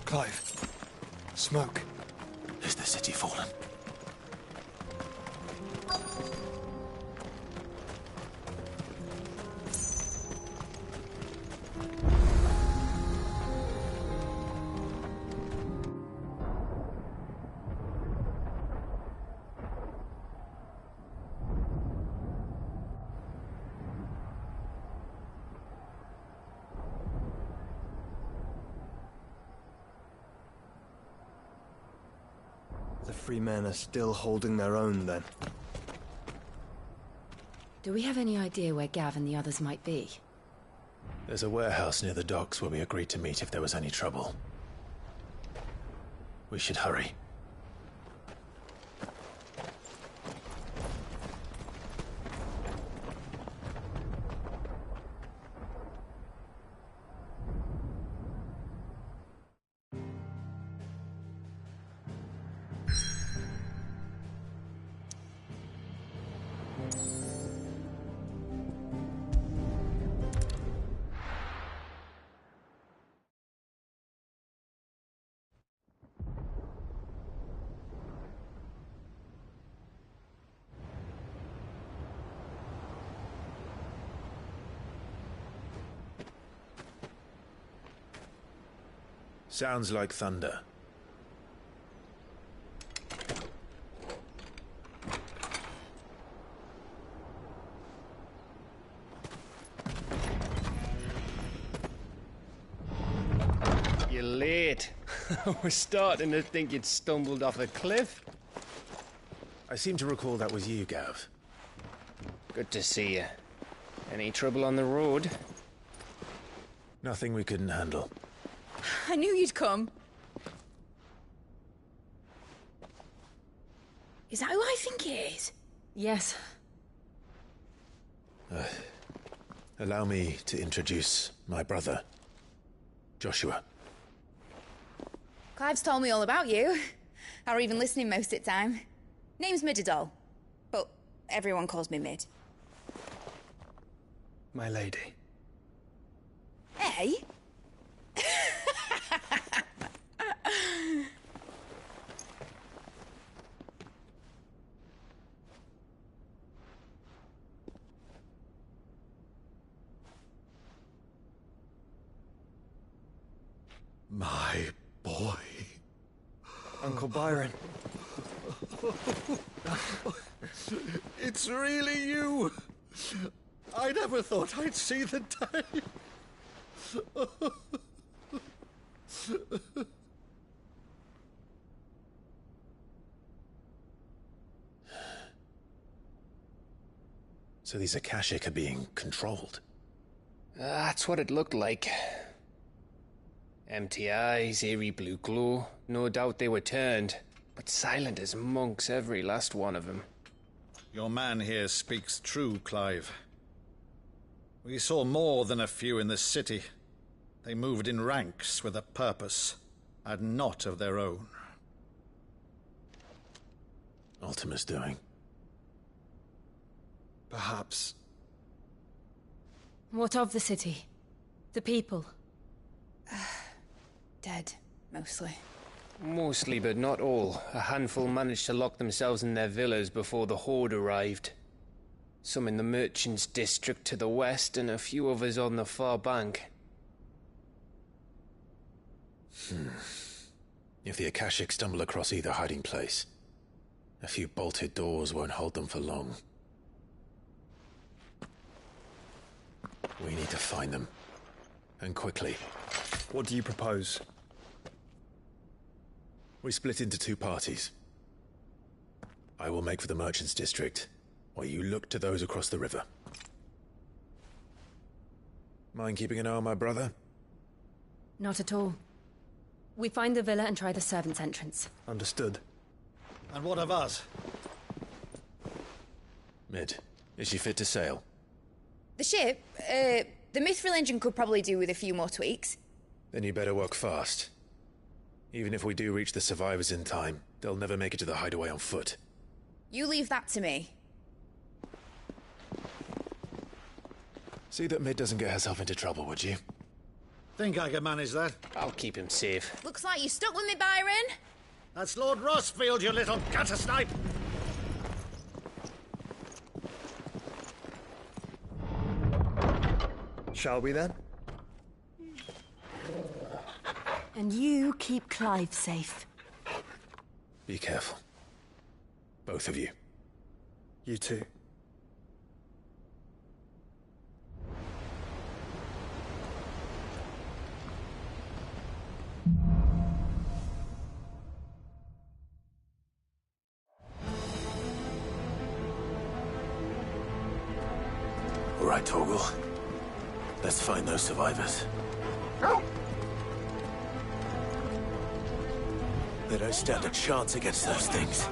Clive. Smoke. Is the city fallen? The free men are still holding their own, then. Do we have any idea where Gav and the others might be? There's a warehouse near the docks where we agreed to meet if there was any trouble. We should hurry. Sounds like thunder. You're late. We're starting to think you'd stumbled off a cliff. I seem to recall that was you, Gav. Good to see you. Any trouble on the road? Nothing we couldn't handle. I knew you'd come. Is that who I think it is? Yes. Allow me to introduce my brother, Joshua. Clive's told me all about you. Or even listening most of the time. Name's Midadol, but everyone calls me Mid. My lady. Hey? My boy. Uncle Byron. It's really you. I never thought I'd see the day. So these Akashic are being controlled? That's what it looked like. Empty eyes, eerie blue glow. No doubt they were turned, but silent as monks, every last one of them. Your man here speaks true, Clive. We saw more than a few in this city. They moved in ranks with a purpose, and not of their own. Ultima's doing. Perhaps. What of the city? The people? Dead, mostly. Mostly, but not all. A handful managed to lock themselves in their villas before the Horde arrived. Some in the Merchants' District to the west, and a few others on the far bank. If the Akashic stumble across either hiding place, a few bolted doors won't hold them for long. We need to find them. And quickly. What do you propose? We split into two parties. I will make for the Merchants' District, while you look to those across the river. Mind keeping an eye on my brother? Not at all. We find the villa and try the servants' entrance. Understood. And what of us? Mid, is she fit to sail? The ship, the Mithril engine could probably do with a few more tweaks. Then you better work fast. Even if we do reach the survivors in time, they'll never make it to the hideaway on foot. You leave that to me. See that Mid doesn't get herself into trouble, would you? Think I can manage that? I'll keep him safe. Looks like you stuck with me, Byron. That's Lord Rossfield, you little gutter snipe! Shall we then? And you keep Clive safe. Be careful. Both of you. You too. right, Torgal. Let's find those survivors. They don't stand a chance against those things.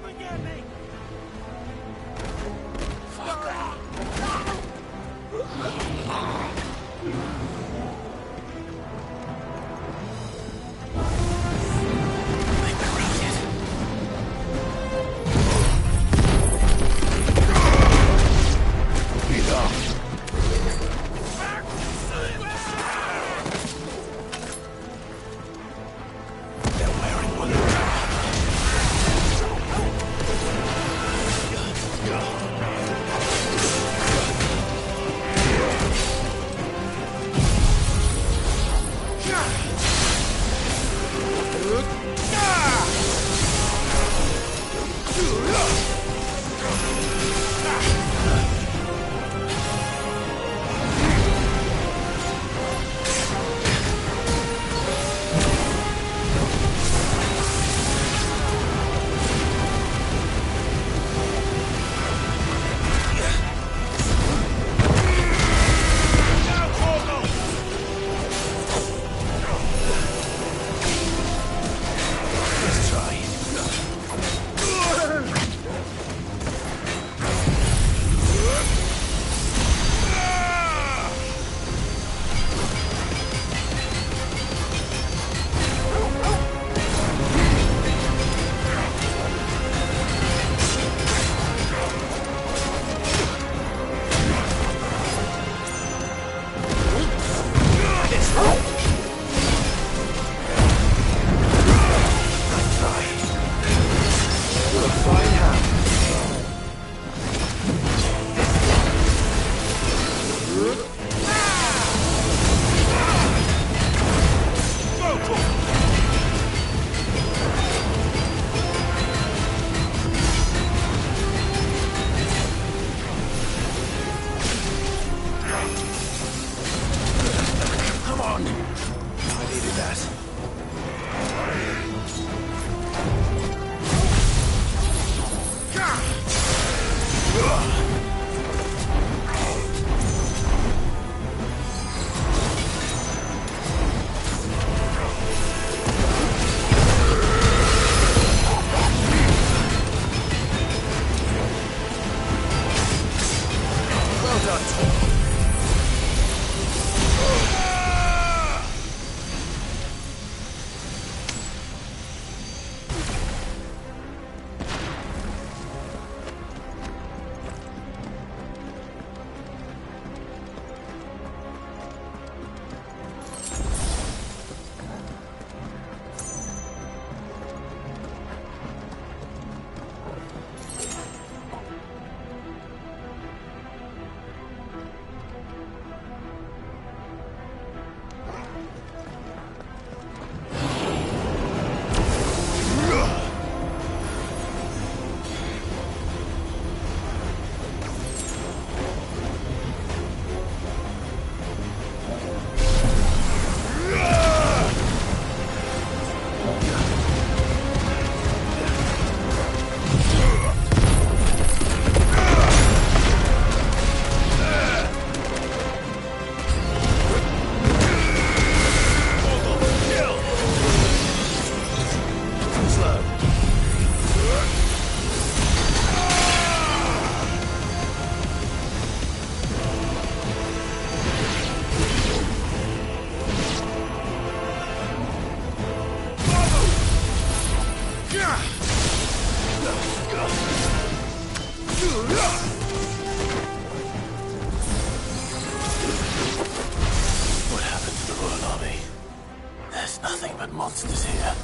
monsters here.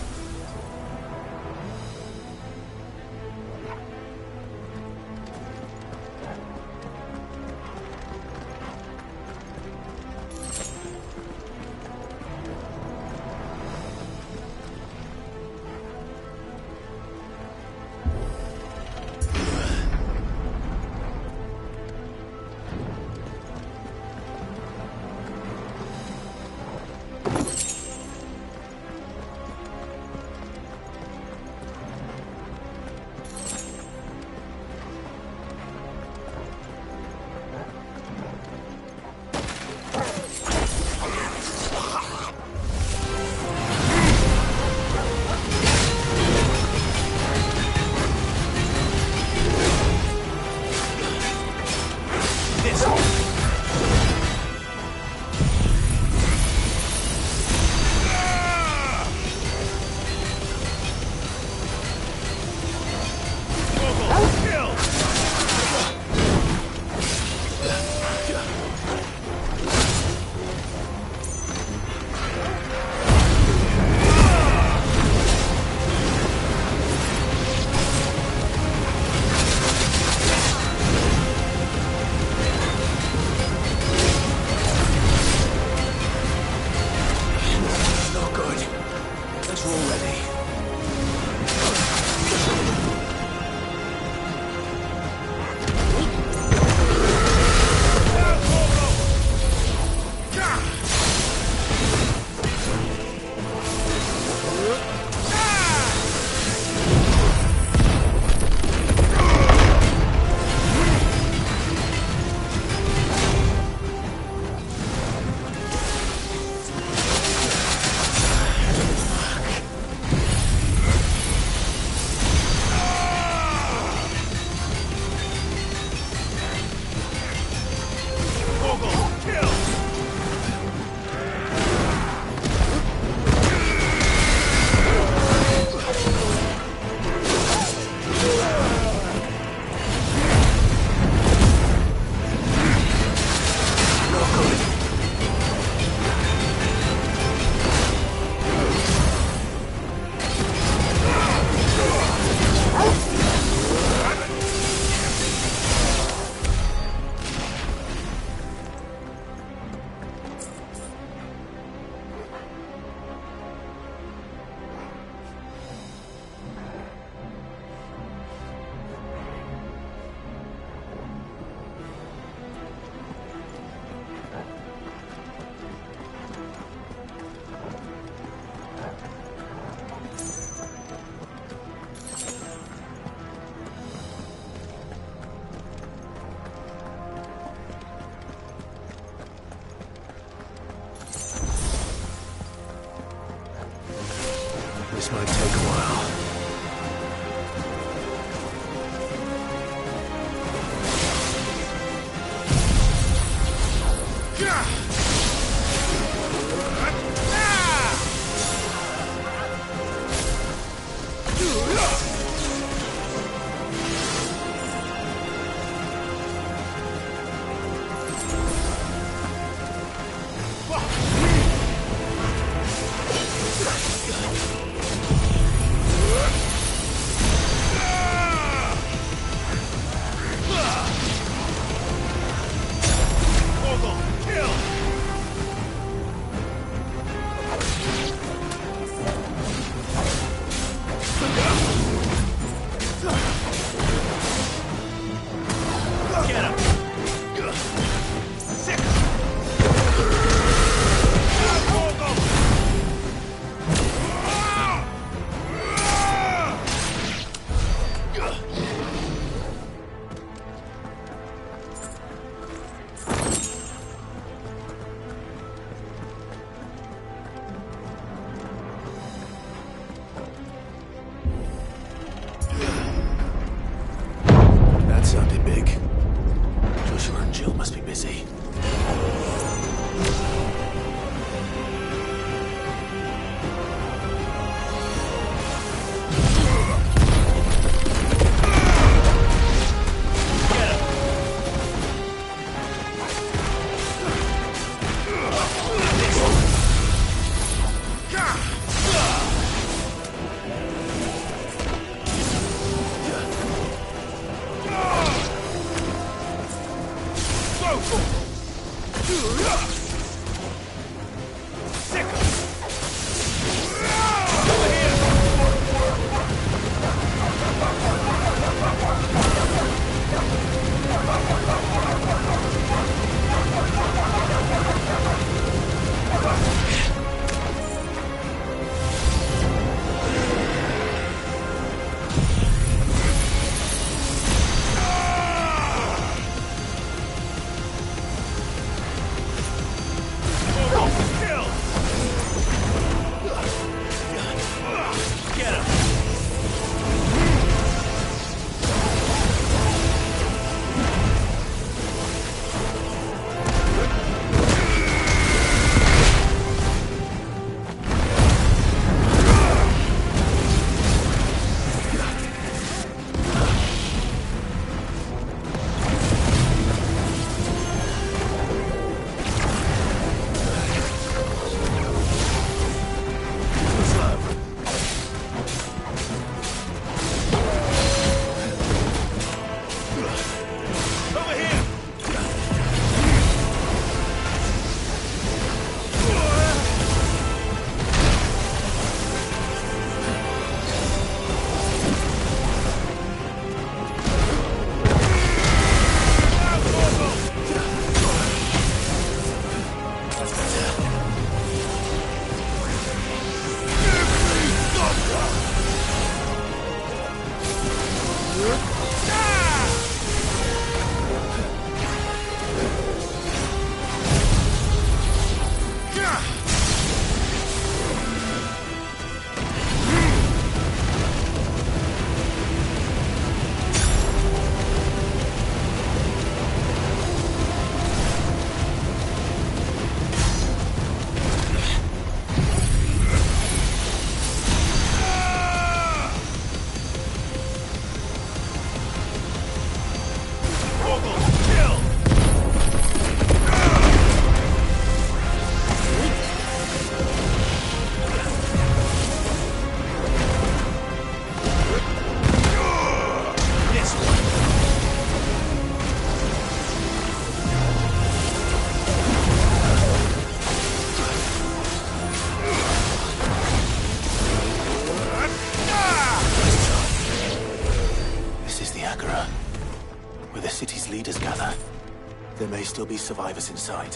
There may still be survivors inside.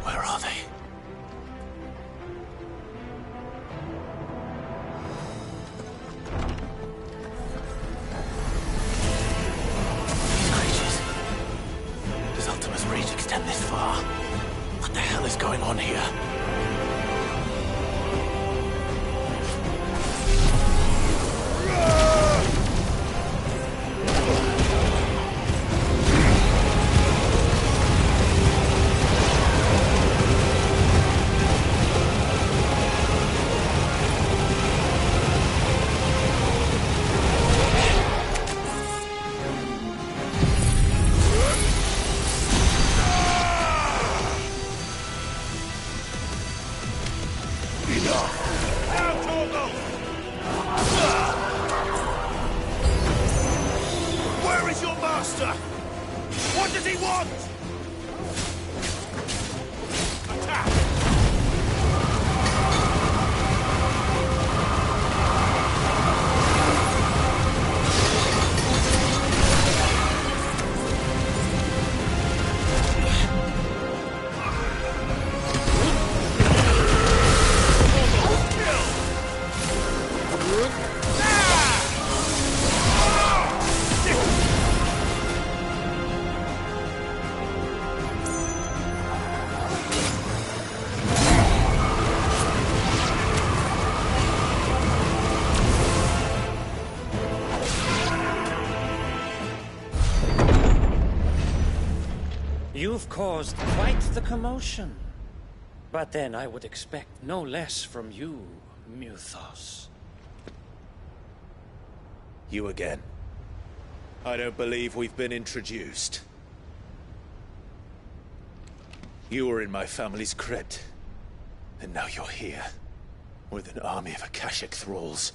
Where are they? Extend this far. What the hell is going on here? Where is your master? What does he want? Attack! You've caused quite the commotion. But then I would expect no less from you, Muthos. You again. I don't believe we've been introduced. You were in my family's crypt, and now you're here, with an army of Akashic thralls.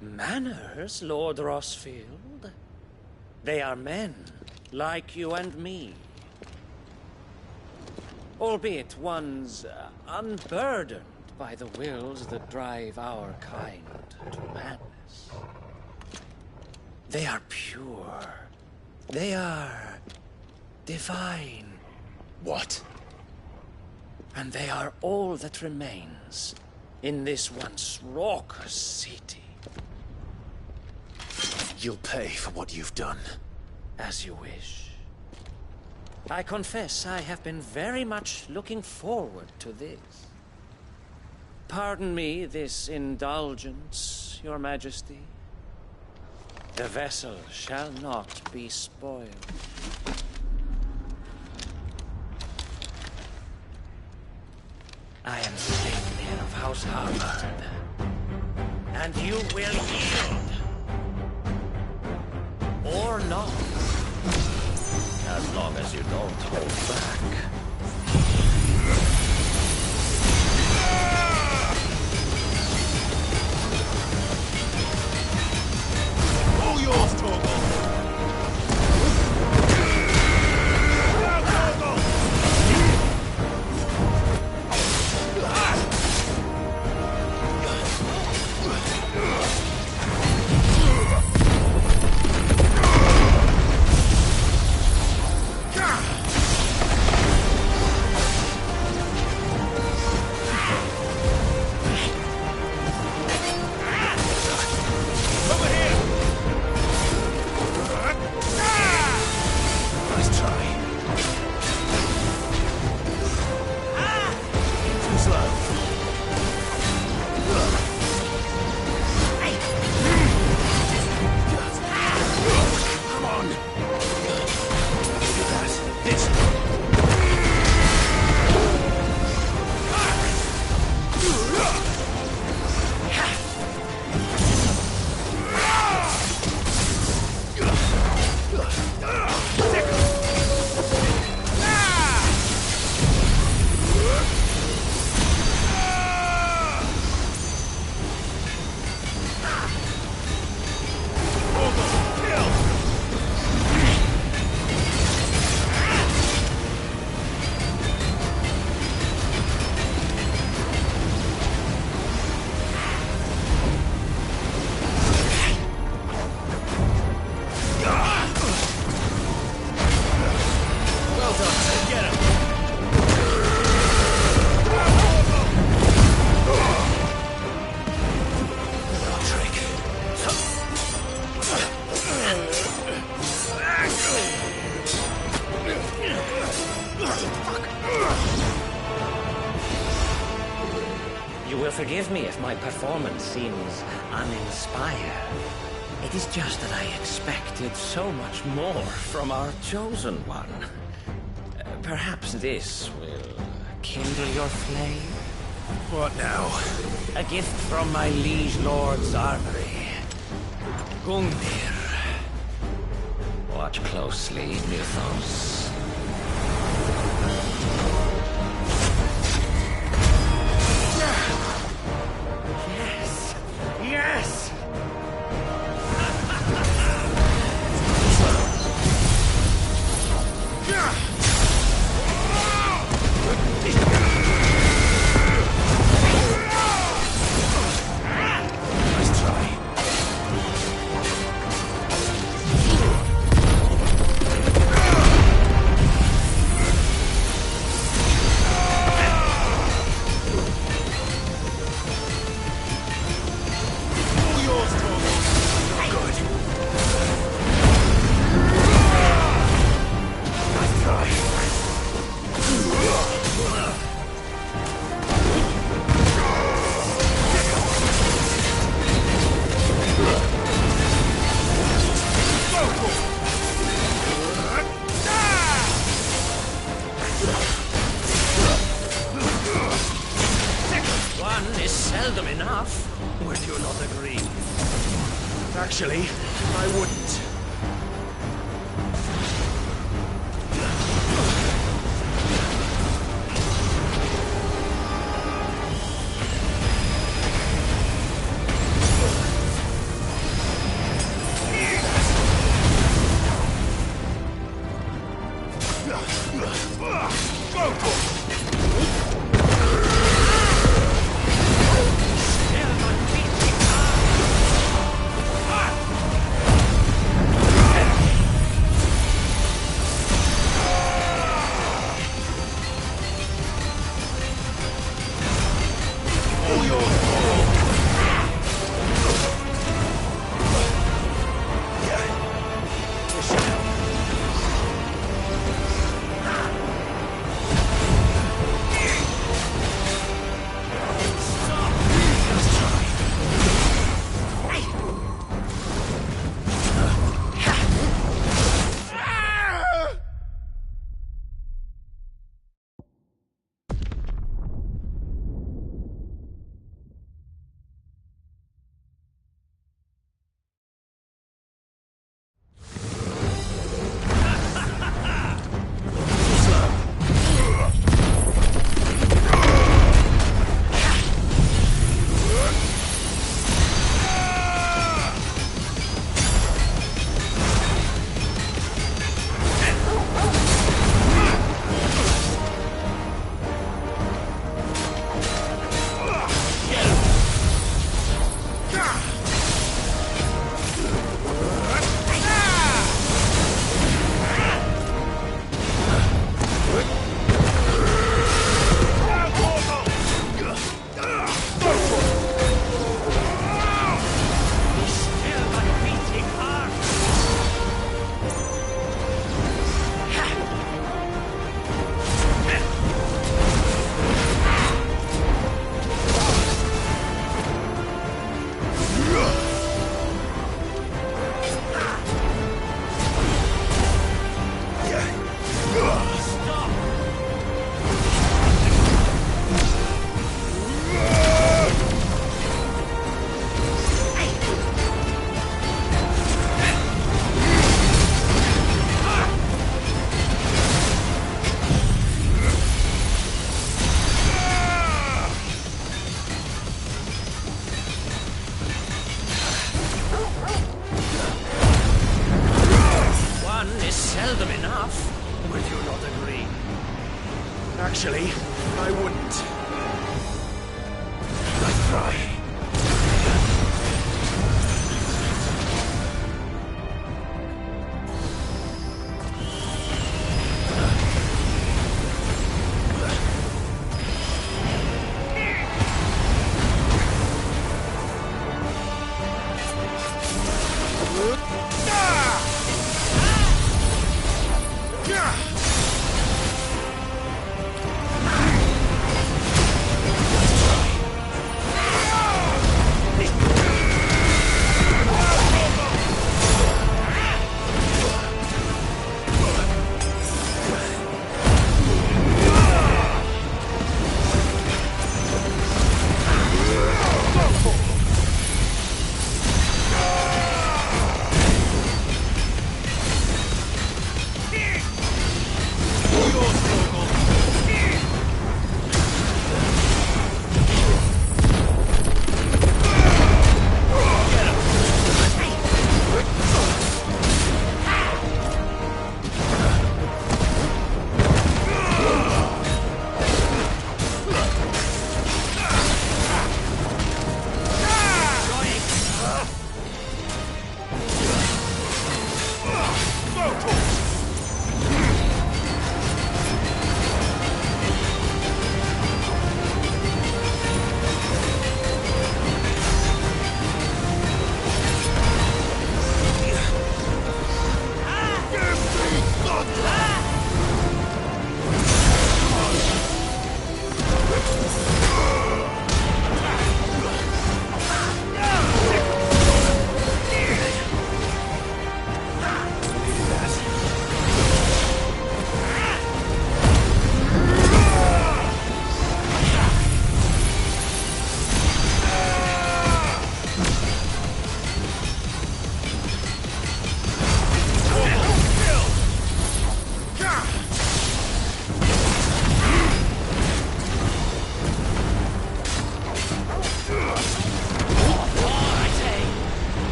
Manners, Lord Rossfield? They are men, like you and me. Albeit ones unburdened by the wills that drive our kind to madness. They are pure. They are divine. What? And they are all that remains in this once raucous city. You'll pay for what you've done. As you wish. I confess I have been very much looking forward to this. Pardon me this indulgence, Your Majesty. The vessel shall not be spoiled. I am Sleipnir of House Harvard, and you will yield. Or not. As long as you don't hold back. All yours, Torgal! Forgive me if my performance seems uninspired. It is just that I expected so much more from our chosen one. Perhaps this will kindle your flame? What now? A gift from my liege lord's armory. Gungnir. Watch closely, Mythos. Yes! Nice try. seldom enough. Would you not agree? Actually, I wouldn't. Actually, I wouldn't. Let's try.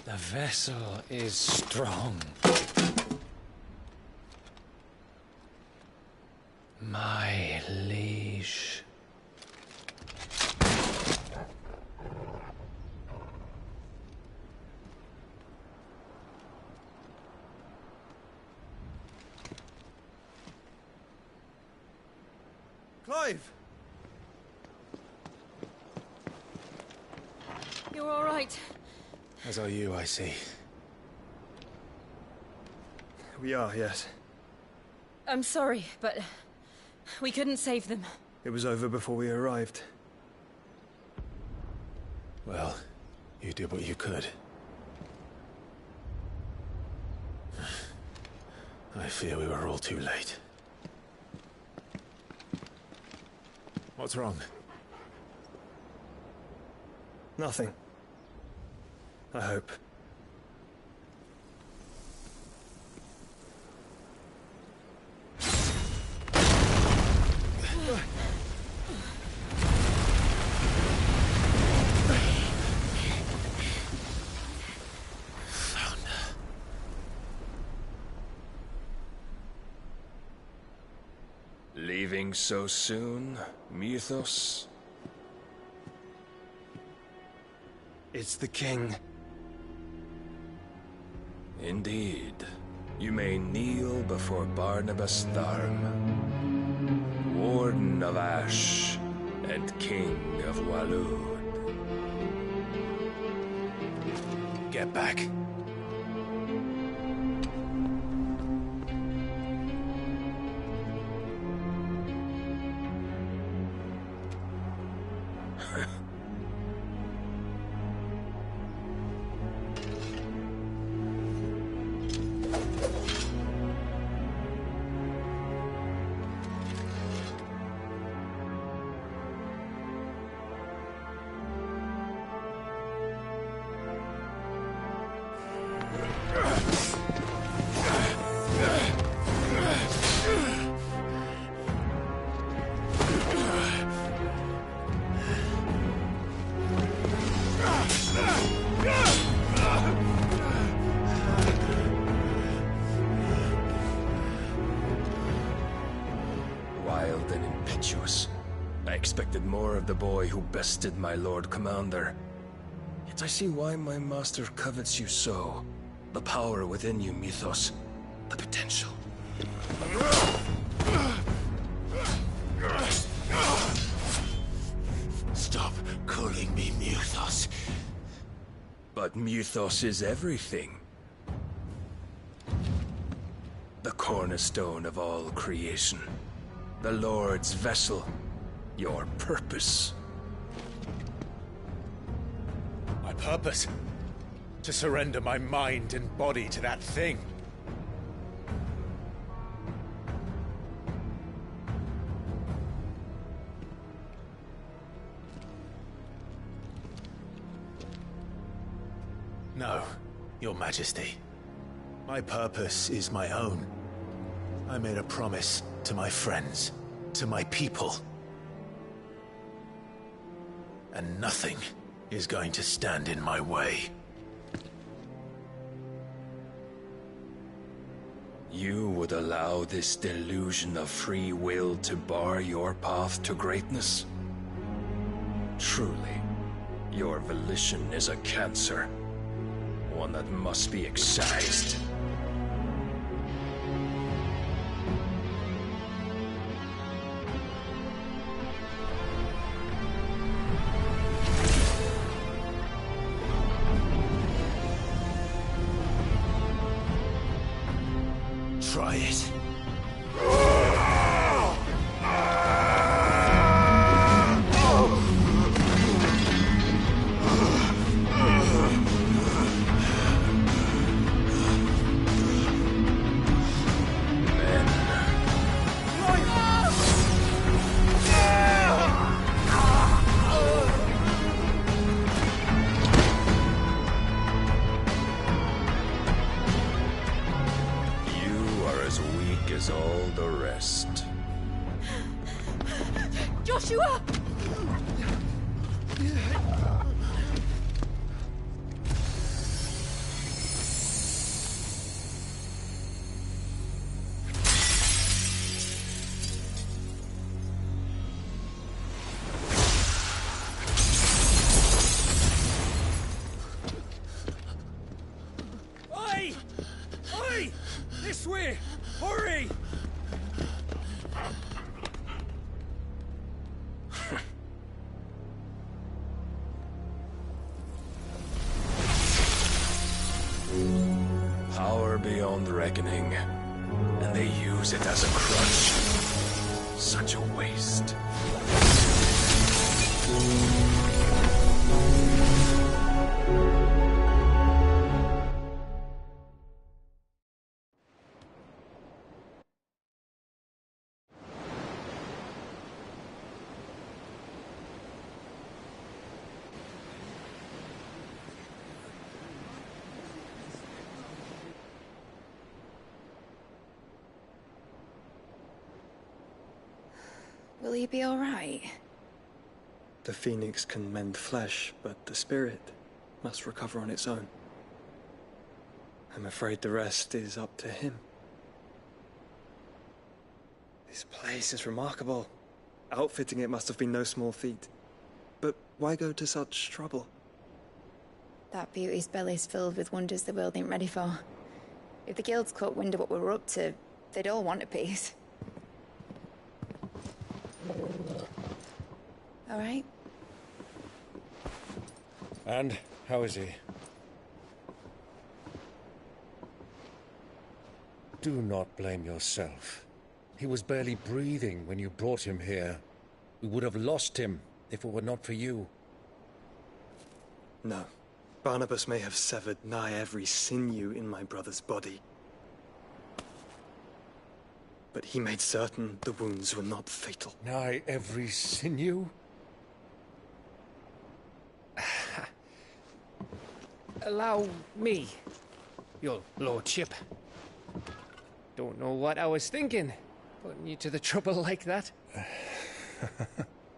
The vessel is strong. My liege. Clive! You're all right. As are you, I see. We are, yes. I'm sorry, but we couldn't save them. It was over before we arrived. Well, you did what you could. I fear we were all too late. What's wrong? Nothing. I hope. Leaving so soon, Mythos? It's the king. Indeed. You may kneel before Barnabas Tharm, Warden of Ash and King of Waloed. Get back. Wild and impetuous. I expected more of the boy who bested my Lord Commander. Yet I see why my master covets you so. The power within you, Mythos. The potential. Stop calling me Mythos. But Mythos is everything. The cornerstone of all creation. The Lord's vessel. Your purpose. My purpose? To surrender my mind and body to that thing. No, Your Majesty. My purpose is my own. I made a promise to my friends, to my people. And nothing is going to stand in my way. You would allow this delusion of free will to bar your path to greatness? Truly, your volition is a cancer. One that must be excised. Try it. As all the rest. Joshua! Oi! Oi! This way! Hurry! Power beyond reckoning, and they use it as a crutch. Such a waste. Will he be all right? The phoenix can mend flesh, but the spirit must recover on its own. I'm afraid the rest is up to him. This place is remarkable. Outfitting it must have been no small feat. But why go to such trouble? That beauty's belly's filled with wonders the world ain't ready for. If the guilds caught wind of what we were up to, they'd all want a piece. All right? And how is he? Do not blame yourself. He was barely breathing when you brought him here. We would have lost him if it were not for you. No. Barnabas may have severed nigh every sinew in my brother's body. But he made certain the wounds were not fatal. Nigh every sinew? Allow me, your lordship. Don't know what I was thinking, putting you to the trouble like that.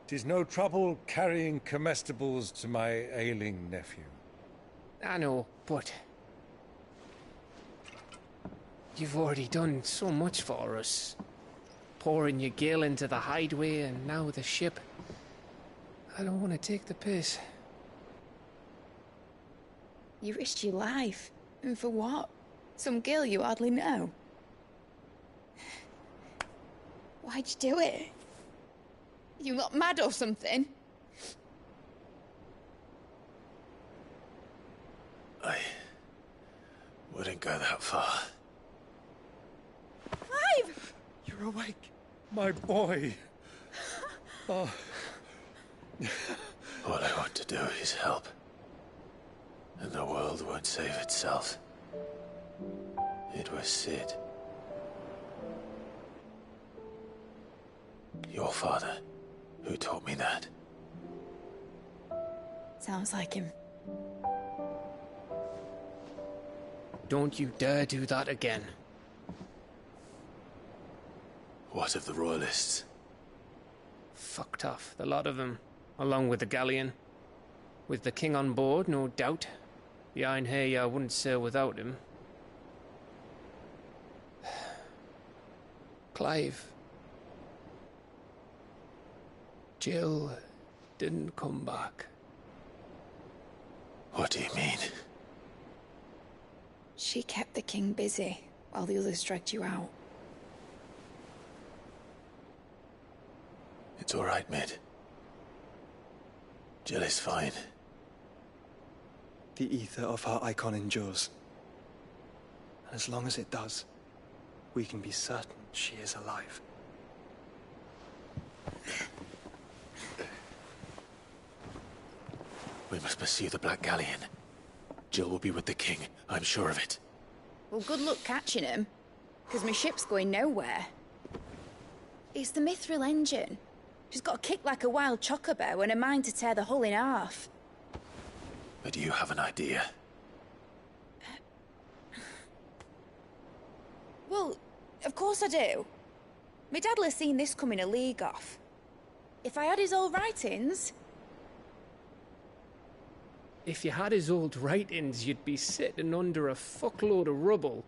'Tis no trouble carrying comestibles to my ailing nephew. I know, but you've already done so much for us. Pouring your gale into the hideaway and now the ship. I don't want to take the piss. You risked your life. And for what? Some girl you hardly know. Why'd you do it? You not mad or something? I wouldn't go that far. Clive! You're awake, my boy. Oh. All I want to do is help. And the world won't save itself. It was Sid. Your father, who taught me that. Sounds like him. Don't you dare do that again. What of the Royalists? Fucked off, the lot of them, along with the galleon. With the king on board, no doubt. The Iron Hair wouldn't sail without him. Clive. Jill didn't come back. What do you mean? She kept the king busy while the others dragged you out. It's all right, Mid. Jill is fine. The ether of her icon endures. And as long as it does, we can be certain she is alive. We must pursue the Black Galleon. Jill will be with the king, I'm sure of it. Well, good luck catching him, because my ship's going nowhere. It's the Mithril engine. She's got a kick like a wild chocobo and a mind to tear the hull in half. But you have an idea. Well, of course I do. My dad'll have seen this coming a league off. If I had his old writings... If you had his old writings, you'd be sitting under a fuckload of rubble.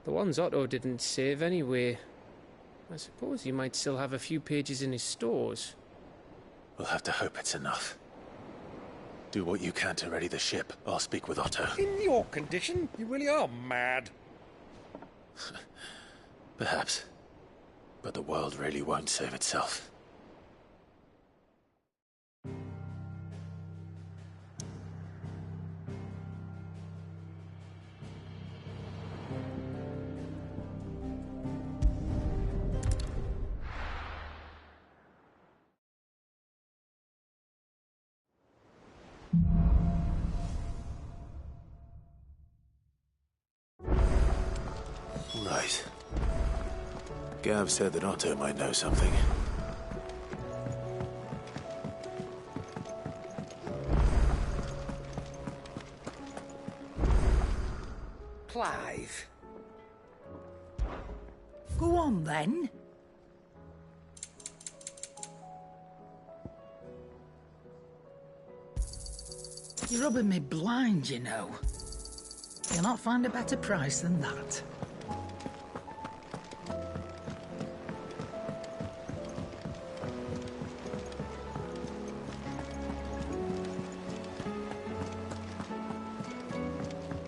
The ones Otto didn't save anyway. I suppose you might still have a few pages in his stores. We'll have to hope it's enough. Do what you can to ready the ship. I'll speak with Otto. In your condition, you really are mad. Perhaps. But the world really won't save itself. Right. Gav said that Otto might know something. Clive. Go on, then. You're rubbing me blind, you know. You'll not find a better price than that.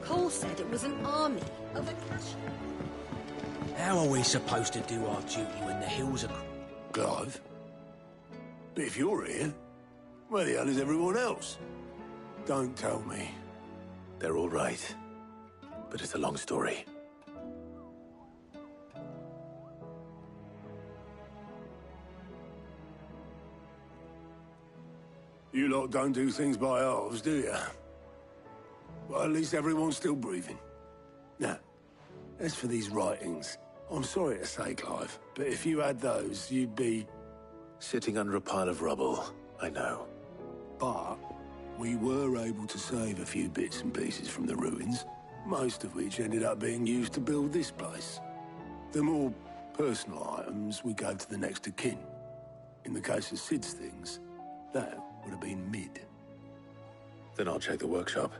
Cole said it was an army of Akasha. How are we supposed to do our duty when the hills are... Clive? But if you're here, Where the hell is everyone else? Don't tell me. They're all right. But it's a long story. You lot don't do things by halves, do you? Well, at least everyone's still breathing. Now, as for these writings, I'm sorry to say, Clive, but if you had those, you'd be... Sitting under a pile of rubble, I know. But we were able to save a few bits and pieces from the ruins, most of which ended up being used to build this place. The more personal items we gave to the next of kin. In the case of Sid's things, that would have been Mid. Then I'll check the workshop.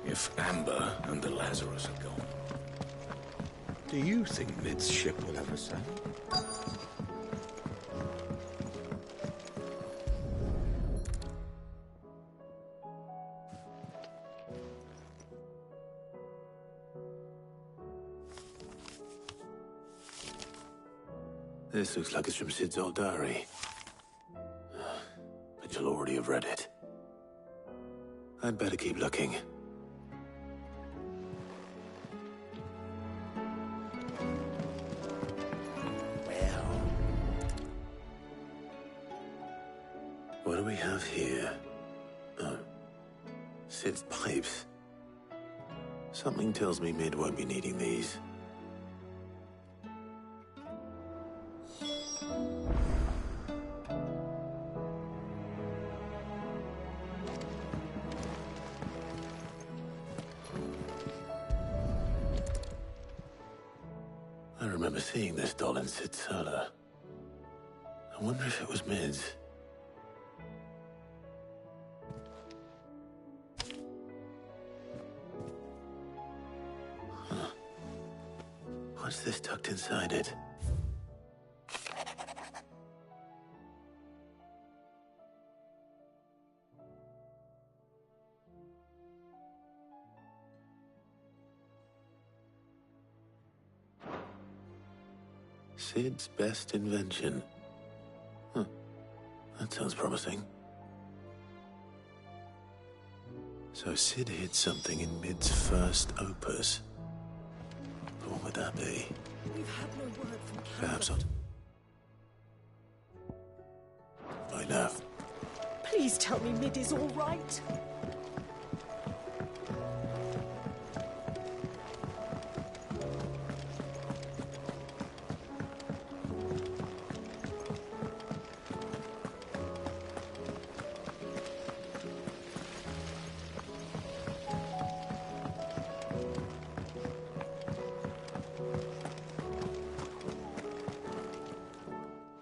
If Amber and the Lazarus are gone, do you think Mid's ship will ever sail? This looks like it's from Sid's old diary. But you'll already have read it. I'd better keep looking. What do we have here? Oh. Sid's pipes. Something tells me Mid won't be needing these. I remember seeing this doll in Sid's cellar. I wonder if it was Mid's. What's this tucked inside it? Sid's best invention. Huh. That sounds promising. So Sid hid something in Mid's first opus. What would that be? We've had no word from Perhaps not. I know. Please tell me Mid is all right.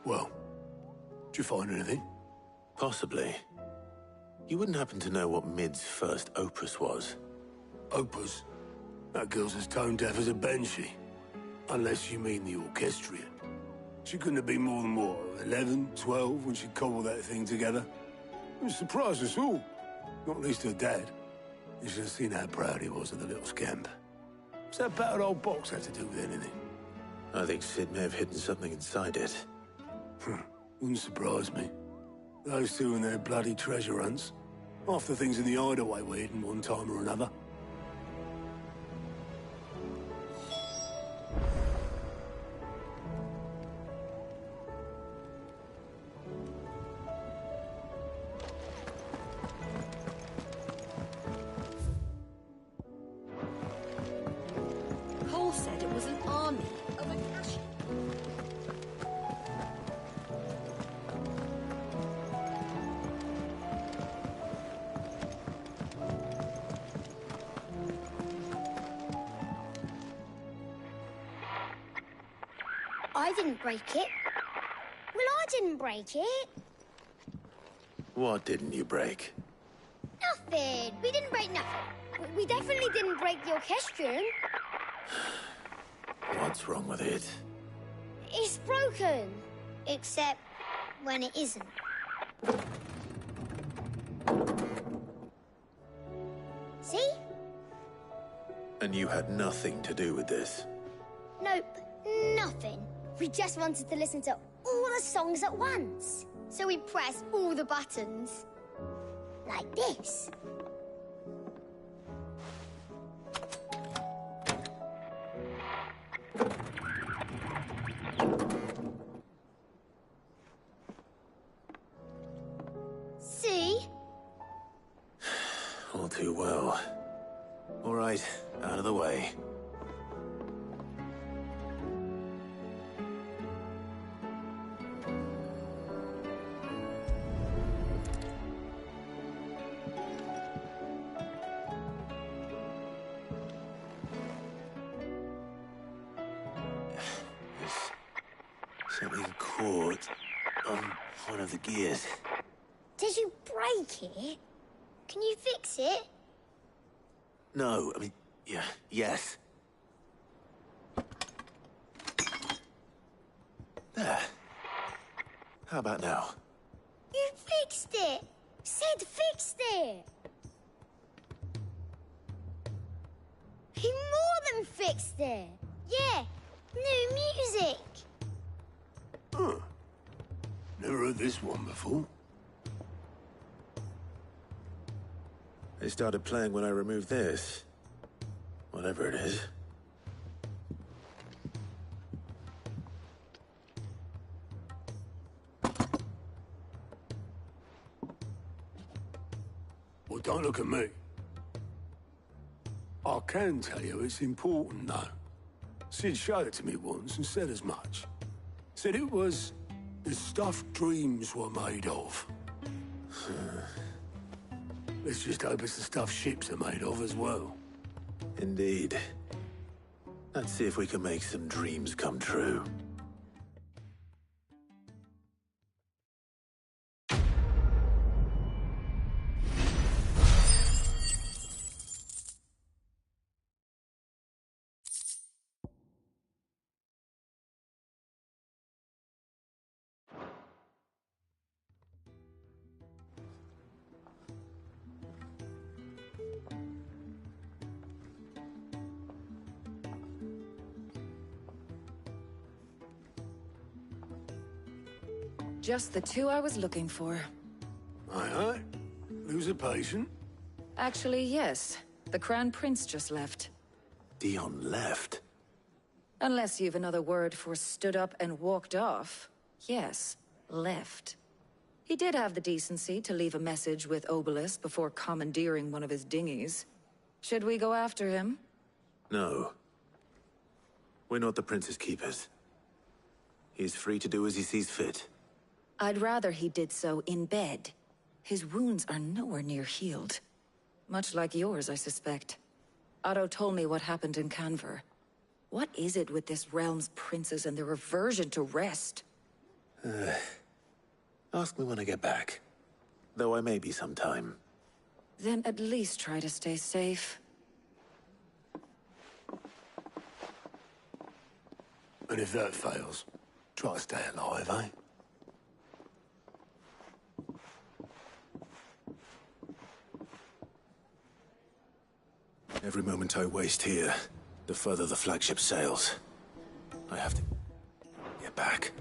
Well, did you find anything? Possibly. You wouldn't happen to know what Mid's first opus was? Opus? That girl's as tone deaf as a banshee. Unless you mean the orchestrion. She couldn't have been more than, what, 11, 12 when she cobbled that thing together? It surprised us all. Not least her dad. You should have seen how proud he was of the little scamp. What's that battered old box have to do with anything? I think Sid may have hidden something inside it. Wouldn't surprise me. Those two and their bloody treasure hunts. Half the things in the hideaway were hidden one time or another. Cole said it was an army of Akashi. I didn't break it. Well, I didn't break it. What didn't you break? Nothing. We didn't break nothing. We definitely didn't break the orchestrion. What's wrong with it? It's broken. Except when it isn't. See? And you had nothing to do with this? Nope, nothing. We just wanted to listen to all the songs at once. So we pressed all the buttons. Like this. See? All too well. All right, out of the way. Something caught on one of the gears. Did you break it? Can you fix it? No, I mean, yes. There. How about now? You fixed it! Sid fixed it! He more than fixed it! Yeah, new music! Huh. Never heard this one before. They started playing when I removed this. Whatever it is. Well, don't look at me. I can tell you it's important, though. Sid showed it to me once and said as much. Said it was the stuff dreams were made of. Let's just hope it's the stuff ships are made of as well. Indeed. Let's see if we can make some dreams come true. Just the two I was looking for. Aye. Lose a patient? Actually, yes. The Crown Prince just left. Dion left? Unless you've another word for stood up and walked off. Yes, left. He did have the decency to leave a message with Obelisk before commandeering one of his dinghies. Should we go after him? No. We're not the Prince's keepers. He's free to do as he sees fit. I'd rather he did so in bed. His wounds are nowhere near healed. Much like yours, I suspect. Otto told me what happened in Canver. What is it with this realm's princes and their aversion to rest? Ask me when I get back. Though I may be sometime. Then at least try to stay safe. And if that fails, try to stay alive, eh? Every moment I waste here, the further the flagship sails. I have to get back.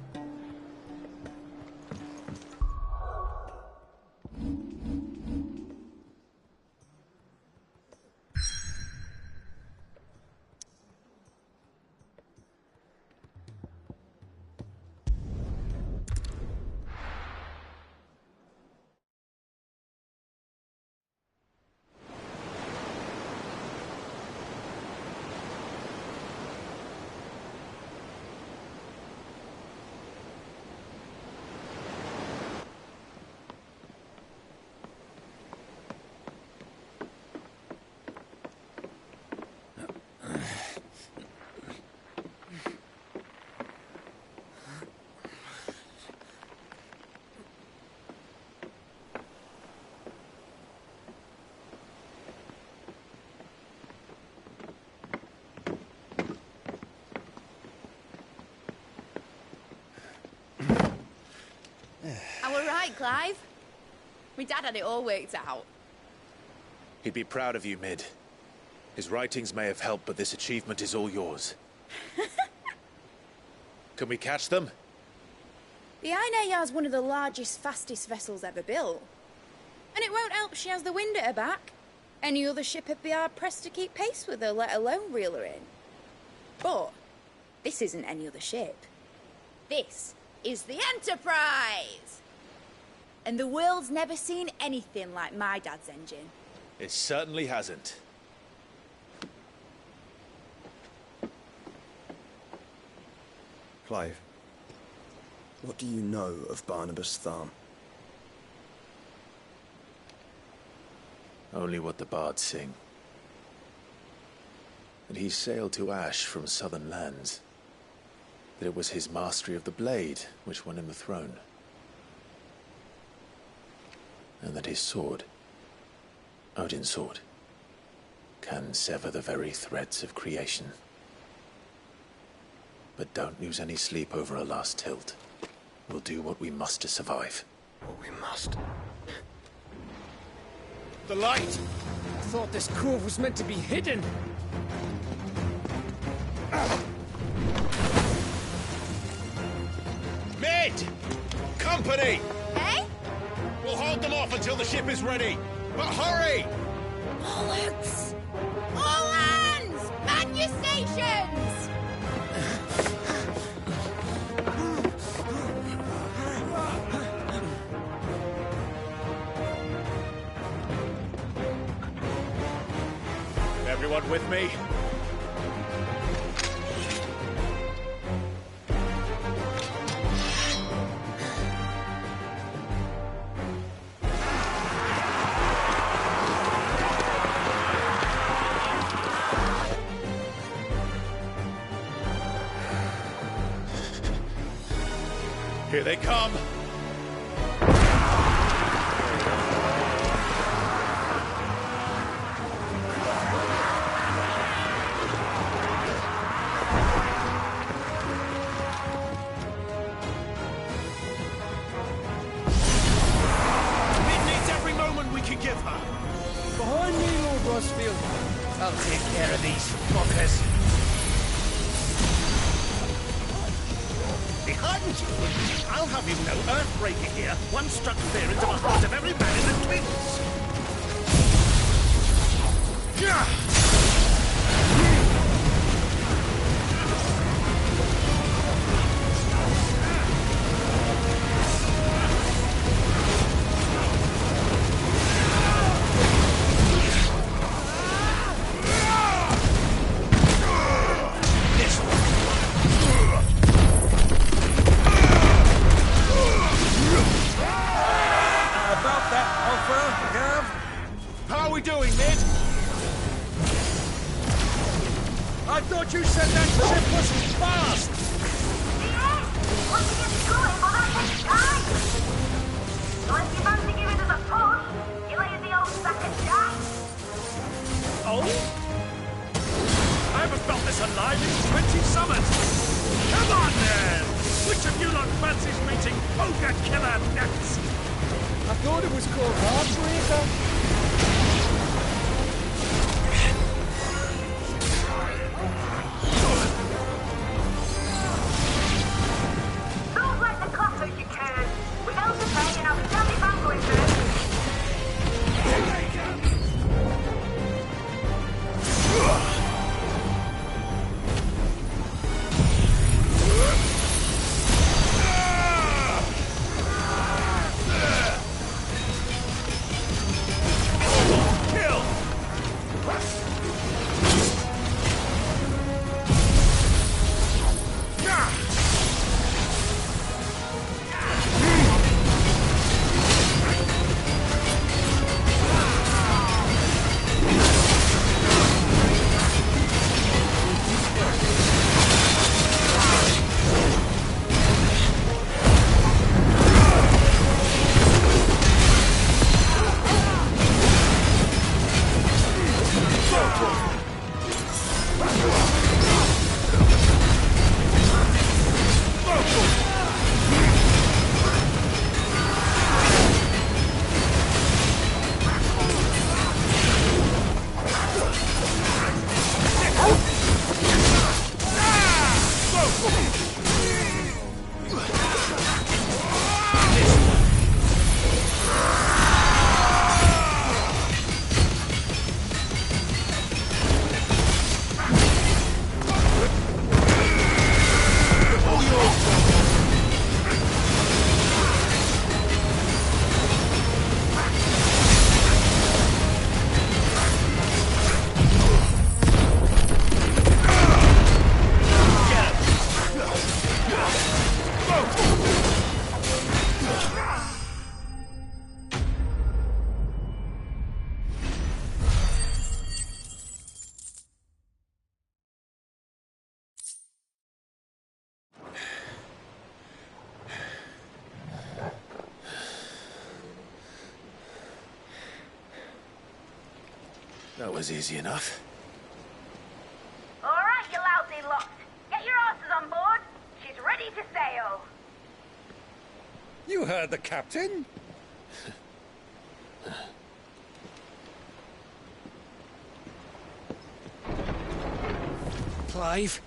right, Clive. My dad had it all worked out. He'd be proud of you, Mid. His writings may have helped, but this achievement is all yours. Can we catch them? The Aina Yar's one of the largest, fastest vessels ever built. And it won't help she has the wind at her back. Any other ship would be hard-pressed to keep pace with her, let alone reel her in. But this isn't any other ship. This is the Enterprise! And the world's never seen anything like my dad's engine. It certainly hasn't. Clive, what do you know of Barnabas Tharm? Only what the bards sing. That he sailed to Ash from southern lands. That it was his mastery of the blade which won him the throne. And that his sword, Odin's sword, can sever the very threads of creation. But don't lose any sleep over a last tilt. We'll do what we must to survive. What we must? The light! I thought this cove was meant to be hidden. Mid! Company! Hey? We'll hold them off until the ship is ready. But hurry! Bollocks! All hands! Man your stations! Everyone with me? Here they come! Behind me, Lord Rosfield. I'll take care of these fuckers. Behind you! I'll have you know, Earthbreaker here once struck fear into the heart of every man in the Twins! How are we doing, Mid? I thought you said that ship was fast! What are you doing for that next time? Unless you fancy giving us a push, you lazy old sack of shite. Oh? I haven't felt this alive in 20 summers! Come on then! Which of you lot fancies meeting Ogre Killer next? I thought it was called Heartbreaker. Don't let the clappers you can. Without the pay and I'll be damned if I'm going first. That was easy enough. All right, you lousy lot. Get your asses on board. She's ready to sail. You heard the captain. Clive?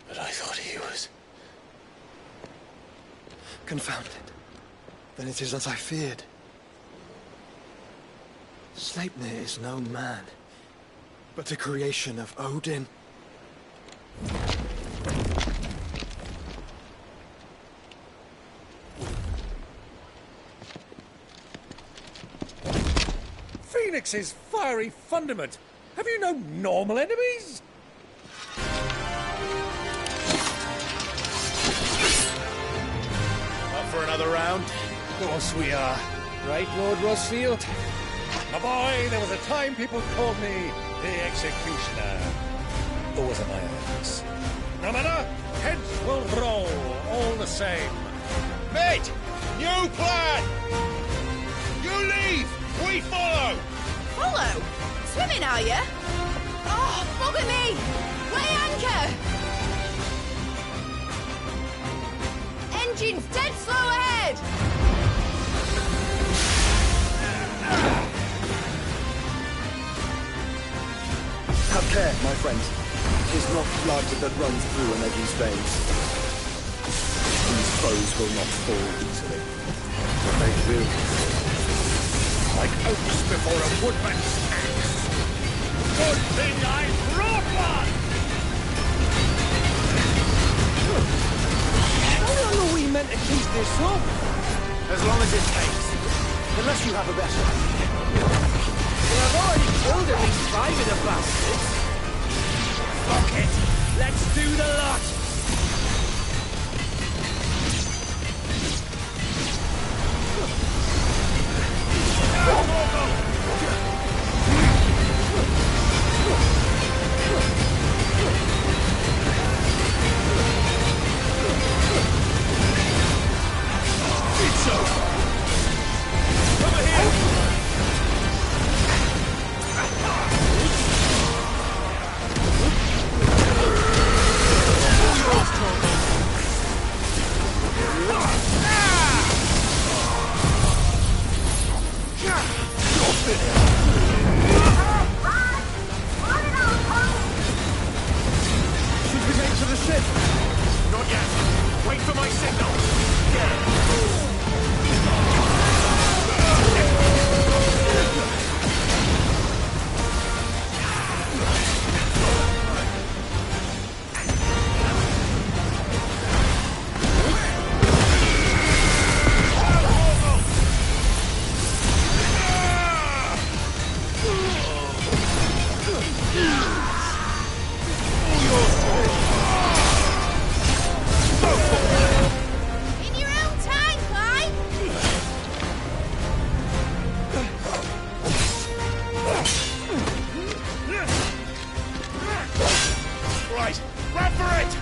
But I thought he was... Confounded. Then it is as I feared. Sleipnir is no man, but a creation of Odin. Phoenix's fiery fundament. Have you no normal enemies? Up for another round? Of course we are. Right, Lord Rosfield? My boy, there was a time people called me the Executioner. Always at my ends. No matter, heads will roll all the same. Mate! New plan! You leave! We follow! Follow? Swimming, are you? Oh, bugger me! Weigh anchor! Engines dead slow ahead! Have care, my friend. 'Tis not blood that runs through an Eddie's veins. These foes will not fall easily. But they will. Like oaks before a woodman's axe. Good thing I brought one! How long are we meant to keep this up? As long as it takes. Unless you have a better idea. I've already killed at least 5 of the bastards. Fuck it! Let's do the lot! It's over! Over here! Should we make for the ship? Not yet. Wait for my signal. In your own time, Clive! Right, run for it!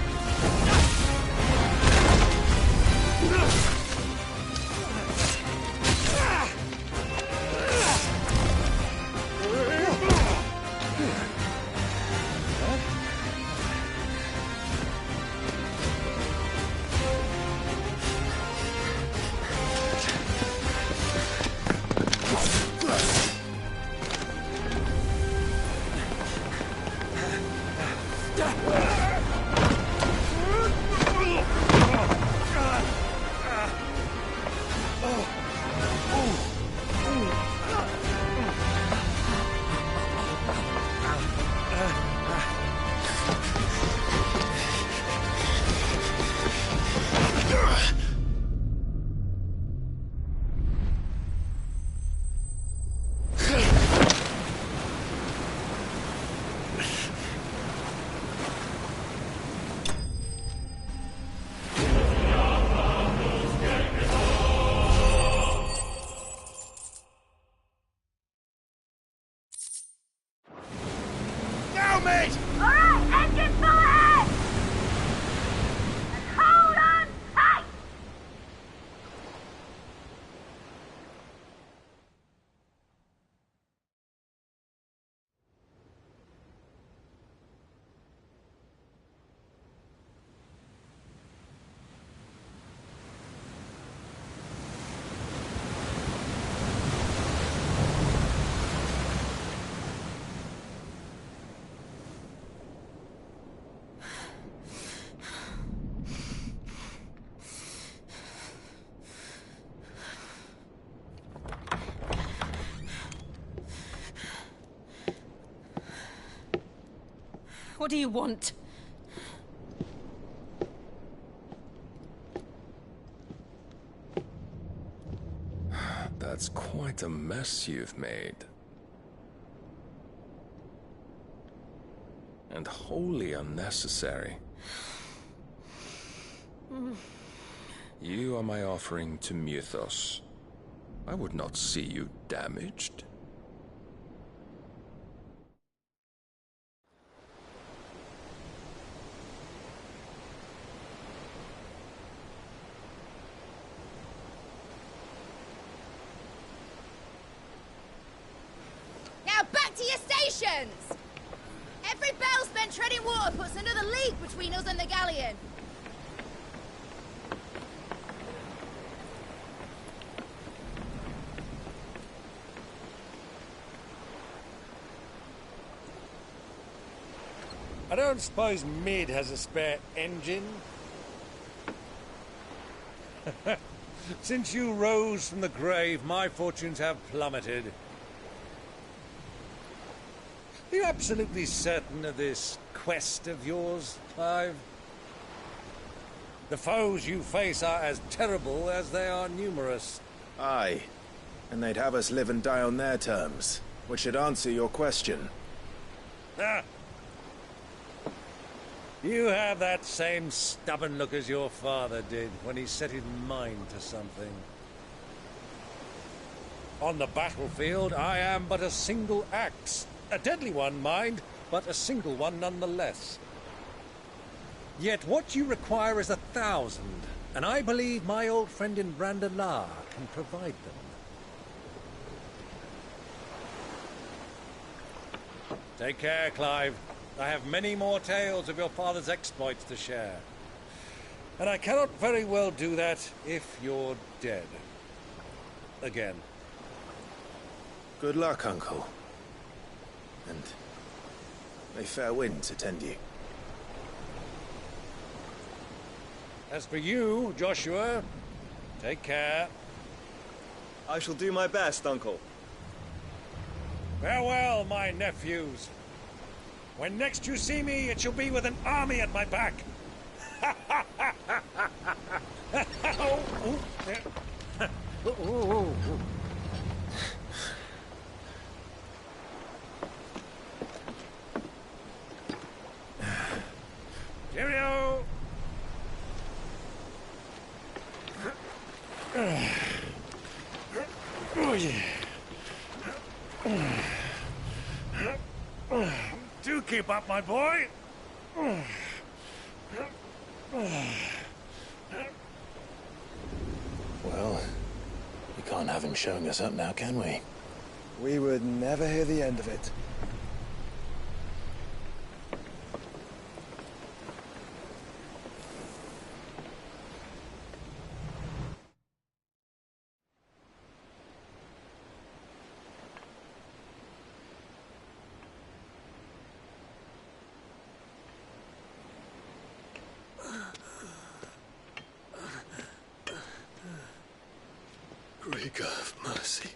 What do you want? That's quite a mess you've made. And wholly unnecessary. You are my offering to Mythos. I would not see you damaged. Now back to your stations! Every bell spent treading water puts another league between us and the galleon. I don't suppose Mid has a spare engine? Since you rose from the grave, my fortunes have plummeted. Are you absolutely certain of this quest of yours, Clive? The foes you face are as terrible as they are numerous. Aye. And they'd have us live and die on their terms, which should answer your question. Ah! You have that same stubborn look as your father did when he set his mind to something. On the battlefield, I am but a single axe. A deadly one, mind, but a single one nonetheless. Yet what you require is 1,000, and I believe my old friend in Brandalar can provide them. Take care, Clive. I have many more tales of your father's exploits to share. And I cannot very well do that if you're dead. Again. Good luck, Uncle. And may fair winds attend you. As for you, Joshua, take care. I shall do my best, Uncle. Farewell, my nephews. When next you see me, it shall be with an army at my back. Cheerio! Oh, yeah. Do keep up, my boy. Well, we can't have him showing us up now, can we? We would never hear the end of it. Great God of mercy.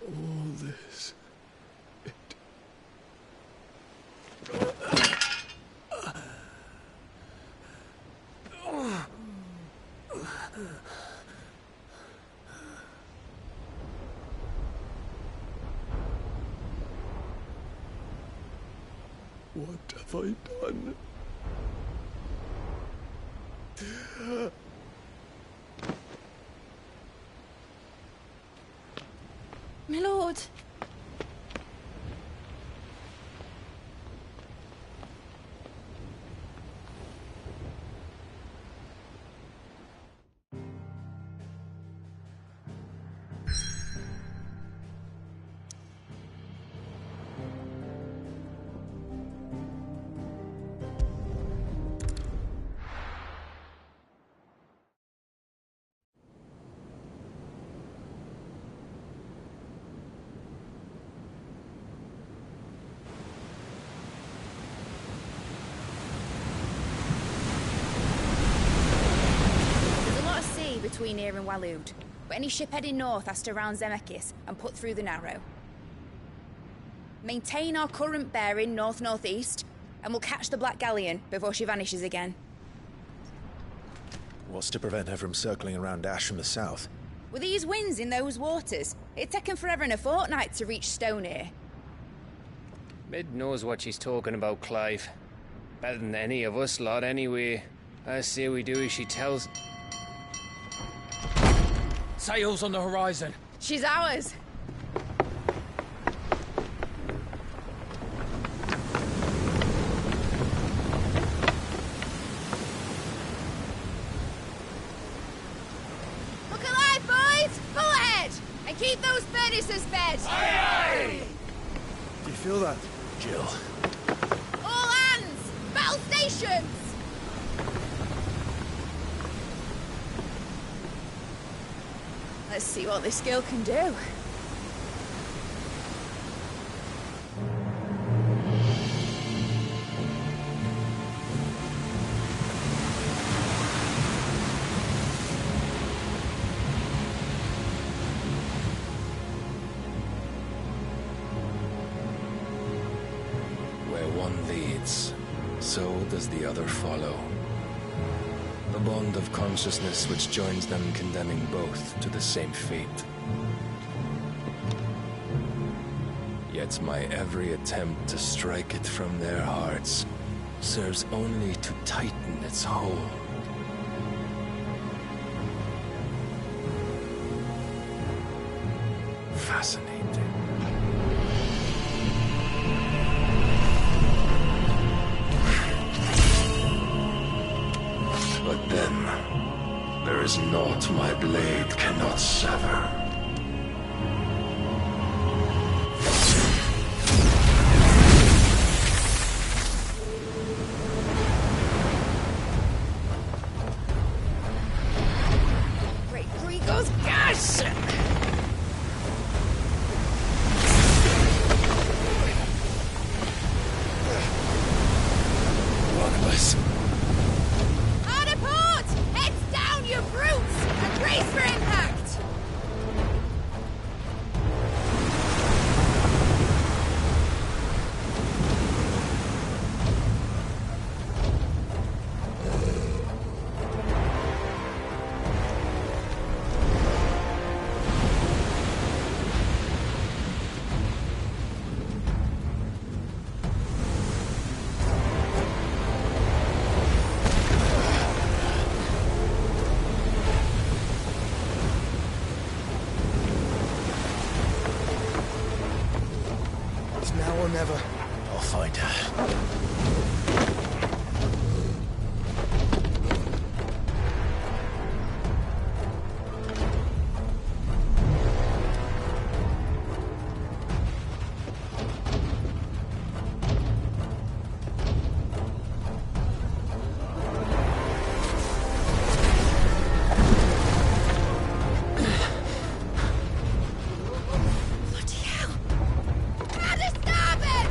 All this. What have I done? My lord. between here and Waloed. But any ship heading north has to round Zemeckis and put through the Narrow. Maintain our current bearing north-northeast, and we'll catch the Black Galleon before she vanishes again. What's to prevent her from circling around Ash from the south? With these winds in those waters, it'd take 'em forever and a fortnight to reach Stonehere. Mid knows what she's talking about, Clive. Better than any of us lot, anyway. I say we do as she tells. Sails on the horizon. She's ours. Look alive, boys! Pull ahead! And keep those furnaces fed! Aye, aye! Do you feel that? Jill. All hands! Battle stations! Let's see what this girl can do. Where one leads, so does the other follow. The bond of consciousness which joins them condemning both to the same fate. Yet my every attempt to strike it from their hearts serves only to tighten its hold. Fascinating. But then, there is naught my blade cannot sever. Great Gregor's gas! One of us. Hard apart! Heads down, you brutes! And brace for impact! It's now or never. I'll find her. Bloody hell! Out of starboard!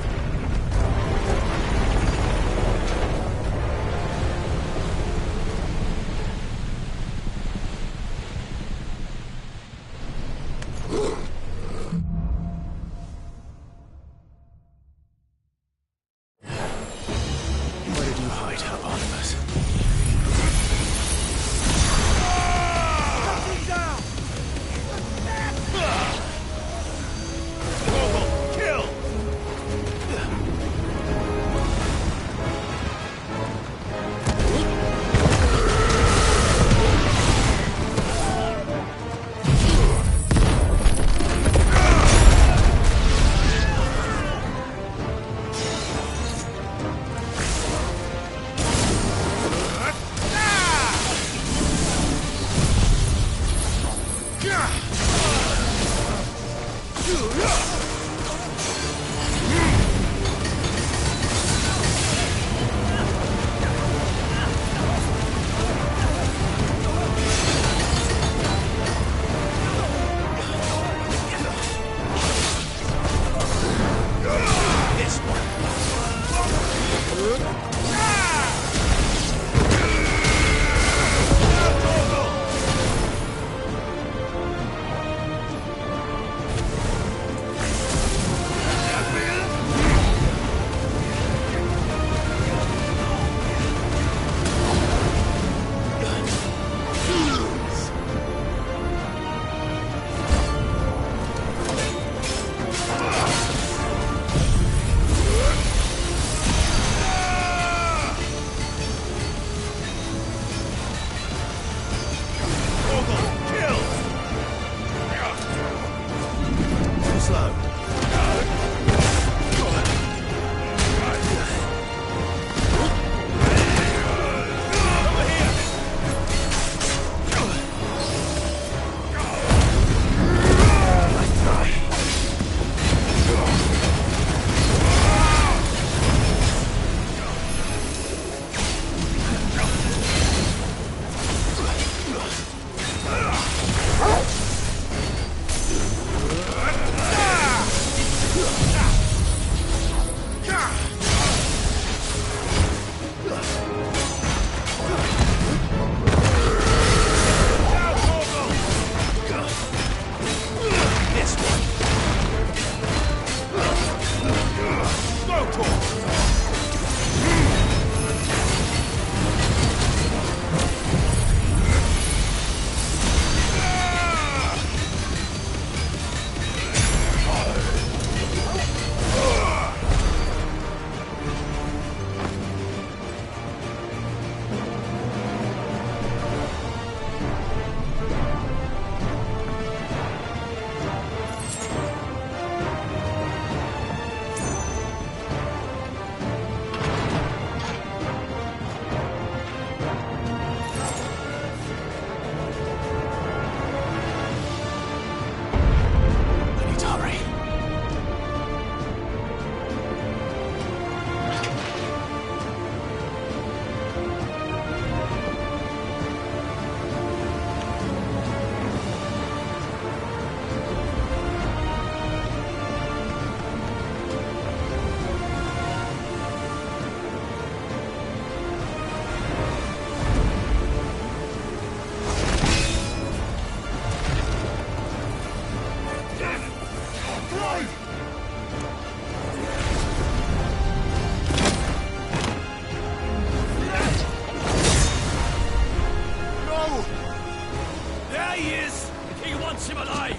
he is! He wants him alive!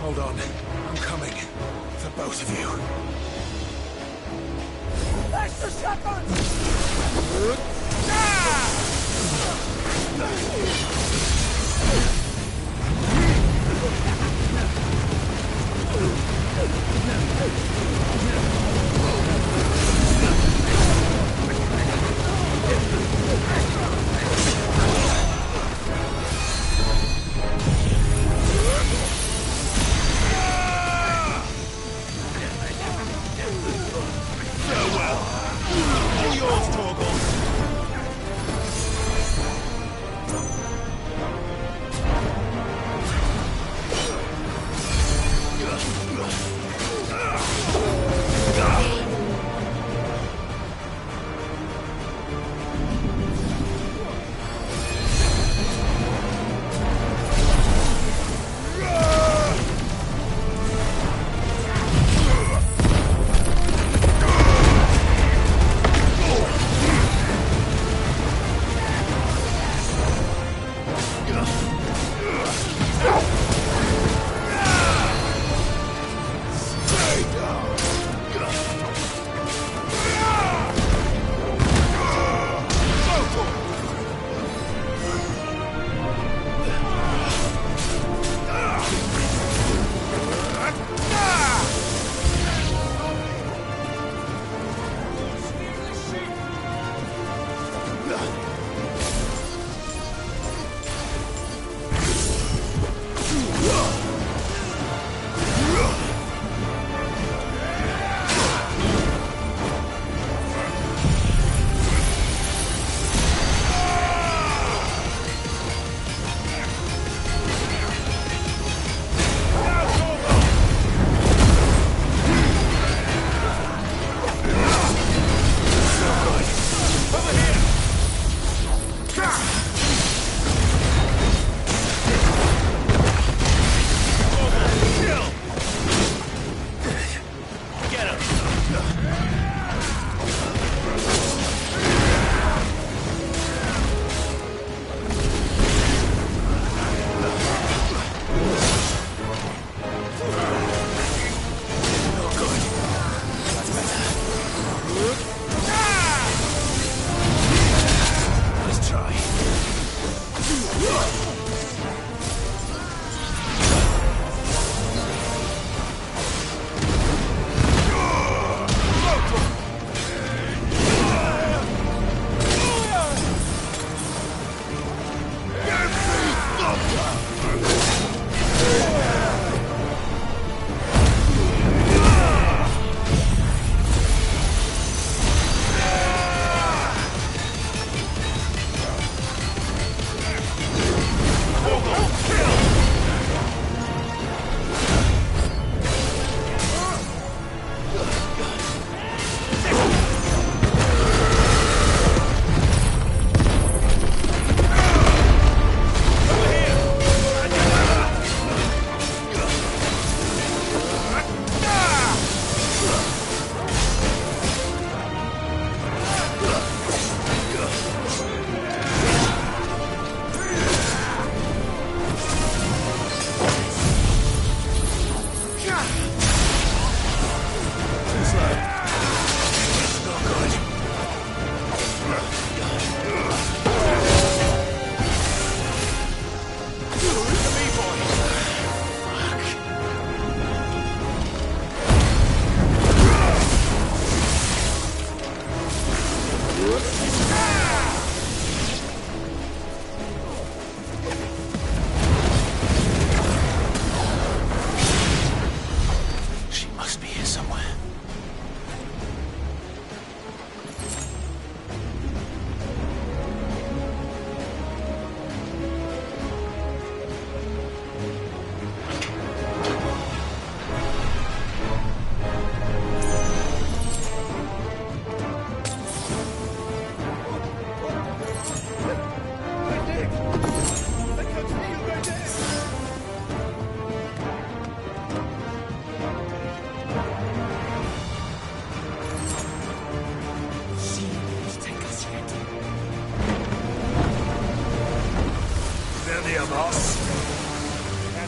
Hold on. I'm coming. For both of you. That's the shepherd! Farewell. All yours, Torgal.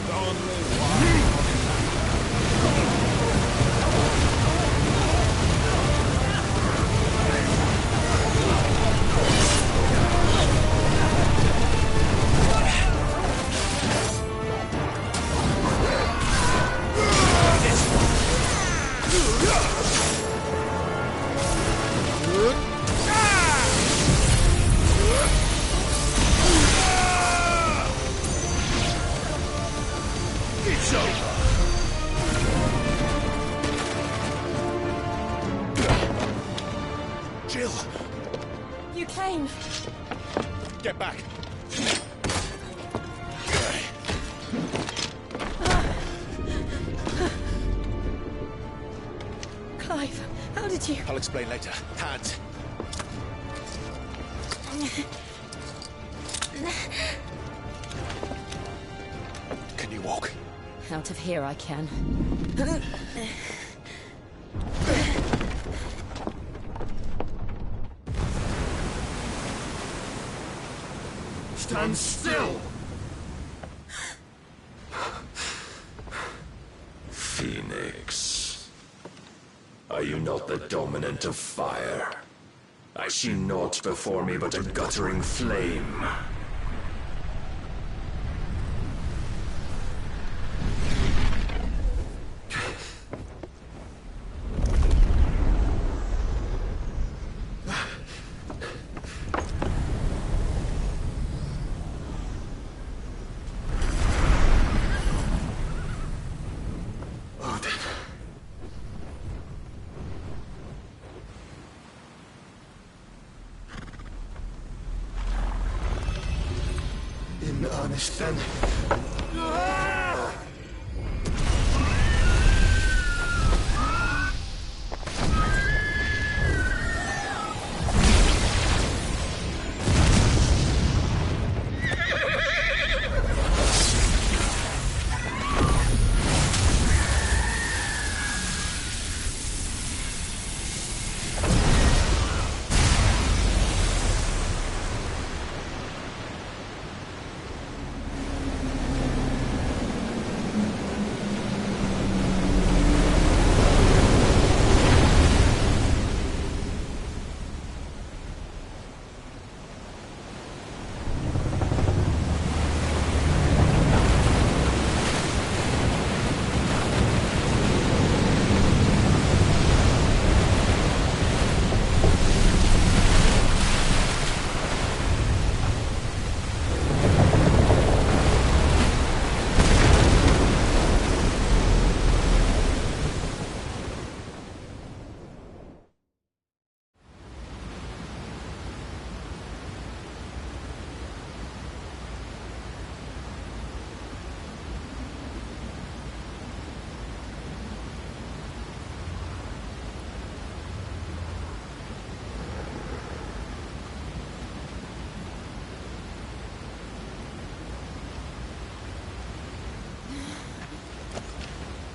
and only one. It's over. Jill! You came. Get back! Clive, how did you... I'll explain later. Hands. Can you walk? Out of here I can. Stand still! Phoenix. Are you not the dominant of fire? I see naught before me but a guttering flame. In earnest, then.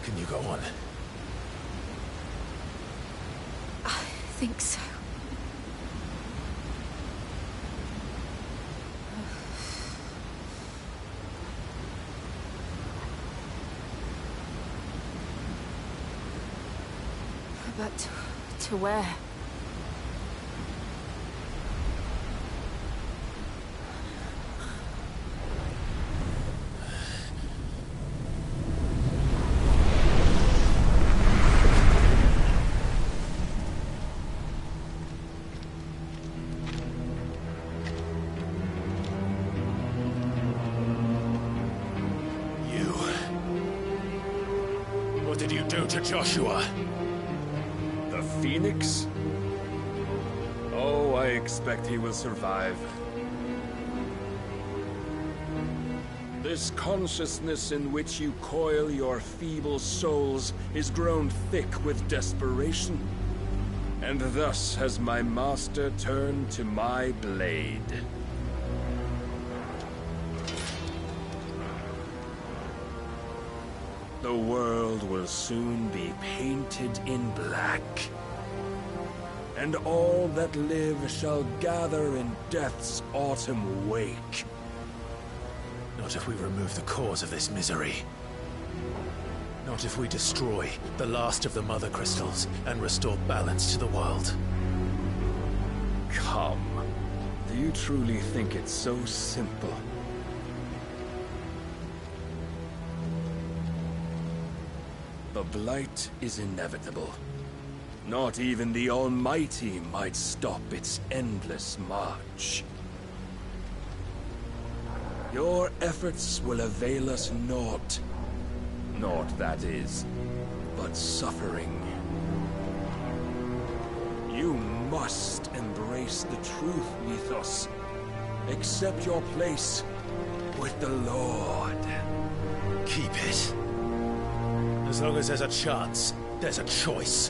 Can you go on? I think so. But to where? What did you do to Joshua? The Phoenix? Oh, I expect he will survive. This consciousness in which you coil your feeble souls is grown thick with desperation. And thus has my master turned to my blade. The world will soon be painted in black. And all that live shall gather in death's autumn wake. No. Not if we remove the cause of this misery. Not if we destroy the last of the Mother Crystals and restore balance to the world. Come. Do you truly think it's so simple? The Blight is inevitable. Not even the Almighty might stop its endless march. Your efforts will avail us naught. Naught, that is, but suffering. You must embrace the truth, Mythos. Accept your place with the Lord. Keep it. As long as there's a chance, there's a choice.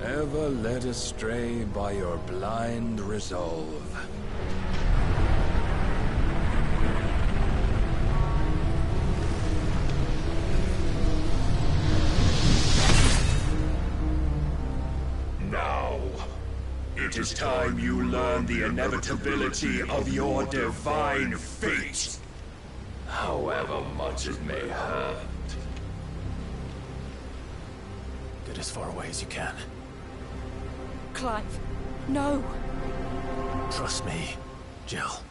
Ever led astray by your blind resolve. Now, it is time you learn the inevitability of your divine fate. However much it may hurt. Get as far away as you can. Clive, no! Trust me, Jill.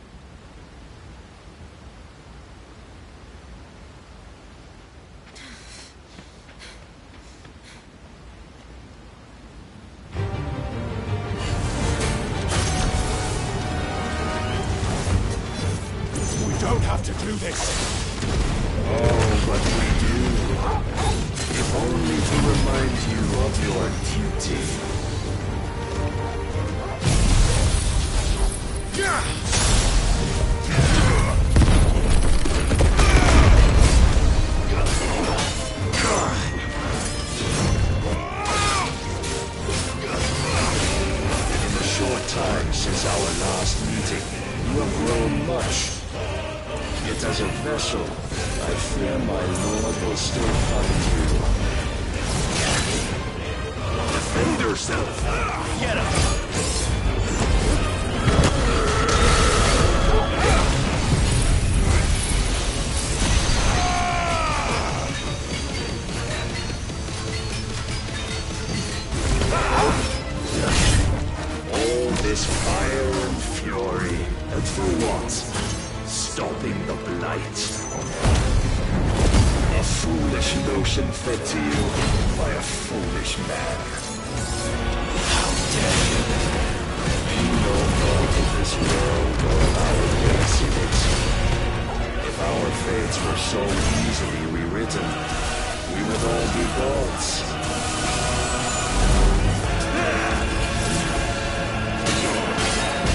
We don't have to do this! Oh, but we do. If only to remind you of your duty. In the short time since our last meeting, you have grown much. Yet as a vessel, I fear my lord will still find you. Defend yourself! Get up! All this fire and fury, and for what? Stopping the Blight. A foolish notion fed to you by a foolish man. How dare you? You know naught of this world or our place in it. If our fates were so easily rewritten, we would all be gods.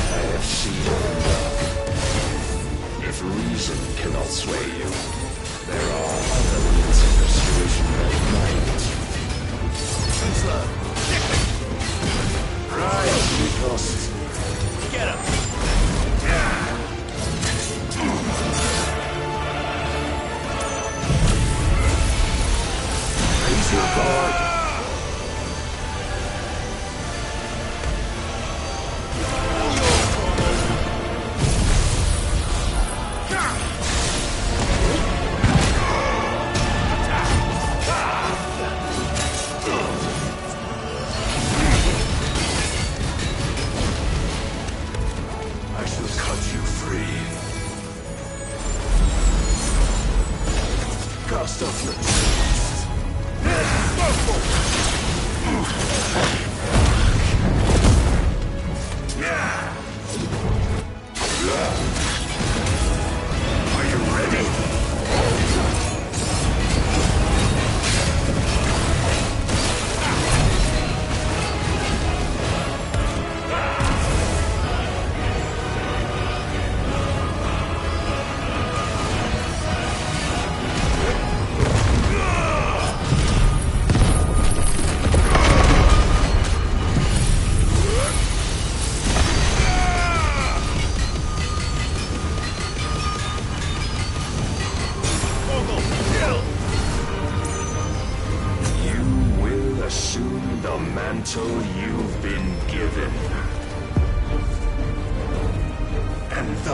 I have seen it enough. If reason cannot sway you, there are other means of persuasion that might. Slow. Rise, Mythos. Get him! Raise your guard.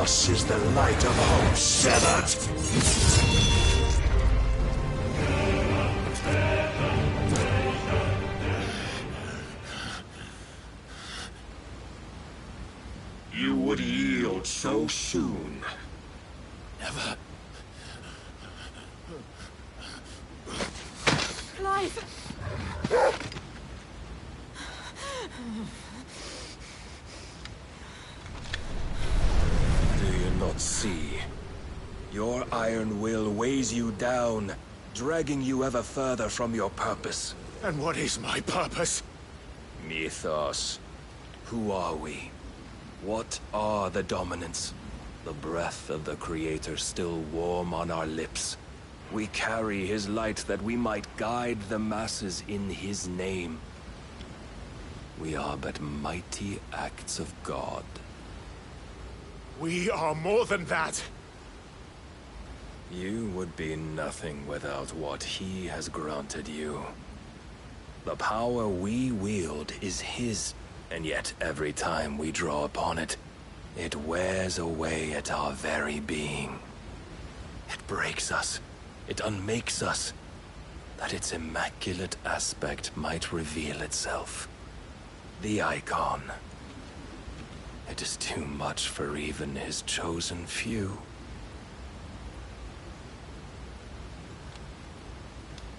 Thus is the light of hope severed. You would yield so soon. Never. Clive! Do you not see? Your iron will weighs you down, dragging you ever further from your purpose. And what is my purpose? Mythos. Who are we? What are the dominants? The breath of the Creator still warm on our lips. We carry his light that we might guide the masses in his name. We are but mighty acts of God. We are more than that. You would be nothing without what he has granted you. The power we wield is his, and yet every time we draw upon it, it wears away at our very being. It breaks us. It unmakes us, that its immaculate aspect might reveal itself. The icon. It is too much for even his chosen few.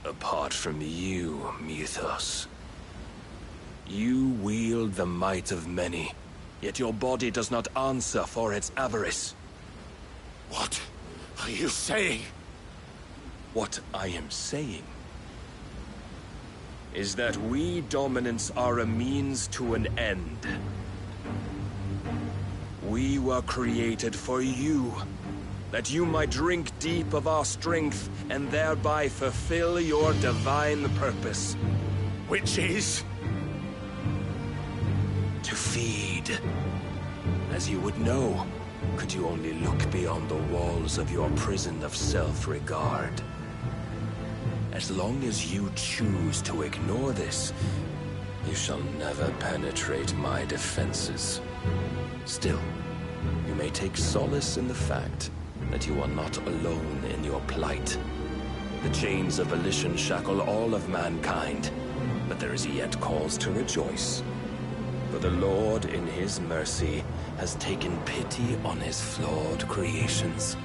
Apart from you, Mythos. You wield the might of many, yet your body does not answer for its avarice. What are you saying? What I am saying is that we dominants are a means to an end. We were created for you, that you might drink deep of our strength and thereby fulfill your divine purpose. Which is? To feed. As you would know, could you only look beyond the walls of your prison of self-regard. As long as you choose to ignore this, you shall never penetrate my defenses. Still, you may take solace in the fact that you are not alone in your plight. The chains of volition shackle all of mankind, but there is yet cause to rejoice. For the Lord, in his mercy, has taken pity on his flawed creations,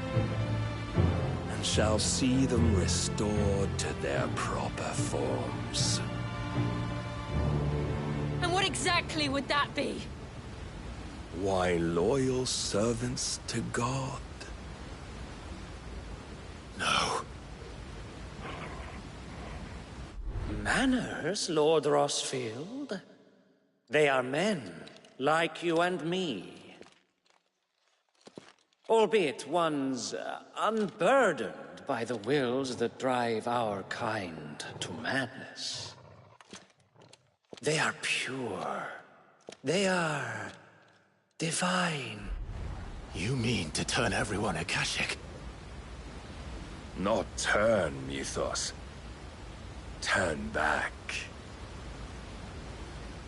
and shall see them restored to their proper forms. And what exactly would that be? Why, loyal servants to God. No. Manners, Lord Rossfield? They are men, like you and me. Albeit ones unburdened by the wills that drive our kind to madness. They are pure. They are divine. You mean to turn everyone Akashic? Not turn, Mythos. Turn back.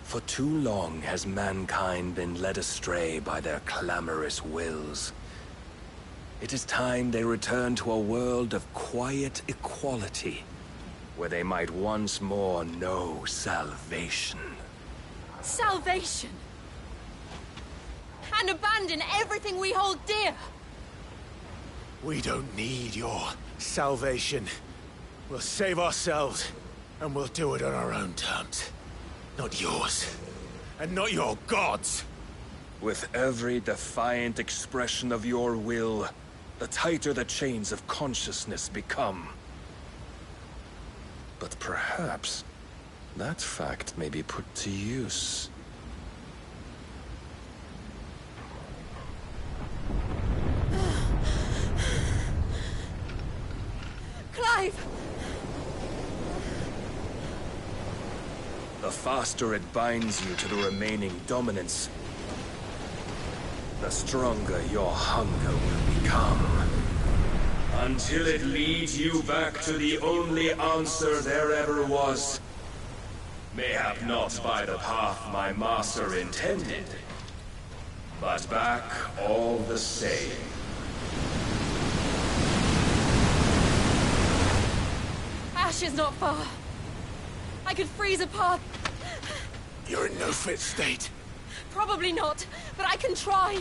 For too long has mankind been led astray by their clamorous wills. It is time they return to a world of quiet equality, where they might once more know salvation. Salvation? And abandon everything we hold dear? We don't need your salvation. We'll save ourselves, and we'll do it on our own terms. Not yours. And not your gods. With every defiant expression of your will, the tighter the chains of consciousness become. But perhaps that fact may be put to use. Clive! The faster it binds you to the remaining dominance, the stronger your hunger will become. Until it leads you back to the only answer there ever was. Mayhap not by the path my master intended, but back all the same. Ash is not far. I could freeze a path. You're in no fit state. Probably not, but I can try.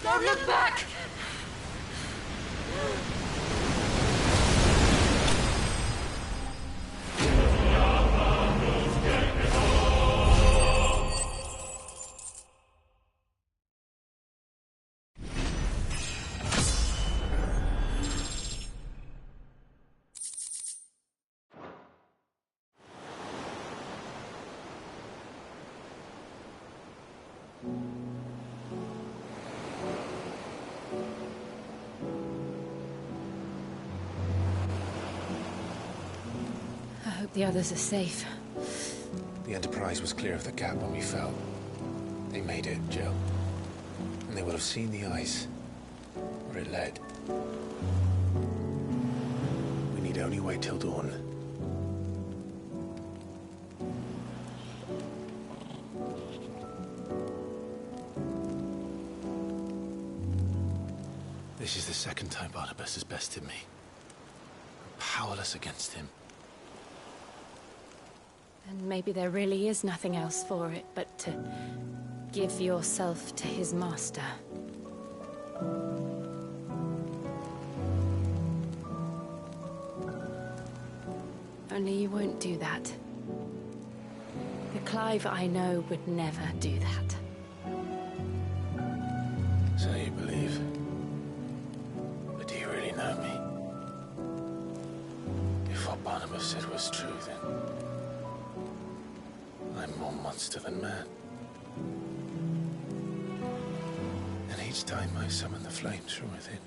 Don't look back! I hope the others are safe. The Enterprise was clear of the gap when we fell. They made it, Jill. And they will have seen the ice, where it led. We need only wait till dawn. This is the second time Barnabas has bested me. I'm powerless against him. And maybe there really is nothing else for it but to give yourself to his master. Only you won't do that. The Clive I know would never do that. So you believe? But do you really know me? If what Barnabas said was true, then I'm more monster than man. And each time I summon the flames from within,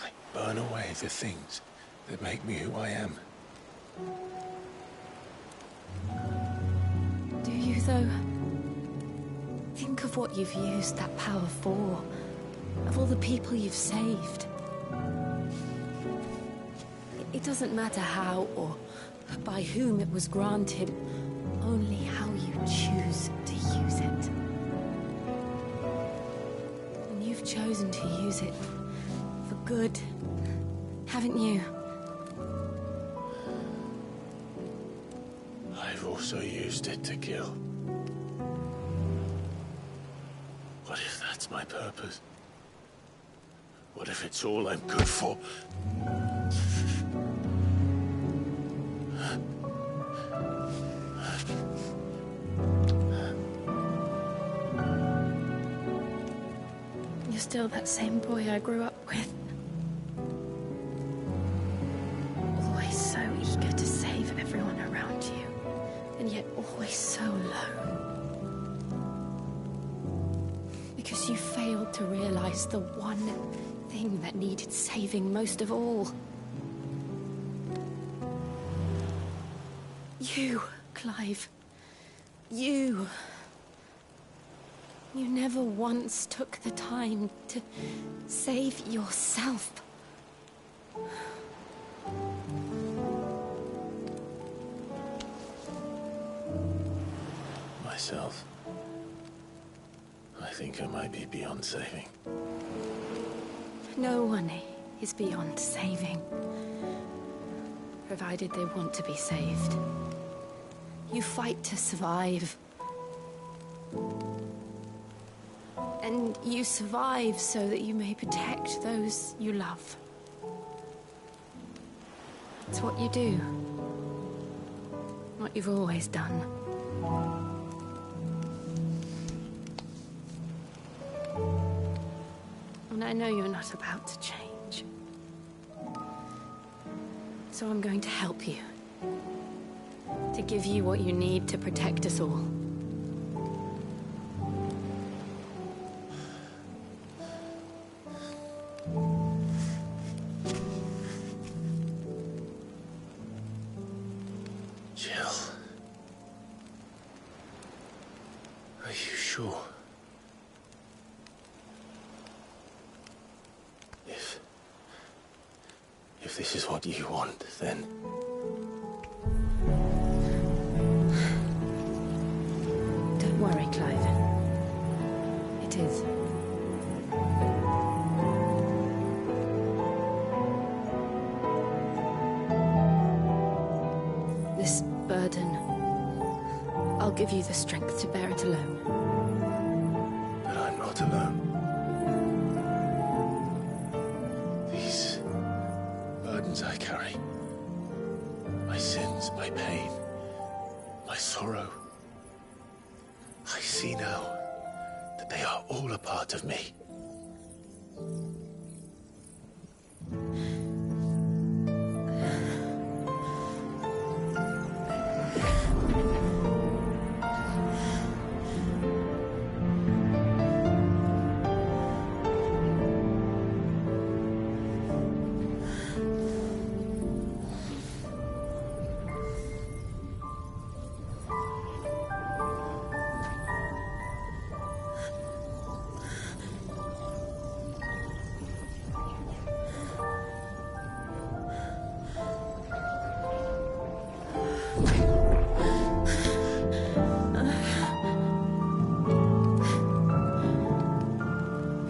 I burn away the things that make me who I am. Do you, though? Think of what you've used that power for. Of all the people you've saved. It doesn't matter how or by whom it was granted, only how you choose to use it. And you've chosen to use it for good, haven't you? I've also used it to kill. What if that's my purpose? What if it's all I'm good for? You're still that same boy I grew up with. Always so eager to save everyone around you, and yet always so lone. Because you failed to realize the one thing that needed saving most of all. You, Clive. You. You never once took the time to save yourself. Myself. I think I might be beyond saving. No one is beyond saving. Provided they want to be saved. You fight to survive. And you survive so that you may protect those you love. It's what you do. What you've always done. And I know you're not about to change. So I'm going to help you. To give you what you need to protect us all. Jill. sure. If this is what you want, then... Don't worry, Clive. It is. This burden, I'll give you the strength to bear it alone. But I'm not alone. These burdens I carry, my sins, my pain, my sorrow, I see now that they are all a part of me.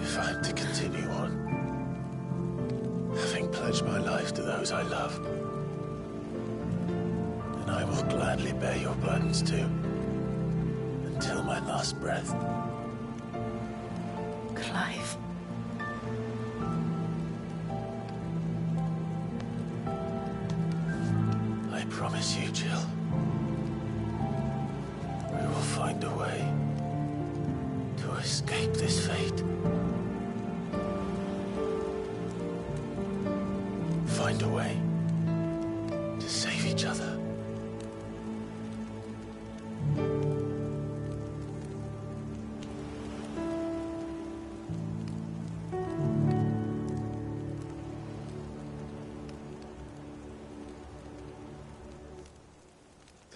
If I'm to continue on, having pledged my life to those I love, then I will gladly bear your burdens too, until my last breath. Clive. I promise you, Jill, we will find a way to escape this fate. Find a way to save each other.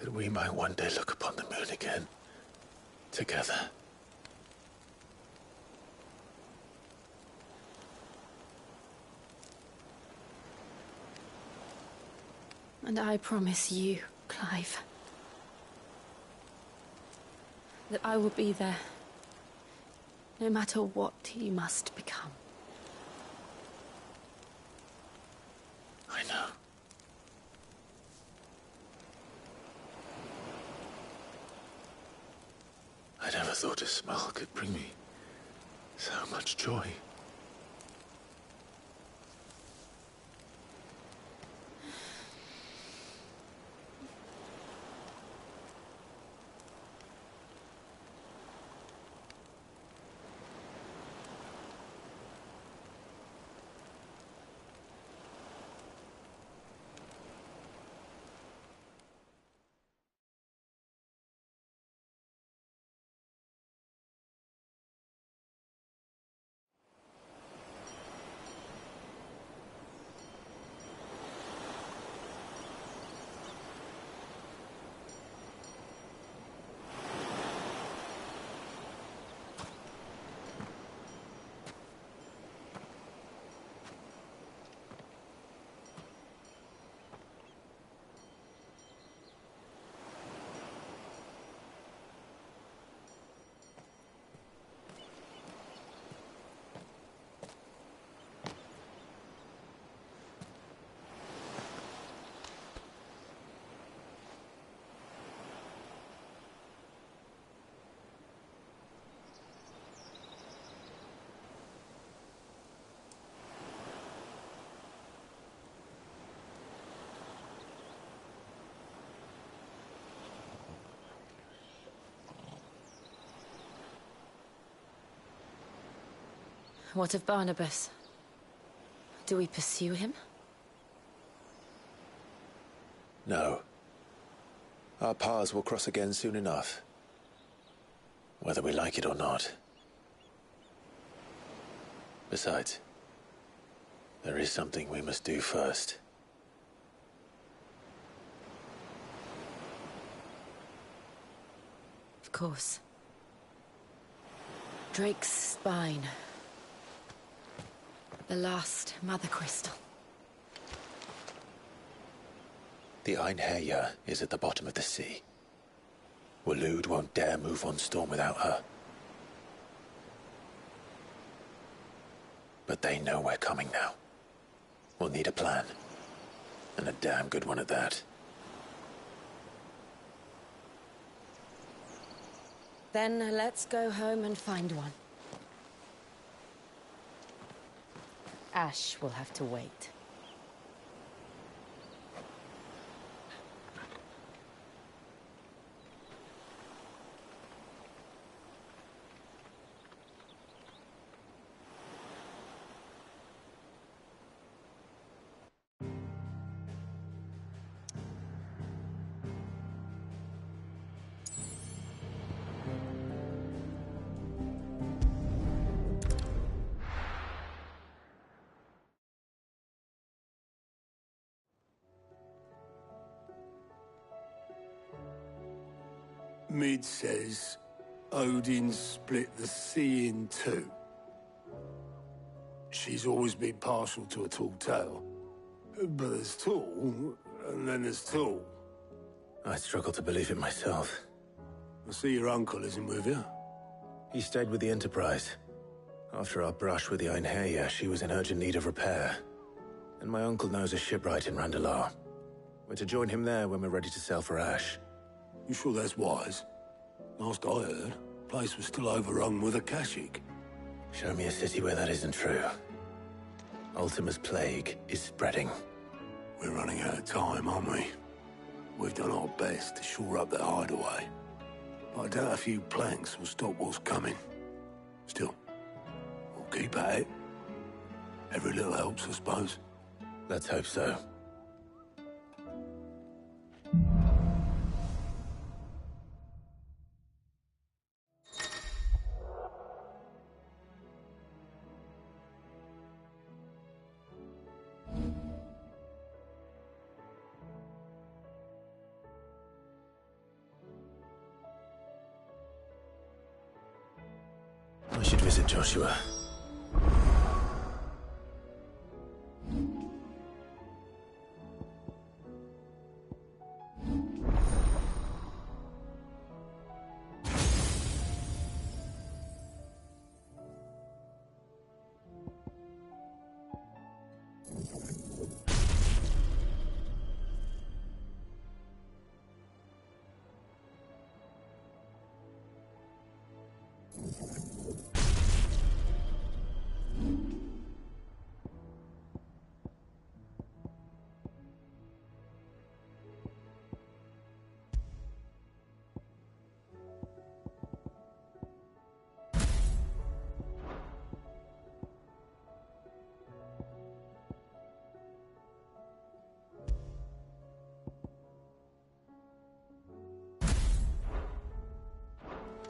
That we might one day look upon the moon again, together. And I promise you, Clive, that I will be there, no matter what you must become. I know. I never thought a smile could bring me so much joy. What of Barnabas? Do we pursue him? No. Our paths will cross again soon enough. Whether we like it or not. Besides, there is something we must do first. Of course. Drake's spine. The last Mother Crystal. The Einherjar is at the bottom of the sea. Waloed won't dare move on Storm without her. But they know we're coming now. We'll need a plan. And a damn good one at that. Then let's go home and find one. Ash will have to wait. Mid says Odin split the sea in two. She's always been partial to a tall tale. But there's tall, and then there's tall. I struggle to believe it myself. I see your uncle isn't with you. He stayed with the Enterprise. After our brush with the Einherjar, she was in urgent need of repair. And my uncle knows a shipwright in Randalar. We're to join him there when we're ready to sail for Ash. You sure that's wise? Last I heard, the place was still overrun with Akashic. Show me a city where that isn't true. Ultima's plague is spreading. We're running out of time, aren't we? We've done our best to shore up that hideaway. But I doubt a few planks will stop what's coming. Still, we'll keep at it. Every little helps, I suppose. Let's hope so. I should visit Joshua.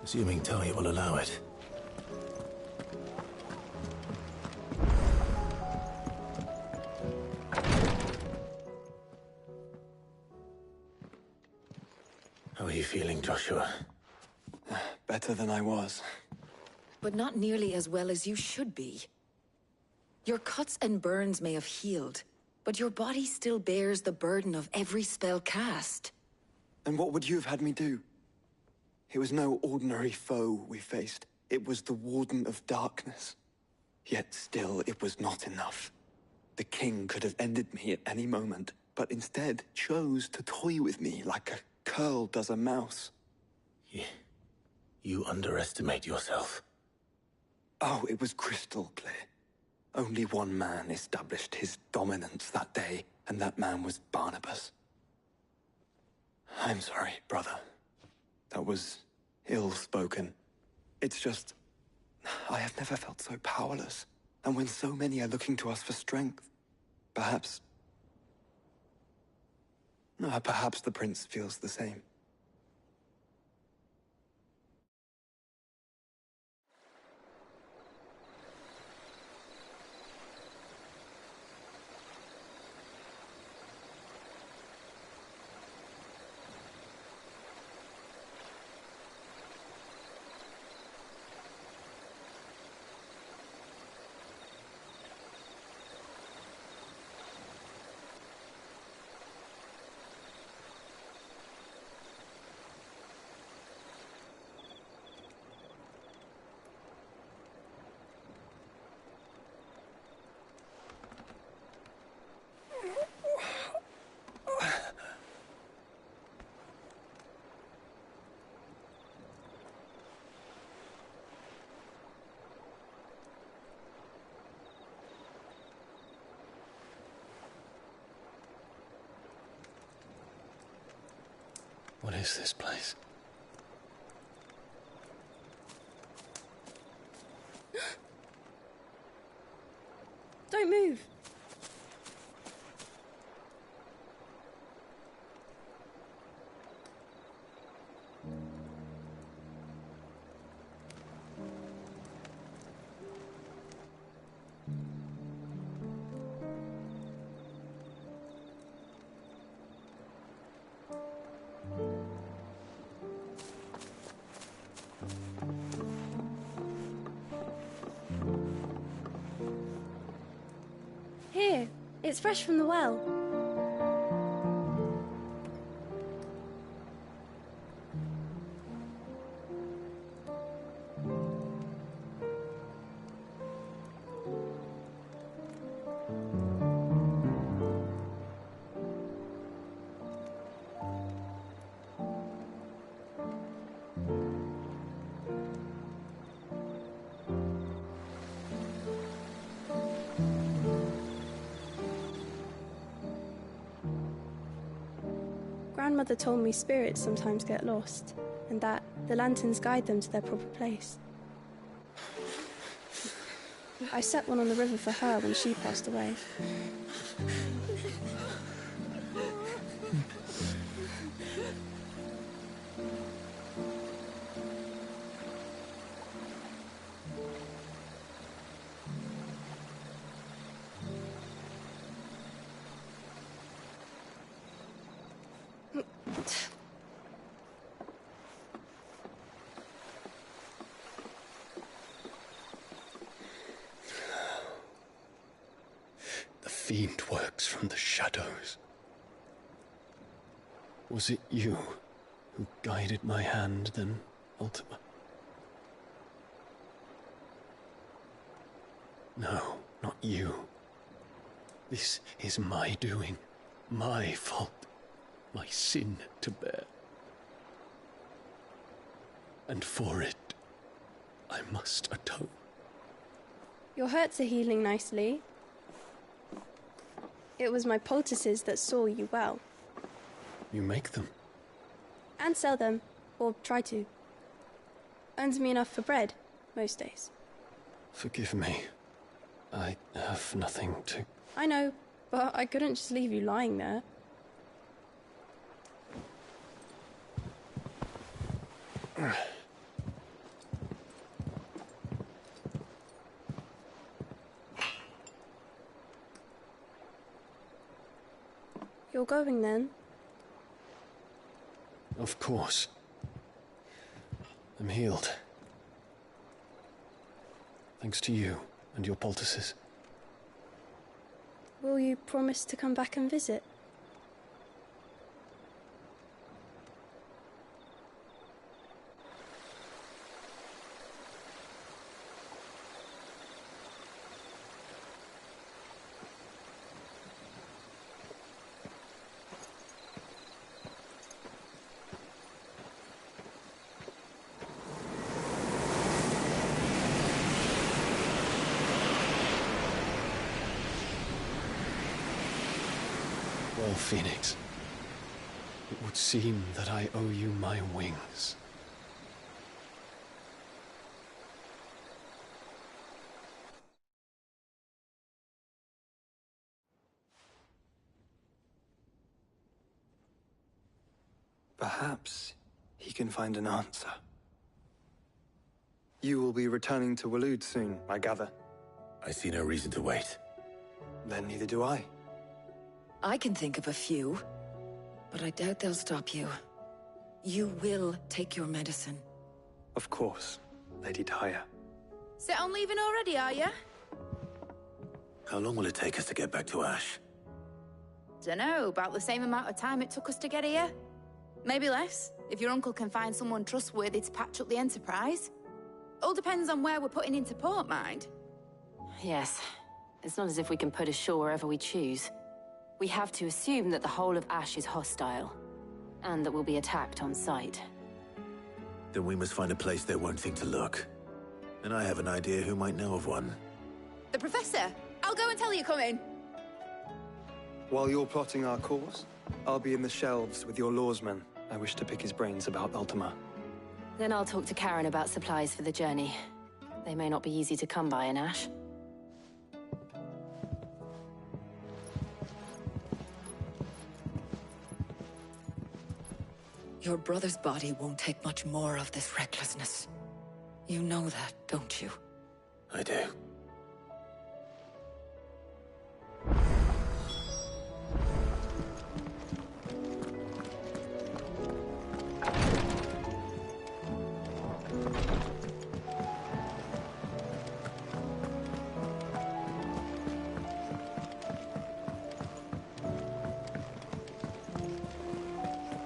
Assuming Talia will allow it. How are you feeling, Joshua? Better than I was. But not nearly as well as you should be. Your cuts and burns may have healed, but your body still bears the burden of every spell cast. And what would you have had me do? It was no ordinary foe we faced. It was the Warden of Darkness. Yet still, it was not enough. The king could have ended me at any moment, but instead chose to toy with me like a curl does a mouse. You underestimate yourself. Oh, it was crystal clear. Only one man established his dominance that day, and that man was Barnabas. I'm sorry, brother. That was ill-spoken. It's just, I have never felt so powerless. And when so many are looking to us for strength, perhaps the prince feels the same. What is this place? Don't move. Here, it's fresh from the well. Grandmother told me spirits sometimes get lost, and that the lanterns guide them to their proper place. I set one on the river for her when she passed away. The fiend works from the shadows. Was it you who guided my hand then, Ultima? No, not you. This is my doing, my fault, my sin to bear. And for it, I must atone. Your hurts are healing nicely. It was my poultices that saw you well. You make them? And sell them, or try to. Earns me enough for bread, most days. Forgive me. I have nothing to... I know, but I couldn't just leave you lying there. You're going then? Of course. I'm healed. Thanks to you and your poultices. Will you promise to come back and visit? Well, Phoenix, it would seem that I owe you my wings. Perhaps he can find an answer. You will be returning to Waloed soon, I gather. I see no reason to wait. Then neither do I. I can think of a few, but I doubt they'll stop you. You will take your medicine. Of course, Lady Daya. Set on leaving already, are you? How long will it take us to get back to Ash? Dunno, about the same amount of time it took us to get here. Maybe less, if your uncle can find someone trustworthy to patch up the Enterprise. All depends on where we're putting into port, mind. Yes. It's not as if we can put ashore wherever we choose. We have to assume that the whole of Ash is hostile, and that we'll be attacked on sight. Then we must find a place they won't think to look. And I have an idea who might know of one. The Professor! I'll go and tell you coming! While you're plotting our course, I'll be in the shelves with your lawsmen. I wish to pick his brains about Ultima. Then I'll talk to Karen about supplies for the journey. They may not be easy to come by in Ash. Your brother's body won't take much more of this recklessness. You know that, don't you? I do.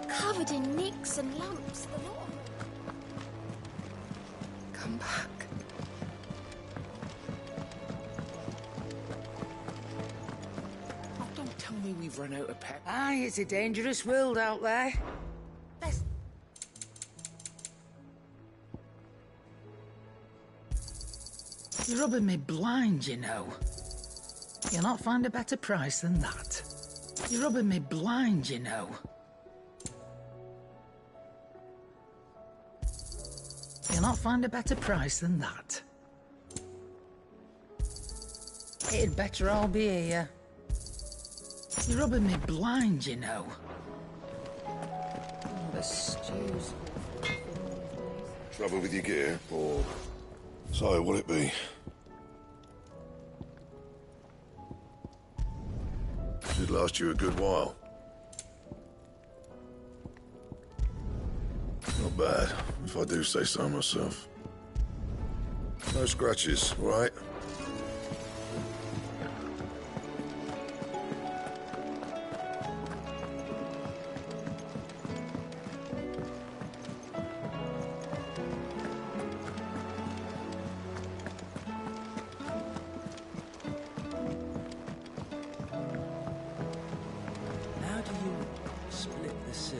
Covered in nicks and lumps, the lot of them. Come back. Oh, don't tell me we've run out of pep. Aye, it's a dangerous world out there. Let's... You're rubbing me blind, you know. You'll not find a better price than that. You're rubbing me blind, you know. You'll not find a better price than that. It'd better all be here. You're rubbing me blind, you know. Oh, the stews. Trouble with your gear, or... So, will it be? Should last you a good while. Not bad, if I do say so myself. No scratches, right? How do you split the sea?